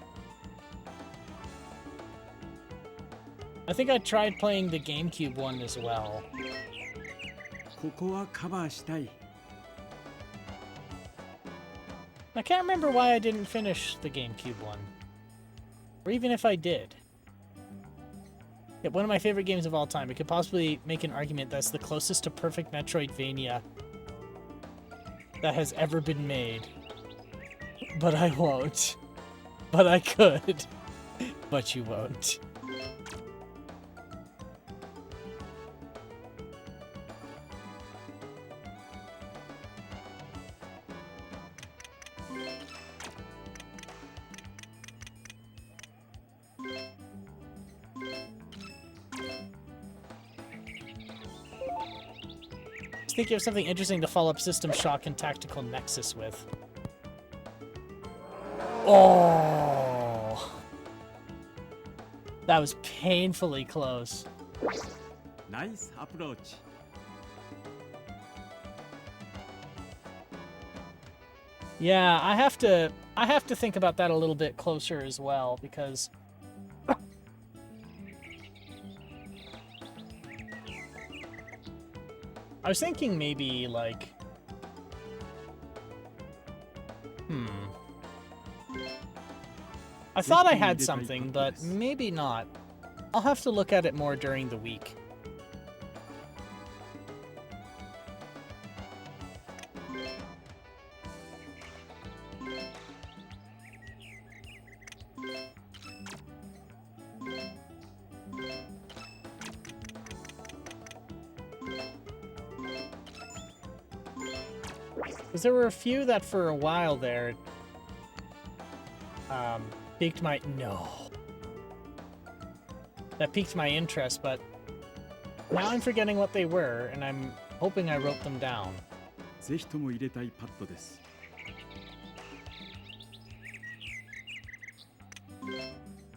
I think I tried playing the GameCube one as well. I can't remember why I didn't finish the GameCube one. Or even if I did. Yeah, one of my favorite games of all time. I could possibly make an argument that's the closest to perfect Metroidvania that has ever been made. But I won't. But I could. But you won't. Think you have something interesting to follow up System Shock and Tactical Nexus with. Oh! That was painfully close. ナイスアプローチ。Yeah, I have to think about that a little bit closer as well, because I was thinking maybe like I thought I had something, but maybe not. I'll have to look at it more during the week. Because there were a few that for a while there piqued my that piqued my interest, but now I'm forgetting what they were, and I'm hoping I wrote them down. ぜひとも入れたいパッドです。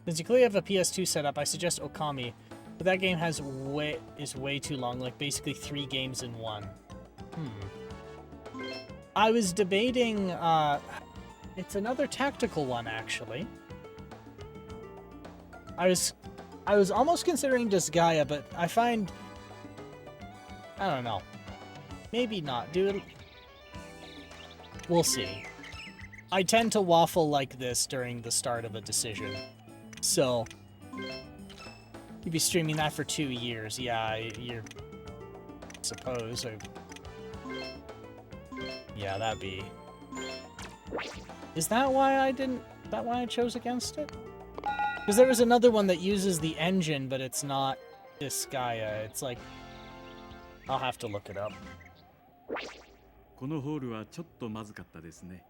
Since you clearly have a PS2 setup, I suggest Okami, but that game is way too long, like basically 3 games in one. I was debating, it's another tactical one, actually. I was almost considering Disgaea, but I find, I don't know. Maybe not, dude. We'll see. I tend to waffle like this during the start of a decision. So, you'd be streaming that for 2 years. Yeah, you're... suppose. Yeah, that'd be... Is that why I chose against it? Because there was another one that uses the engine, but it's not Disgaea. It's like... I'll have to look it up. このホールはちょっとまずかったですね。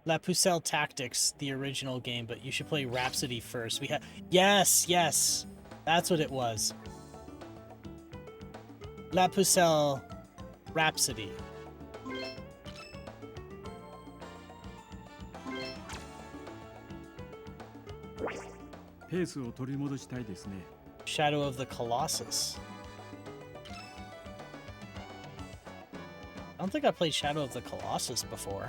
La Pucelle Tactics, the original game, but you should play Rhapsody first. We have... Yes! That's what it was. La Pucelle Rhapsody. Pace を取り戻したいですね。 Shadow of the Colossus. I don't think I played Shadow of the Colossus before.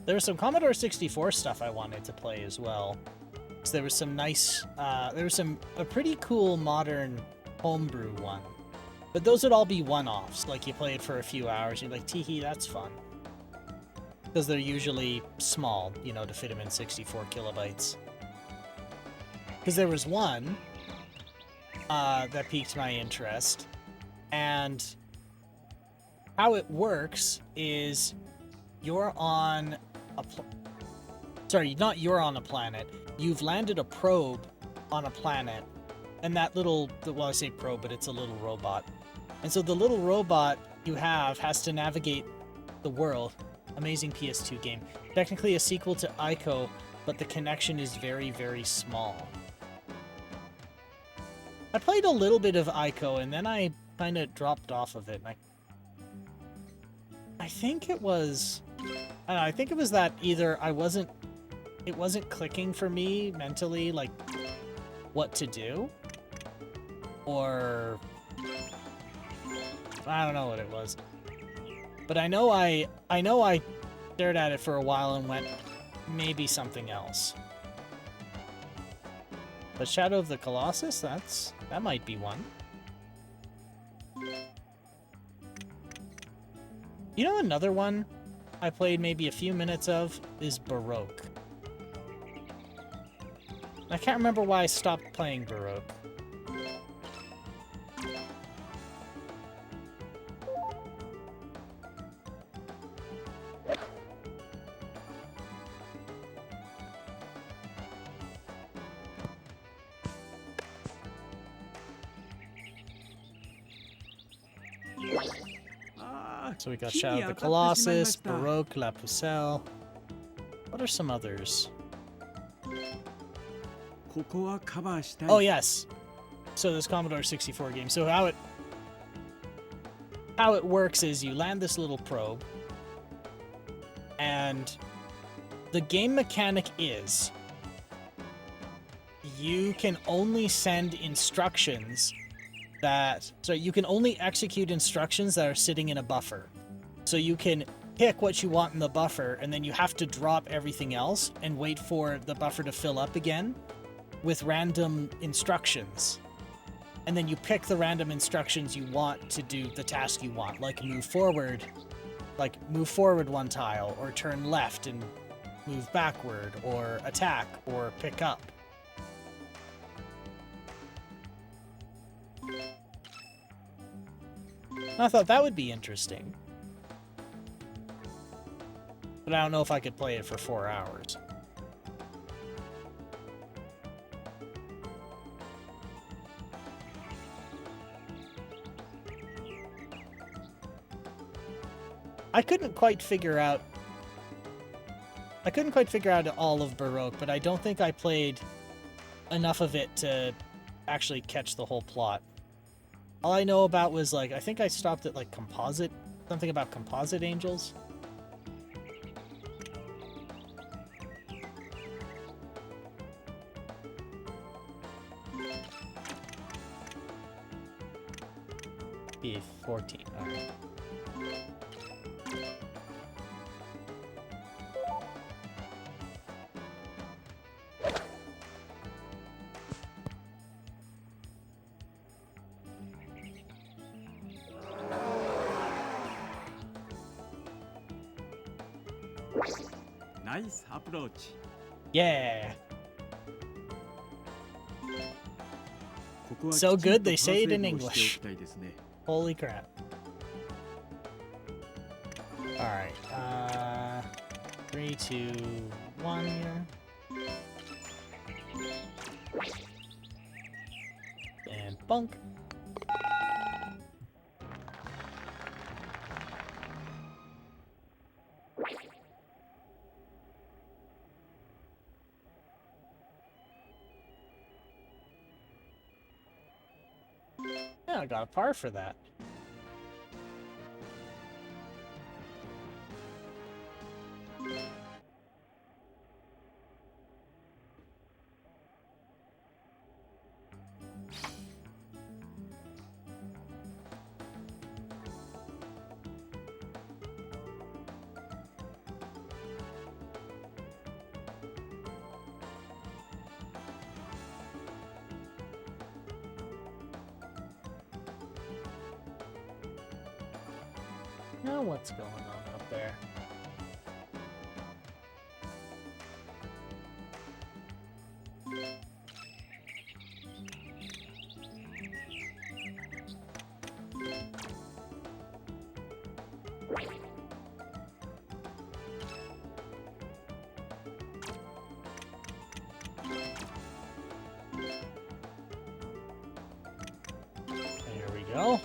There was some Commodore 64 stuff I wanted to play as well. So there was some nice, a pretty cool modern homebrew one. But those would all be one-offs, like you play it for a few hours, you're like, teehee, that's fun. Because they're usually small, you know, to fit them in 64 kilobytes. Because there was one that piqued my interest, and how it works is you're on a sorry, not you're on a planet. You've landed a probe on a planet, and that little, well, I say probe, but it's a little robot. And so the little robot you have has to navigate the world. Amazing PS2 game. Technically a sequel to Ico, but the connection is very, very small. I played a little bit of Ico, and then I kind of dropped off of it. And I think it was... I don't know, I think it was that either it wasn't clicking for me mentally, like, what to do, or I don't know what it was. But I know I stared at it for a while and went, maybe something else. But Shadow of the Colossus, that might be one. You know, another one I played maybe a few minutes of is Baroque. I can't remember why I stopped playing Baroque. So we got Shadow of the Colossus, Baroque, La Pucelle. What are some others? Oh yes. So this Commodore 64 game. So how it works is you land this little probe, and the game mechanic is you can only send instructions you can only execute instructions that are sitting in a buffer. So you can pick what you want in the buffer, and then you have to drop everything else and wait for the buffer to fill up again with random instructions. And then you pick the random instructions you want to do the task you want, like move forward one tile, or turn left and move backward, or attack, or pick up. I thought that would be interesting. But I don't know if I could play it for 4 hours. I couldn't quite figure out all of Baroque, but I don't think I played enough of it to actually catch the whole plot. All I know about was, like, I think I stopped at, like, something about composite angels. B14, alright. Nice approach. Yeah. So good they say it in English. Holy crap. Alright, 3, 2, 1 here. And bunk. Yeah, I got a par for that. Now what's going on up there? There we go.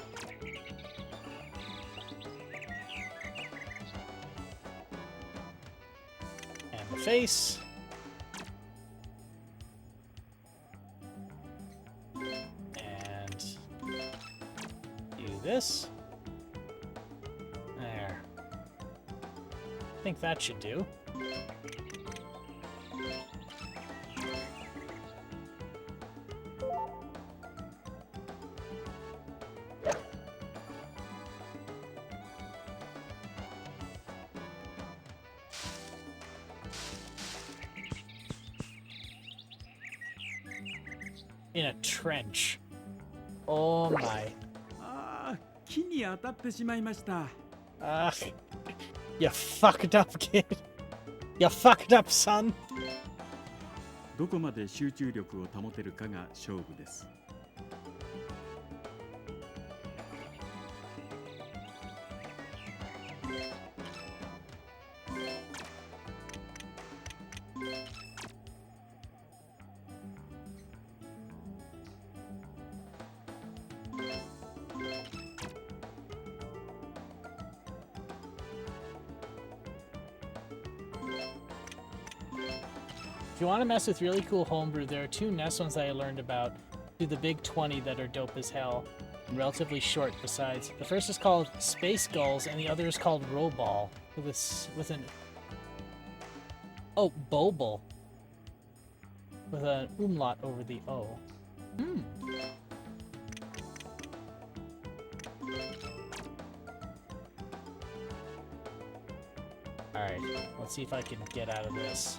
And the face. And do this. There. I think that should do. In a trench. Oh my. You fucked up, kid. You fucked up, son. どこまで集中力を保てるかが勝負です。If you want to mess with really cool homebrew, there are 2 NES ones that I learned about. Do the Big 20 that are dope as hell. And relatively short besides. The first is called Space Gulls, and the other is called Roball. With an... Oh, Bobble. With an umlaut over the O. Hmm. Alright, let's see if I can get out of this.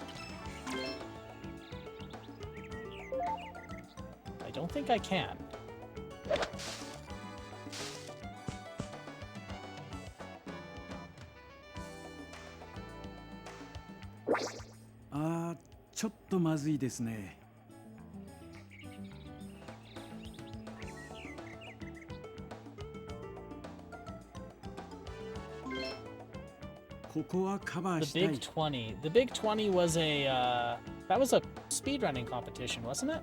I don't think I can. Ah, ちょっとまずいですね。ここはカバー The したい。 Big 20. The Big 20 was a, that was a speedrunning competition, wasn't it?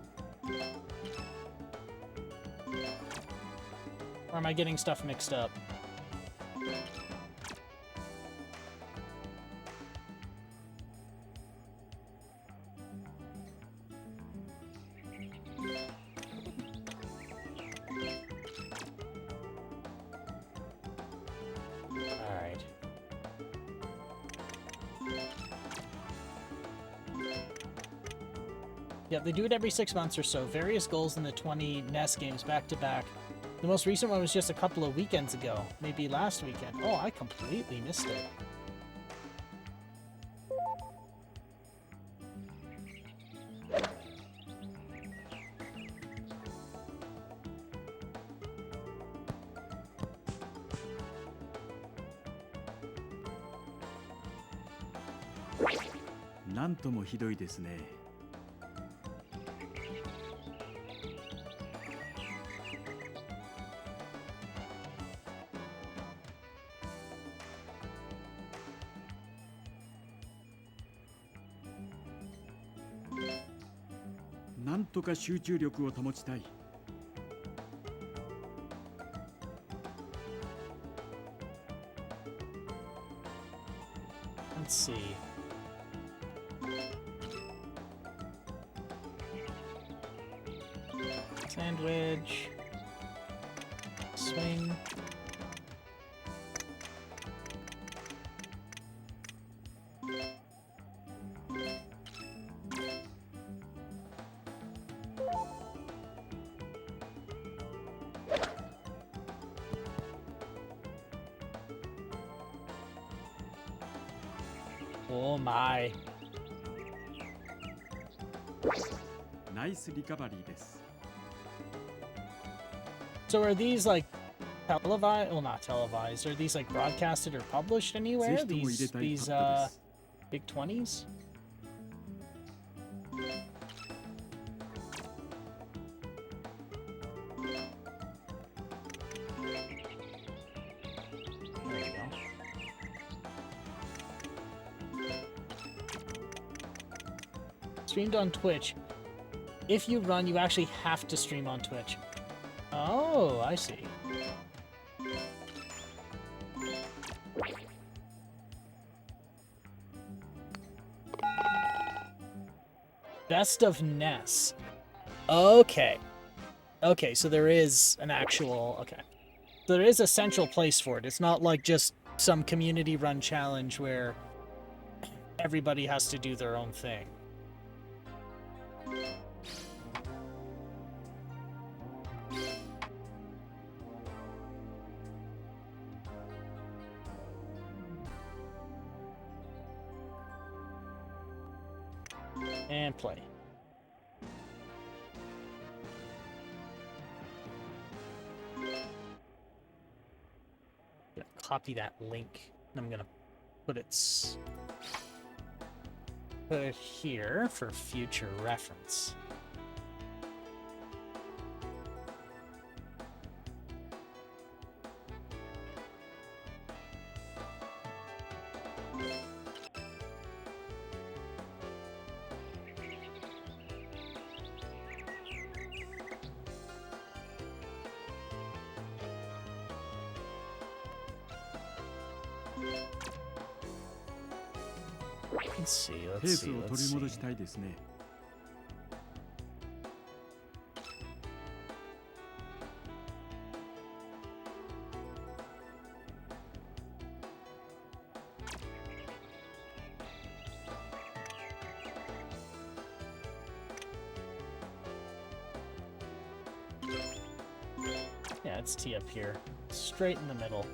Or am I getting stuff mixed up? Alright. Yeah, they do it every 6 months or so. Various goals in the 20 NES games back to back. The most recent one was just a couple of weekends ago. Maybe last weekend. Oh, I completely missed it.「なんともひどいですね。 なんとか集中力を保ちたい。 Let's see. Sandwich. Swing. Oh my. ナイスリカバリーです。 So are these like televised? Well, not televised. Are these like broadcasted or published ぜ anywhere? ひとも入れ These たい these パッドです。 big 20s? There you go. Streamed on Twitch. If you run, you actually have to stream on Twitch. Oh, I see. Best of NES. Okay. Okay, so there is an actual... Okay. There is a central place for it. It's not like just some community-run challenge where everybody has to do their own thing. And play. Gonna copy that link, and I'm gonna put it here for future reference. Let's see, ペー let's ス see, を let's 取り see. 戻したいですね。 Yeah, let's tee up here. Straight in the middle.「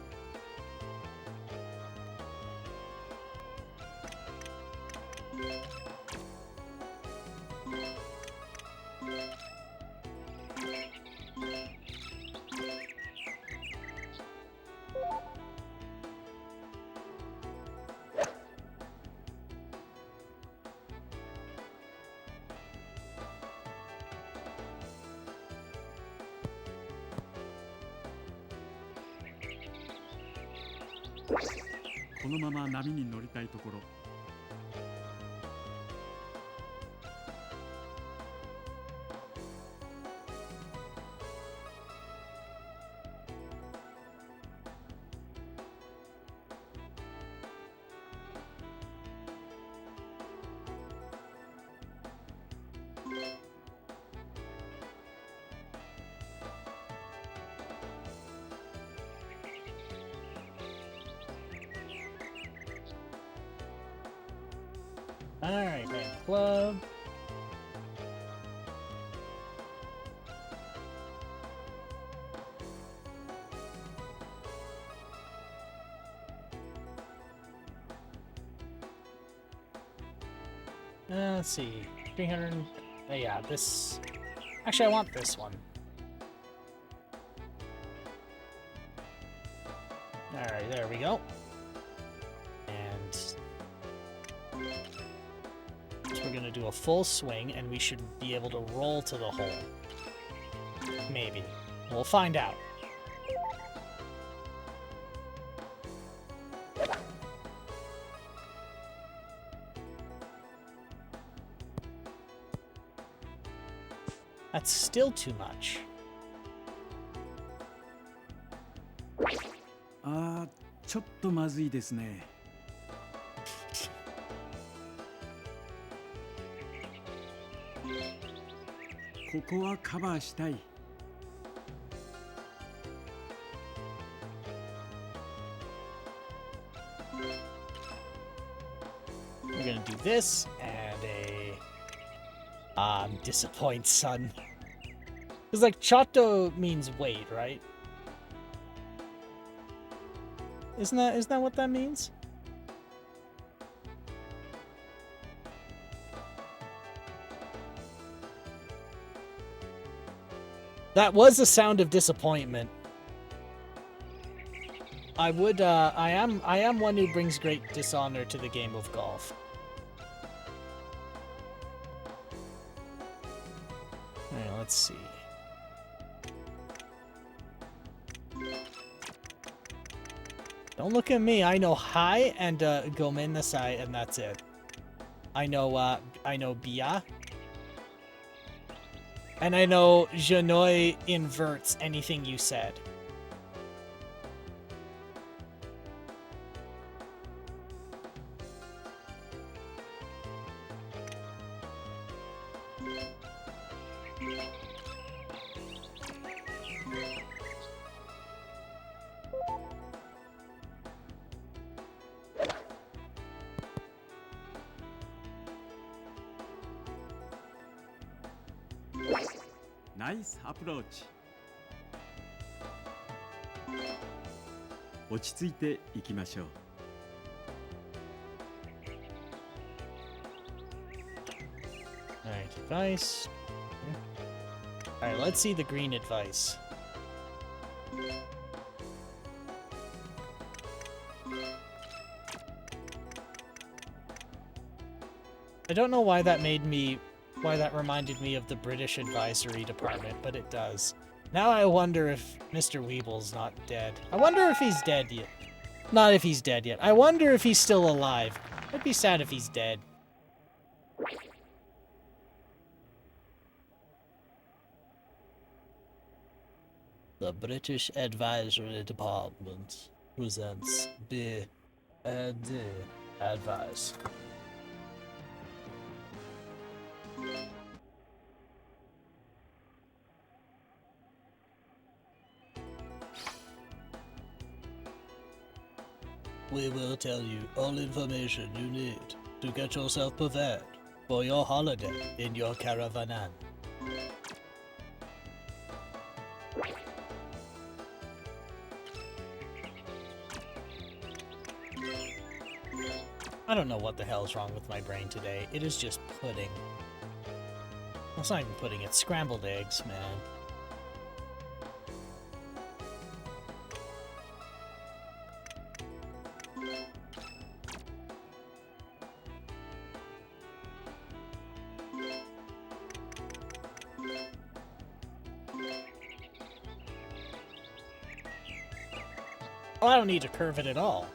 このまま波に乗りたいところ」 Alright, then club. Let's see. 300. Yeah, this. Actually, I want this one. Alright, there we go. And so we're gonna do a full swing, and we should be able to roll to the hole. Maybe. We'll find out. That's still too much. あー、ちょっとまずいですね。 ここはカバーしたい。 We're gonna do this and a disappoint, son. Because like Chato means wait, right? Isn't that what that means? That was a sound of disappointment. I am one who brings great dishonor to the game of golf. Alright, let's see. Don't look at me. I know hi and gomenasai, and that's it. I know bia. And I know Janoi inverts anything you said.ナイスアプローチ。落ち着いていきましょう。 Alright, advice. Alright, let's see the green advice. I don't know why that reminded me of the British Advisory Department, but it does. Now I wonder if Mr. Weeble's not dead. I wonder if he's dead yet. Not if he's dead yet. I wonder if he's still alive. I'd be sad if he's dead. The British Advisory Department presents B. Advice. We will tell you all information you need to get yourself prepared for your holiday in your caravan. I don't know what the hell's wrong with my brain today. It is just pudding. It's not even pudding, it's scrambled eggs, man. Oh, I don't need to curve it at all.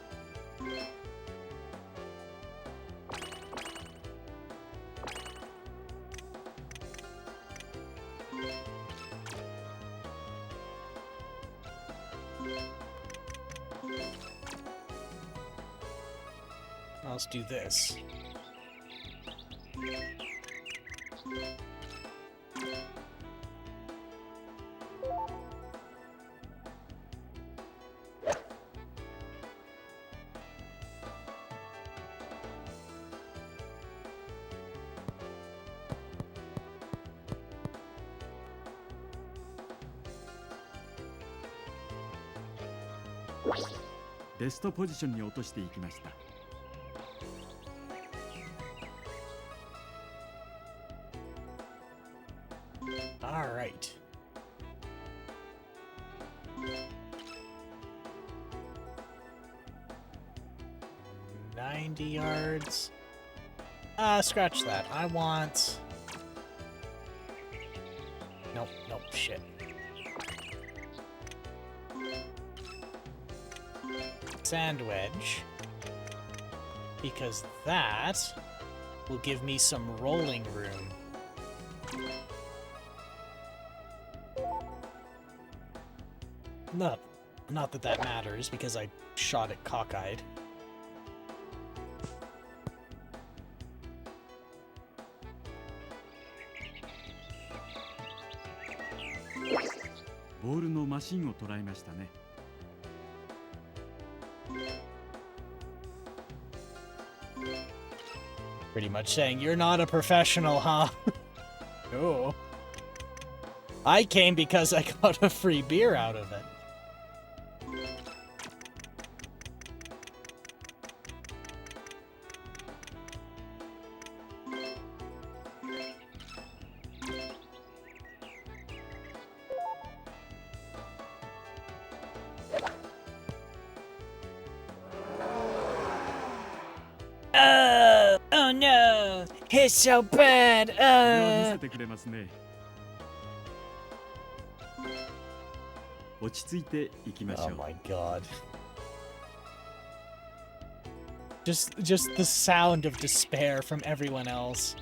Let's do this.ベストポジションに落としていきました。All right. $90 yards. Scratch that. I want... Nope, nope, shit. Sand wedge. Because that will give me some rolling room. Not that that matters, because I shot it cockeyed. Ball のマシンを捉えましたね。Pretty much saying, you're not a professional, huh? No. I came because I got a free beer out of it. Oh no! It's so bad! これは見せてくれますね。落ち着いていきましょう。Oh my god. Just the sound of despair from everyone else.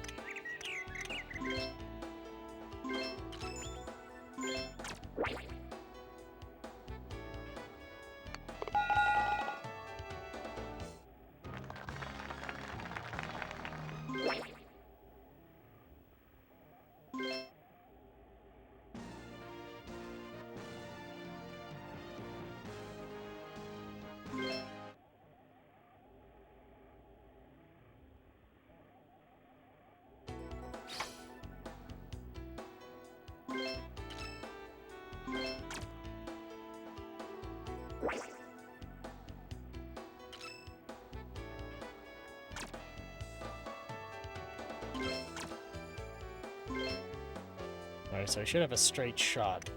Alright, so I should have a straight shot.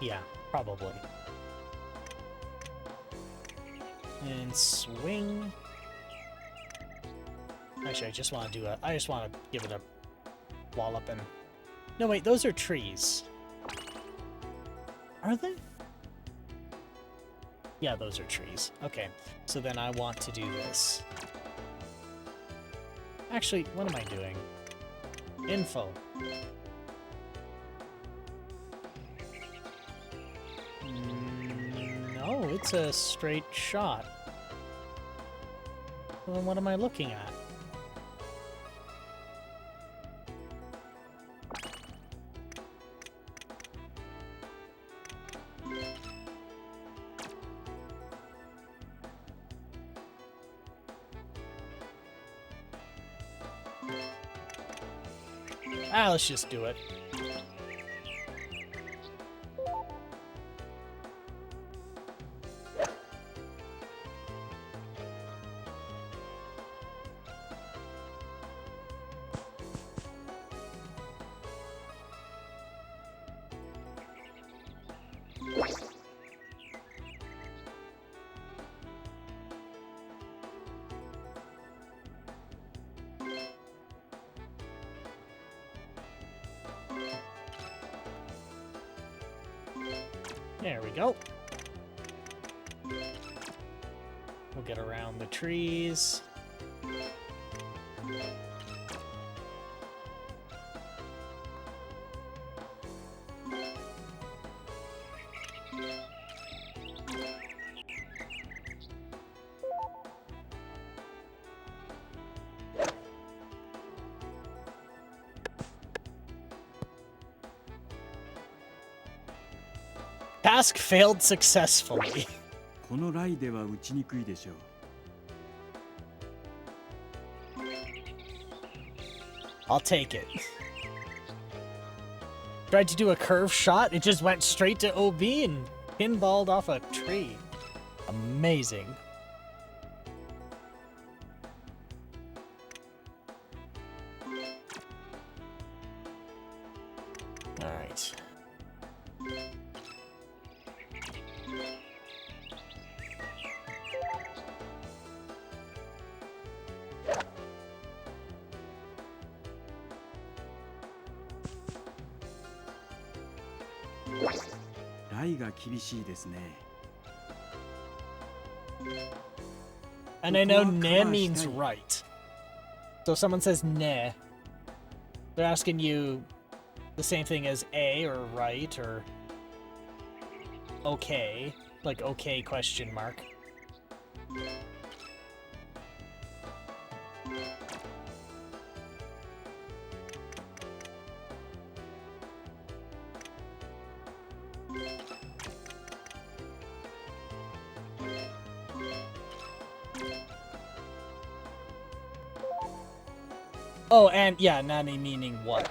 Yeah, probably. And swing. Actually, I just want to give it a wallop and... No, wait, those are trees. Are they? Yeah, those are trees. Okay, so then I want to do this. Actually, what am I doing? Info. No, it's a straight shot. Well, then what am I looking at? Let's just do it. There we go. We'll get around the trees. Task failed successfully. このライでは打ちにくいでしょう。I'll take it. Tried to do a curve shot, it just went straight to OB and pinballed off a tree. Amazing. Alright. And I know ne means right. So if someone says ne, they're asking you the same thing as a or right or okay, like okay question mark. Oh, and yeah, nani meaning what?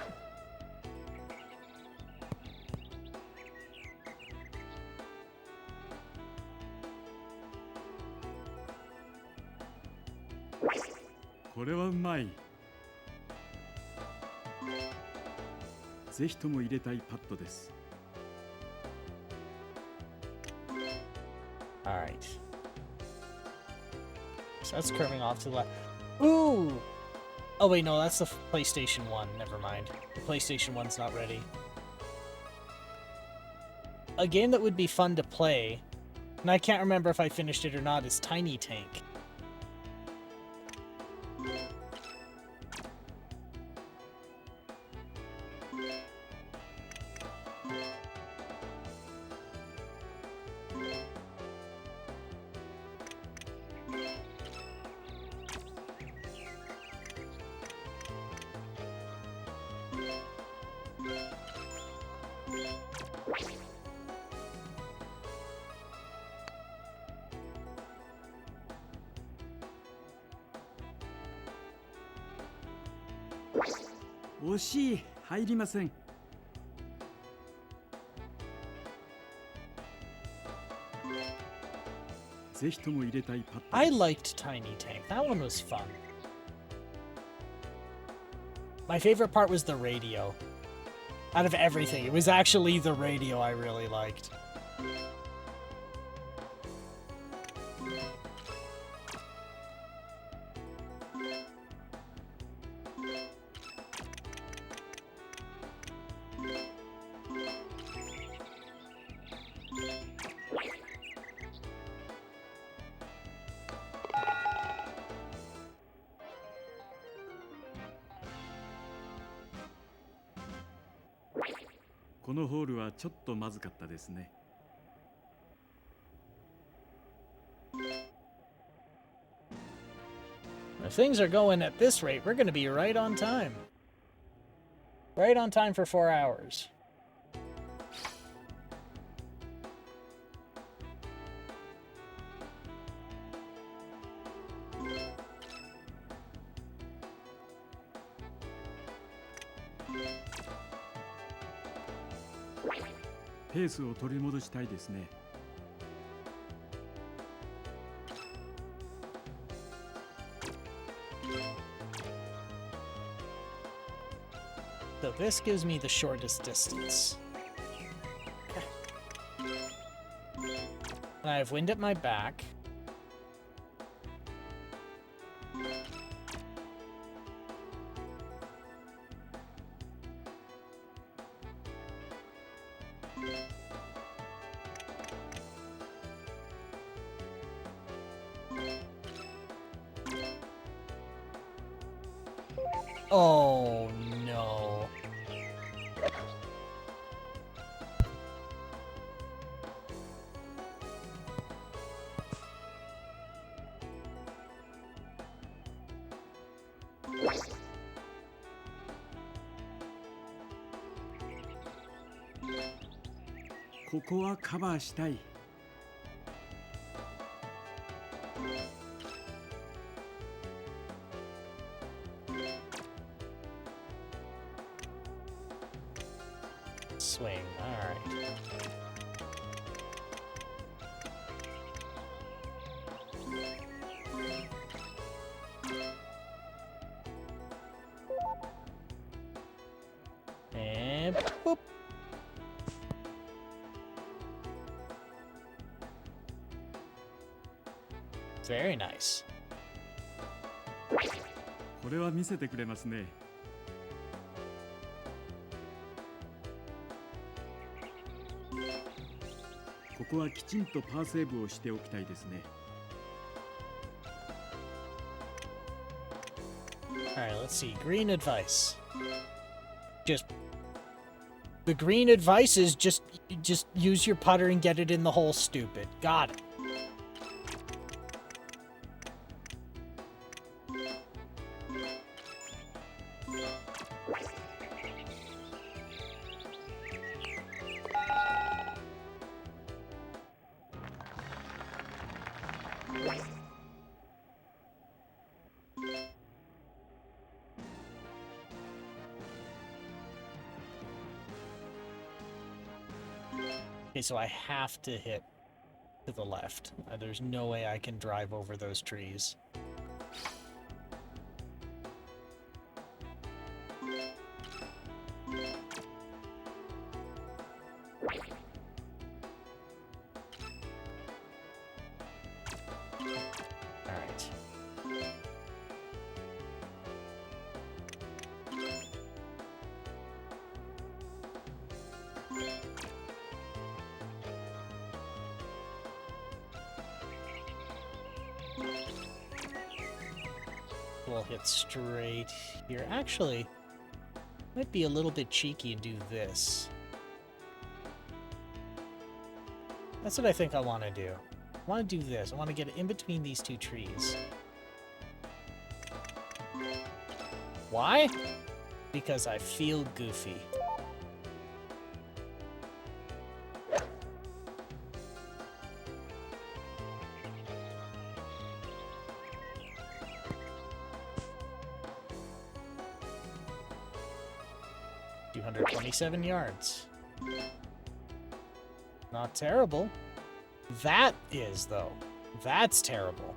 Alright. So that's curving off to the left. Ooh! Oh wait, no, that's the PlayStation 1. Never mind. The PlayStation 1's not ready. A game that would be fun to play, and I can't remember if I finished it or not, is Tiny Tank. I liked Tiny Tank. That one was fun. My favorite part was the radio. Out of everything, it was actually the radio I really liked. If things are going at this rate, we're going to be right on time. Right on time for 4 hours. ペースを取り戻したいですね。So this gives me the shortest distance. And I have wind at my back. Oh no.ここはカバーしたい。Swing, alright. And boop. Very nice. これは見せてくれますね。ここはきちんとパーセーブをしておきたいですね。Alright, let's see. Green advice. The green advice is just use your putter and get it in the hole, stupid. Got it. Okay, so I have to hit to the left. There's no way I can drive over those trees. Alright. We'll hit straight here. Actually, might be a little bit cheeky and do this. That's what I think I want to do. I want to do this. I want to get it in between these two trees. Why? Because I feel goofy. $227 yards. Not terrible. That is, though. That's terrible.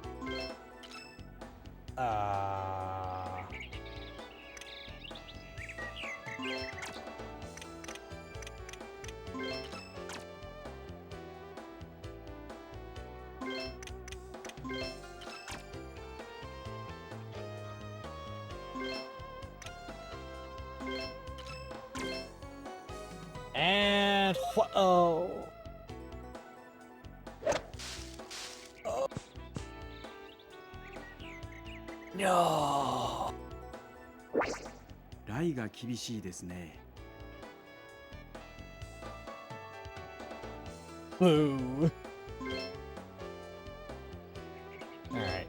And oh. Oh. No. ライが厳しいですね。Boo. All right.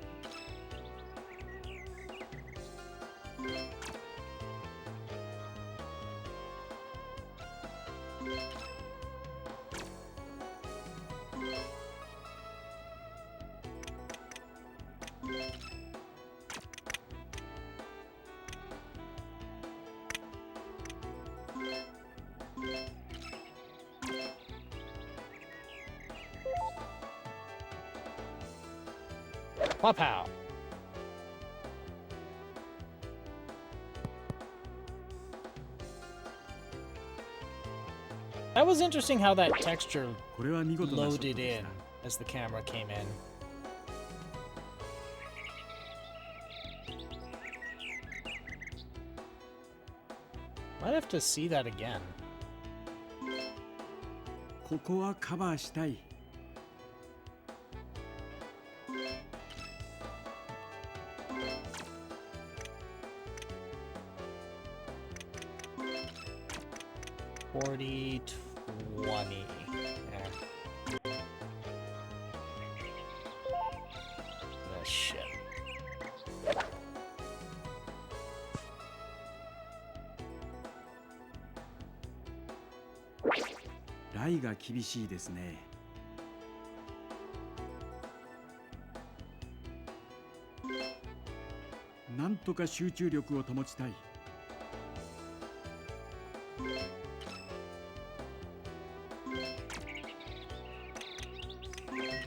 Pow. That was interesting how that texture これは見事なショット loaded でし in た as the camera came in. Might have to see that again. ここはカバーしたい 40, 20. There. Oh, shit.「ライが厳しいですね」「なんとか集中力を保ちたい」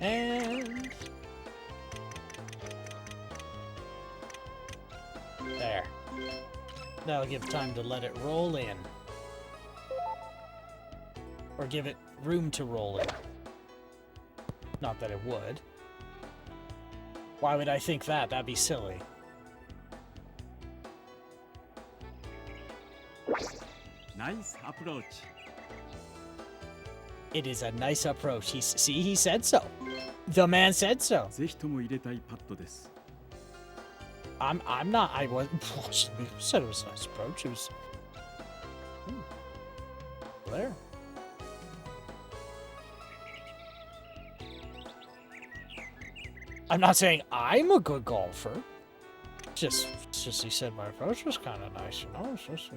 And there. That'll give time to let it roll in. Or give it room to roll in. Not that it would. Why would I think that? That'd be silly. Nice approach. It is a nice approach. See, he said so. The man said so. ぜひとも入れたいパットです I'm not. I wasn't. You said it was a nice approach. It was. There. I'm not saying I'm a good golfer. Just he said my approach was kind of nice, you know. It's just,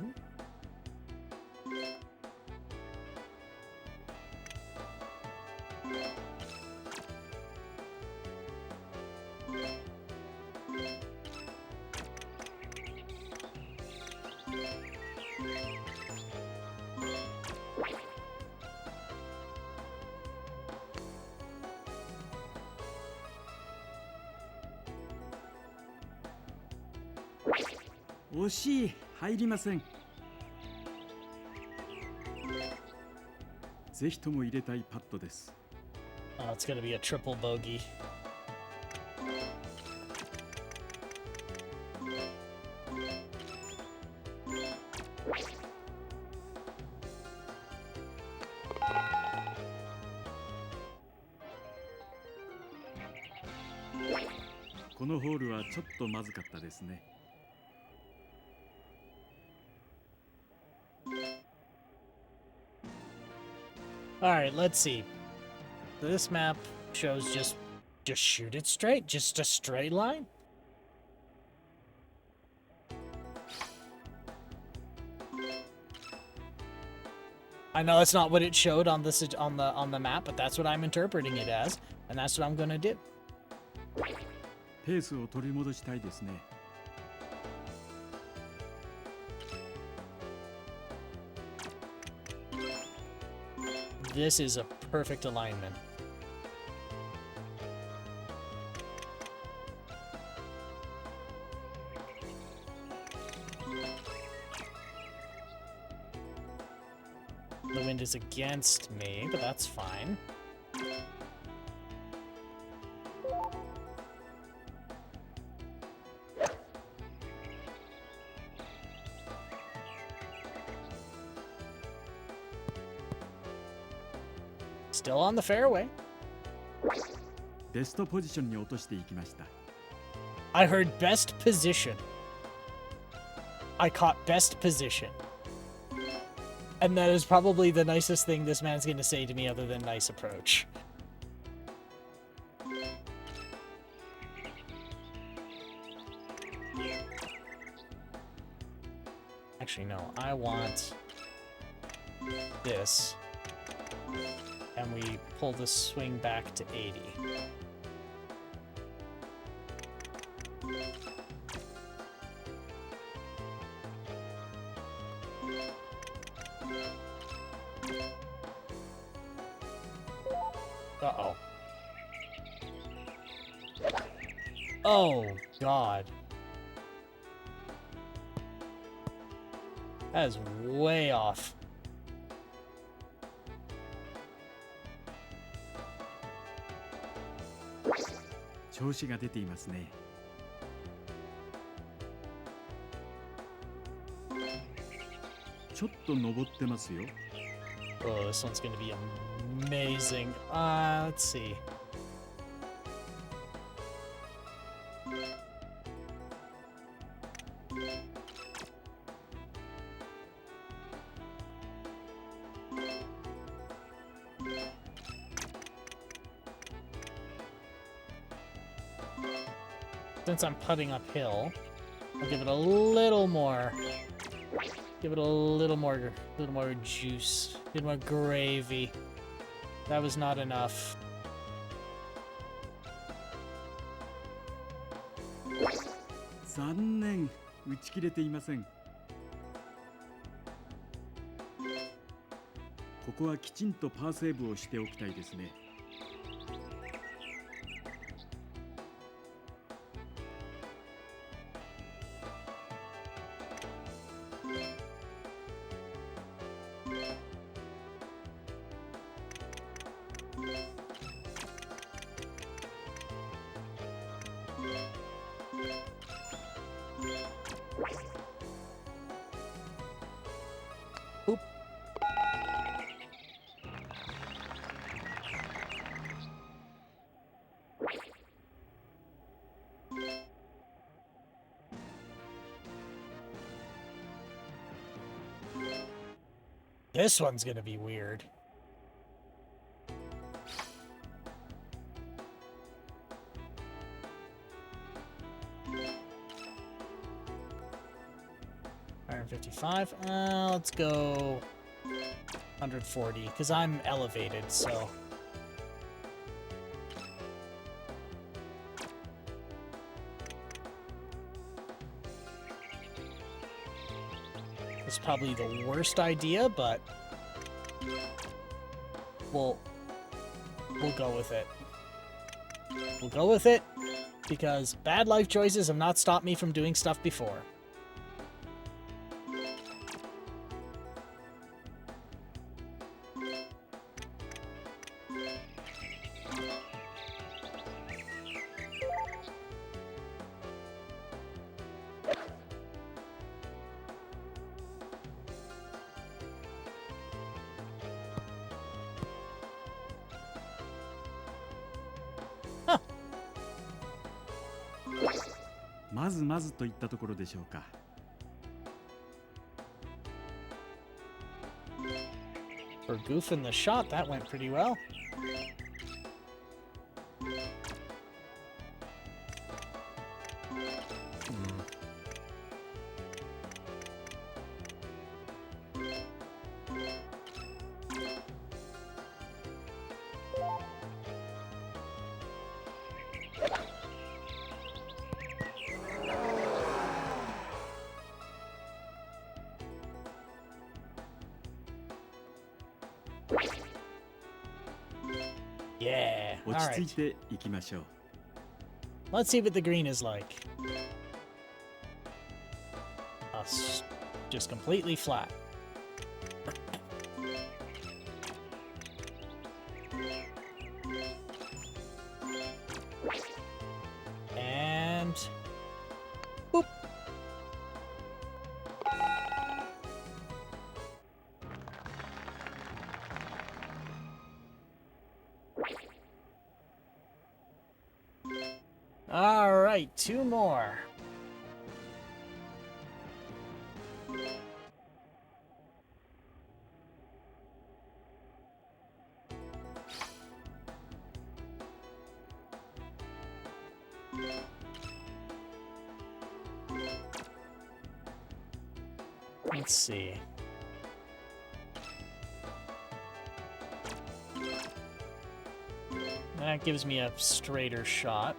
惜しい入りませんぜひとも入れたいパットです oh, it's gonna be a triple bogey.「このホールはちょっとまずかったですね」 All right, let's see. This map shows just shoot it straight, just a straight line. I know that's not what it showed on this on the map, but that's what I'm interpreting it as, and that's what I'm gonna do. ペースを取り戻したいですね This is a perfect alignment. The wind is against me, but that's fine. Still on the fairway. ベストポジションに落としていきました I heard best position. I caught best position. And that is probably the nicest thing this man's going to say to me other than nice approach. Actually, no. I want this. And we pull the swing back to 80. Uh-oh. Oh, God. That is way off.調子が出ていますね。ちょっと登ってますよ。 Oh, this one's gonna be amazing. Let's see. Since I'm putting uphill, I'll give it a little more. Give it a little more juice. A little more gravy. That was not enough. 残念、打ち切れていません。ここはきちんとパーセーブをしておきたいですね。Oop. This one's gonna be weird. $155. Let's go 140 because I'm elevated, so. It's probably the worst idea, but we'll go with it. We'll go with it because bad life choices have not stopped me from doing stuff before. Huh. まずまずといったところでしょうか。For goofing the shot, that went pretty well. Yeah. 落 All ち right. 着いていきましょう。 Let's see what the green is like. Just completely flat. And boop. All right, two more. Let's see. That gives me a straighter shot.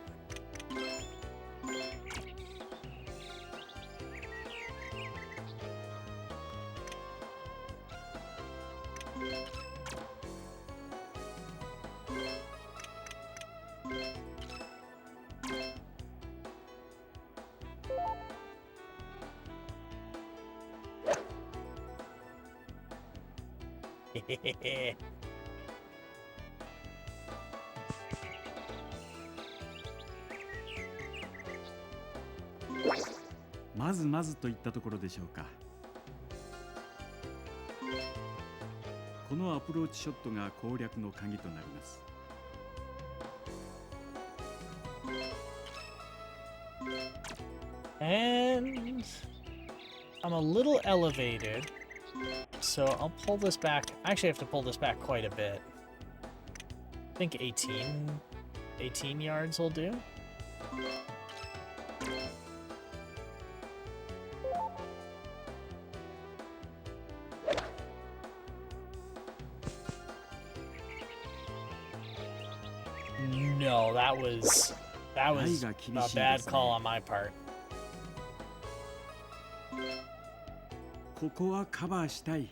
まずまずといったところでしょうか。このアプローチショットが攻略の鍵となります。And I'm a little elevated, so I'll pull this back. Actually, I have to pull this back quite a bit. I think 18 yards will do. No, that was a bad call on my part. ここはカバーしたい。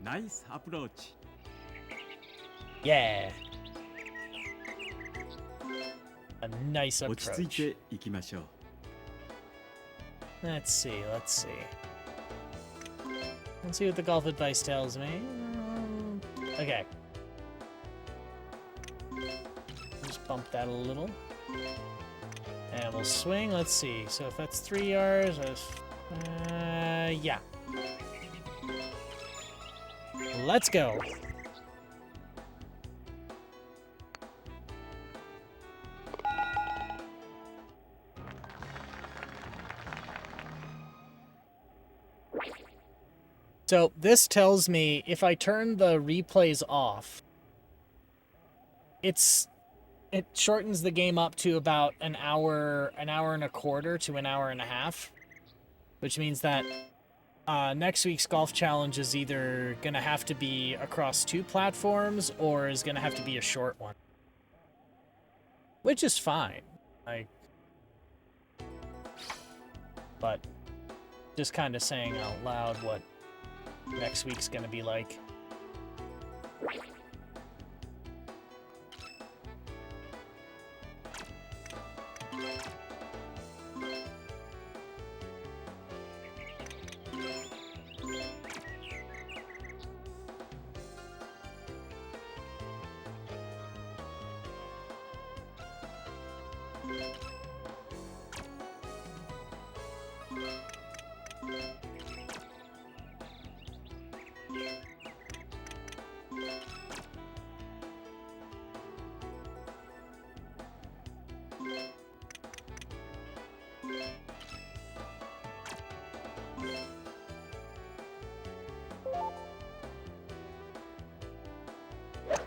ナイスアプローチ。Yeah. A nice 落ち着い approach. ていきましょう。Let's see. Let's see what the golf advice tells me. Okay. Just bump that a little. And we'll swing. Let's see. So if that's 3 yards, yeah. Let's go. So this tells me if I turn the replays off, it shortens the game up to about an hour and a quarter to an hour and a half, which means that next week's golf challenge is either going to have to be across 2 platforms or is going to have to be a short one. Which is fine. But just kind of saying out loud what next week's going to be like.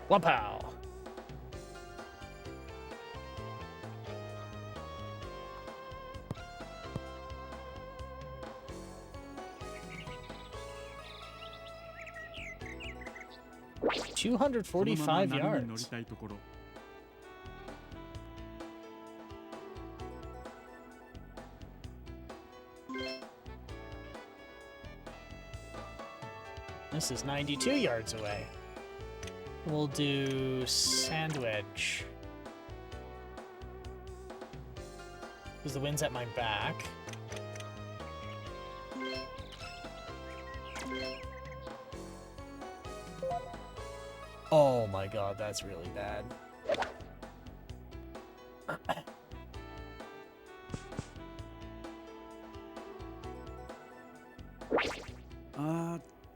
Wapow! $245 yards. This is 92 yards away. We'll do sand wedge. Because the wind's at my back. Oh my god, that's really bad.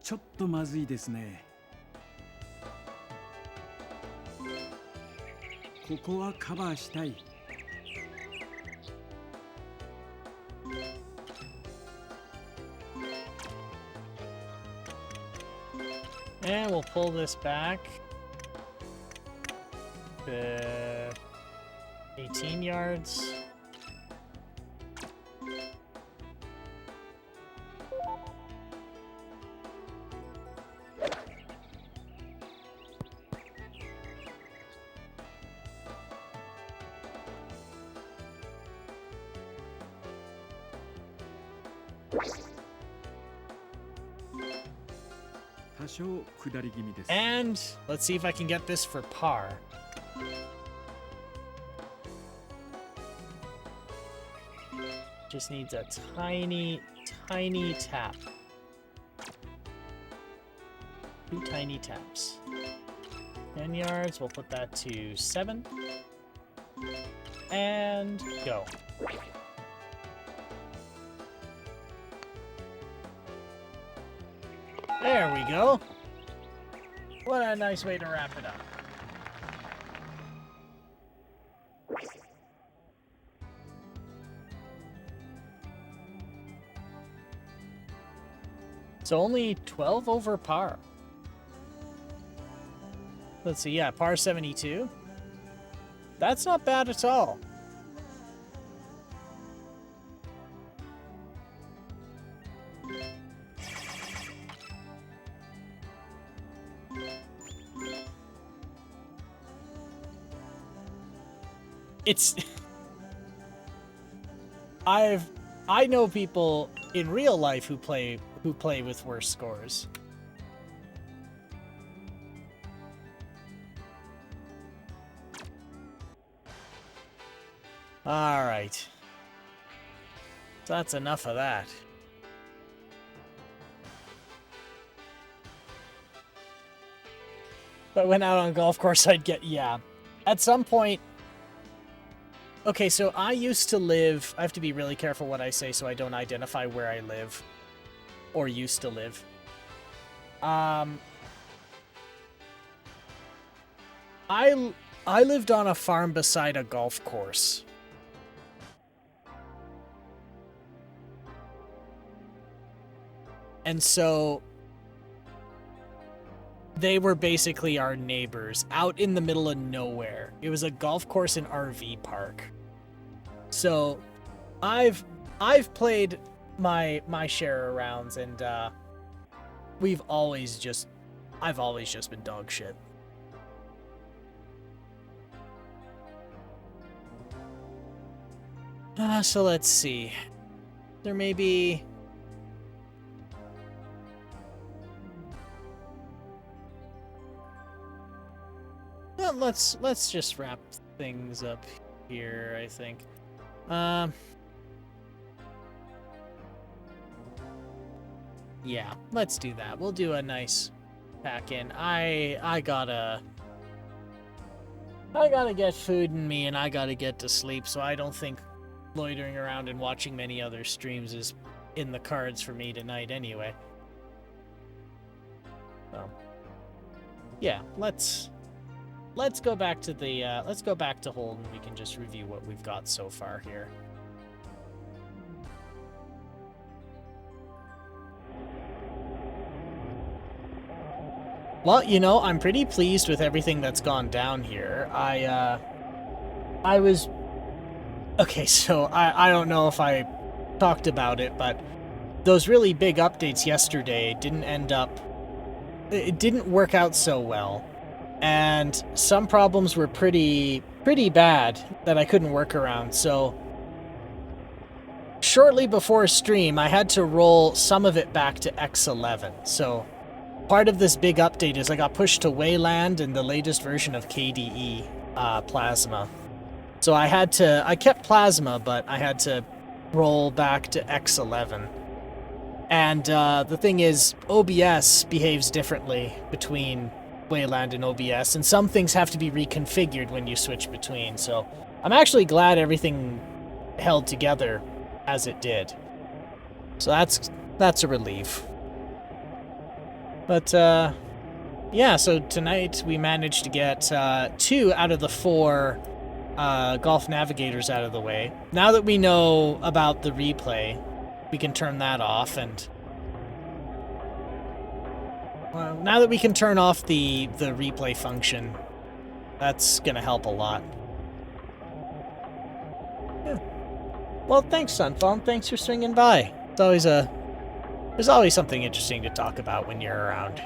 ちょっとまずいですね。ここはカバーしたい。And we'll pull this back to 18 yards. 多少下り気味です。 And let's see if I can get this for par. Just needs a tiny, tiny tap. 2 tiny taps. 10 yards, we'll put that to 7. And go. There we go. What a nice way to wrap it up. So only 12 over par. Let's see, yeah, par 72. That's not bad at all. It's I know people in real life who play with worse scores. All right. So that's enough of that. If I went out on a golf course, I'd get, yeah. At some point. Okay, so I used to live, I have to be really careful what I say so I don't identify where I live. Or used to live. I lived on a farm beside a golf course. And so they were basically our neighbors out in the middle of nowhere. It was a golf course and RV park. So I've played my share of rounds, and I've always just been dog shit. So let's see. There may be... Well, let's just wrap things up here, I think. Yeah, let's do that. We'll do a nice pack in. I gotta get food in me, and I gotta get to sleep, so I don't think loitering around and watching many other streams is in the cards for me tonight anyway. So yeah, let's go back to the let's go back to Holden. We can just review what we've got so far here. Well, you know, I'm pretty pleased with everything that's gone down here. I was... Okay, so I don't know if I talked about it, but those really big updates yesterday didn't end up... It didn't work out so well. And some problems were pretty bad that I couldn't work around, so... Shortly before stream, I had to roll some of it back to X11, so... Part of this big update is I got pushed to Wayland and the latest version of KDE Plasma. So I kept Plasma, but I had to roll back to X11. And the thing is, OBS behaves differently between Wayland and OBS, and some things have to be reconfigured when you switch between. So I'm actually glad everything held together as it did. So that's a relief. But, yeah, so tonight we managed to get 2 out of the 4 Golf Navigators out of the way. Now that we know about the replay, we can turn that off, and... Well, now that we can turn off the replay function, that's gonna help a lot. Yeah. Well, thanks, Sunphone. Thanks for swinging by. It's always There's always something interesting to talk about when you're around.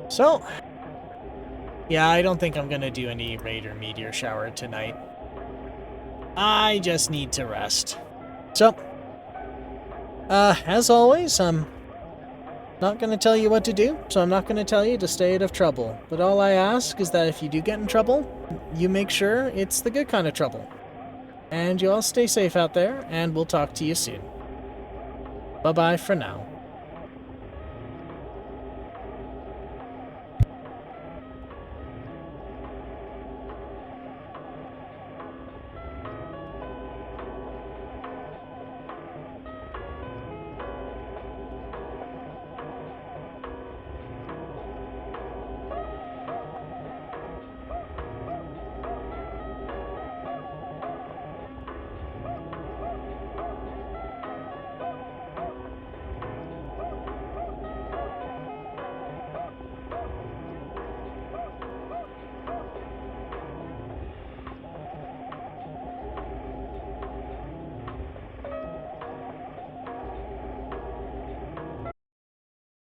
So, yeah, I don't think I'm gonna do any Raid or Meteor Shower tonight. I just need to rest. So, as always, I'm not going to tell you what to do, so I'm not going to tell you to stay out of trouble. But all I ask is that if you do get in trouble, you make sure it's the good kind of trouble. And you all stay safe out there, and we'll talk to you soon. Bye-bye for now.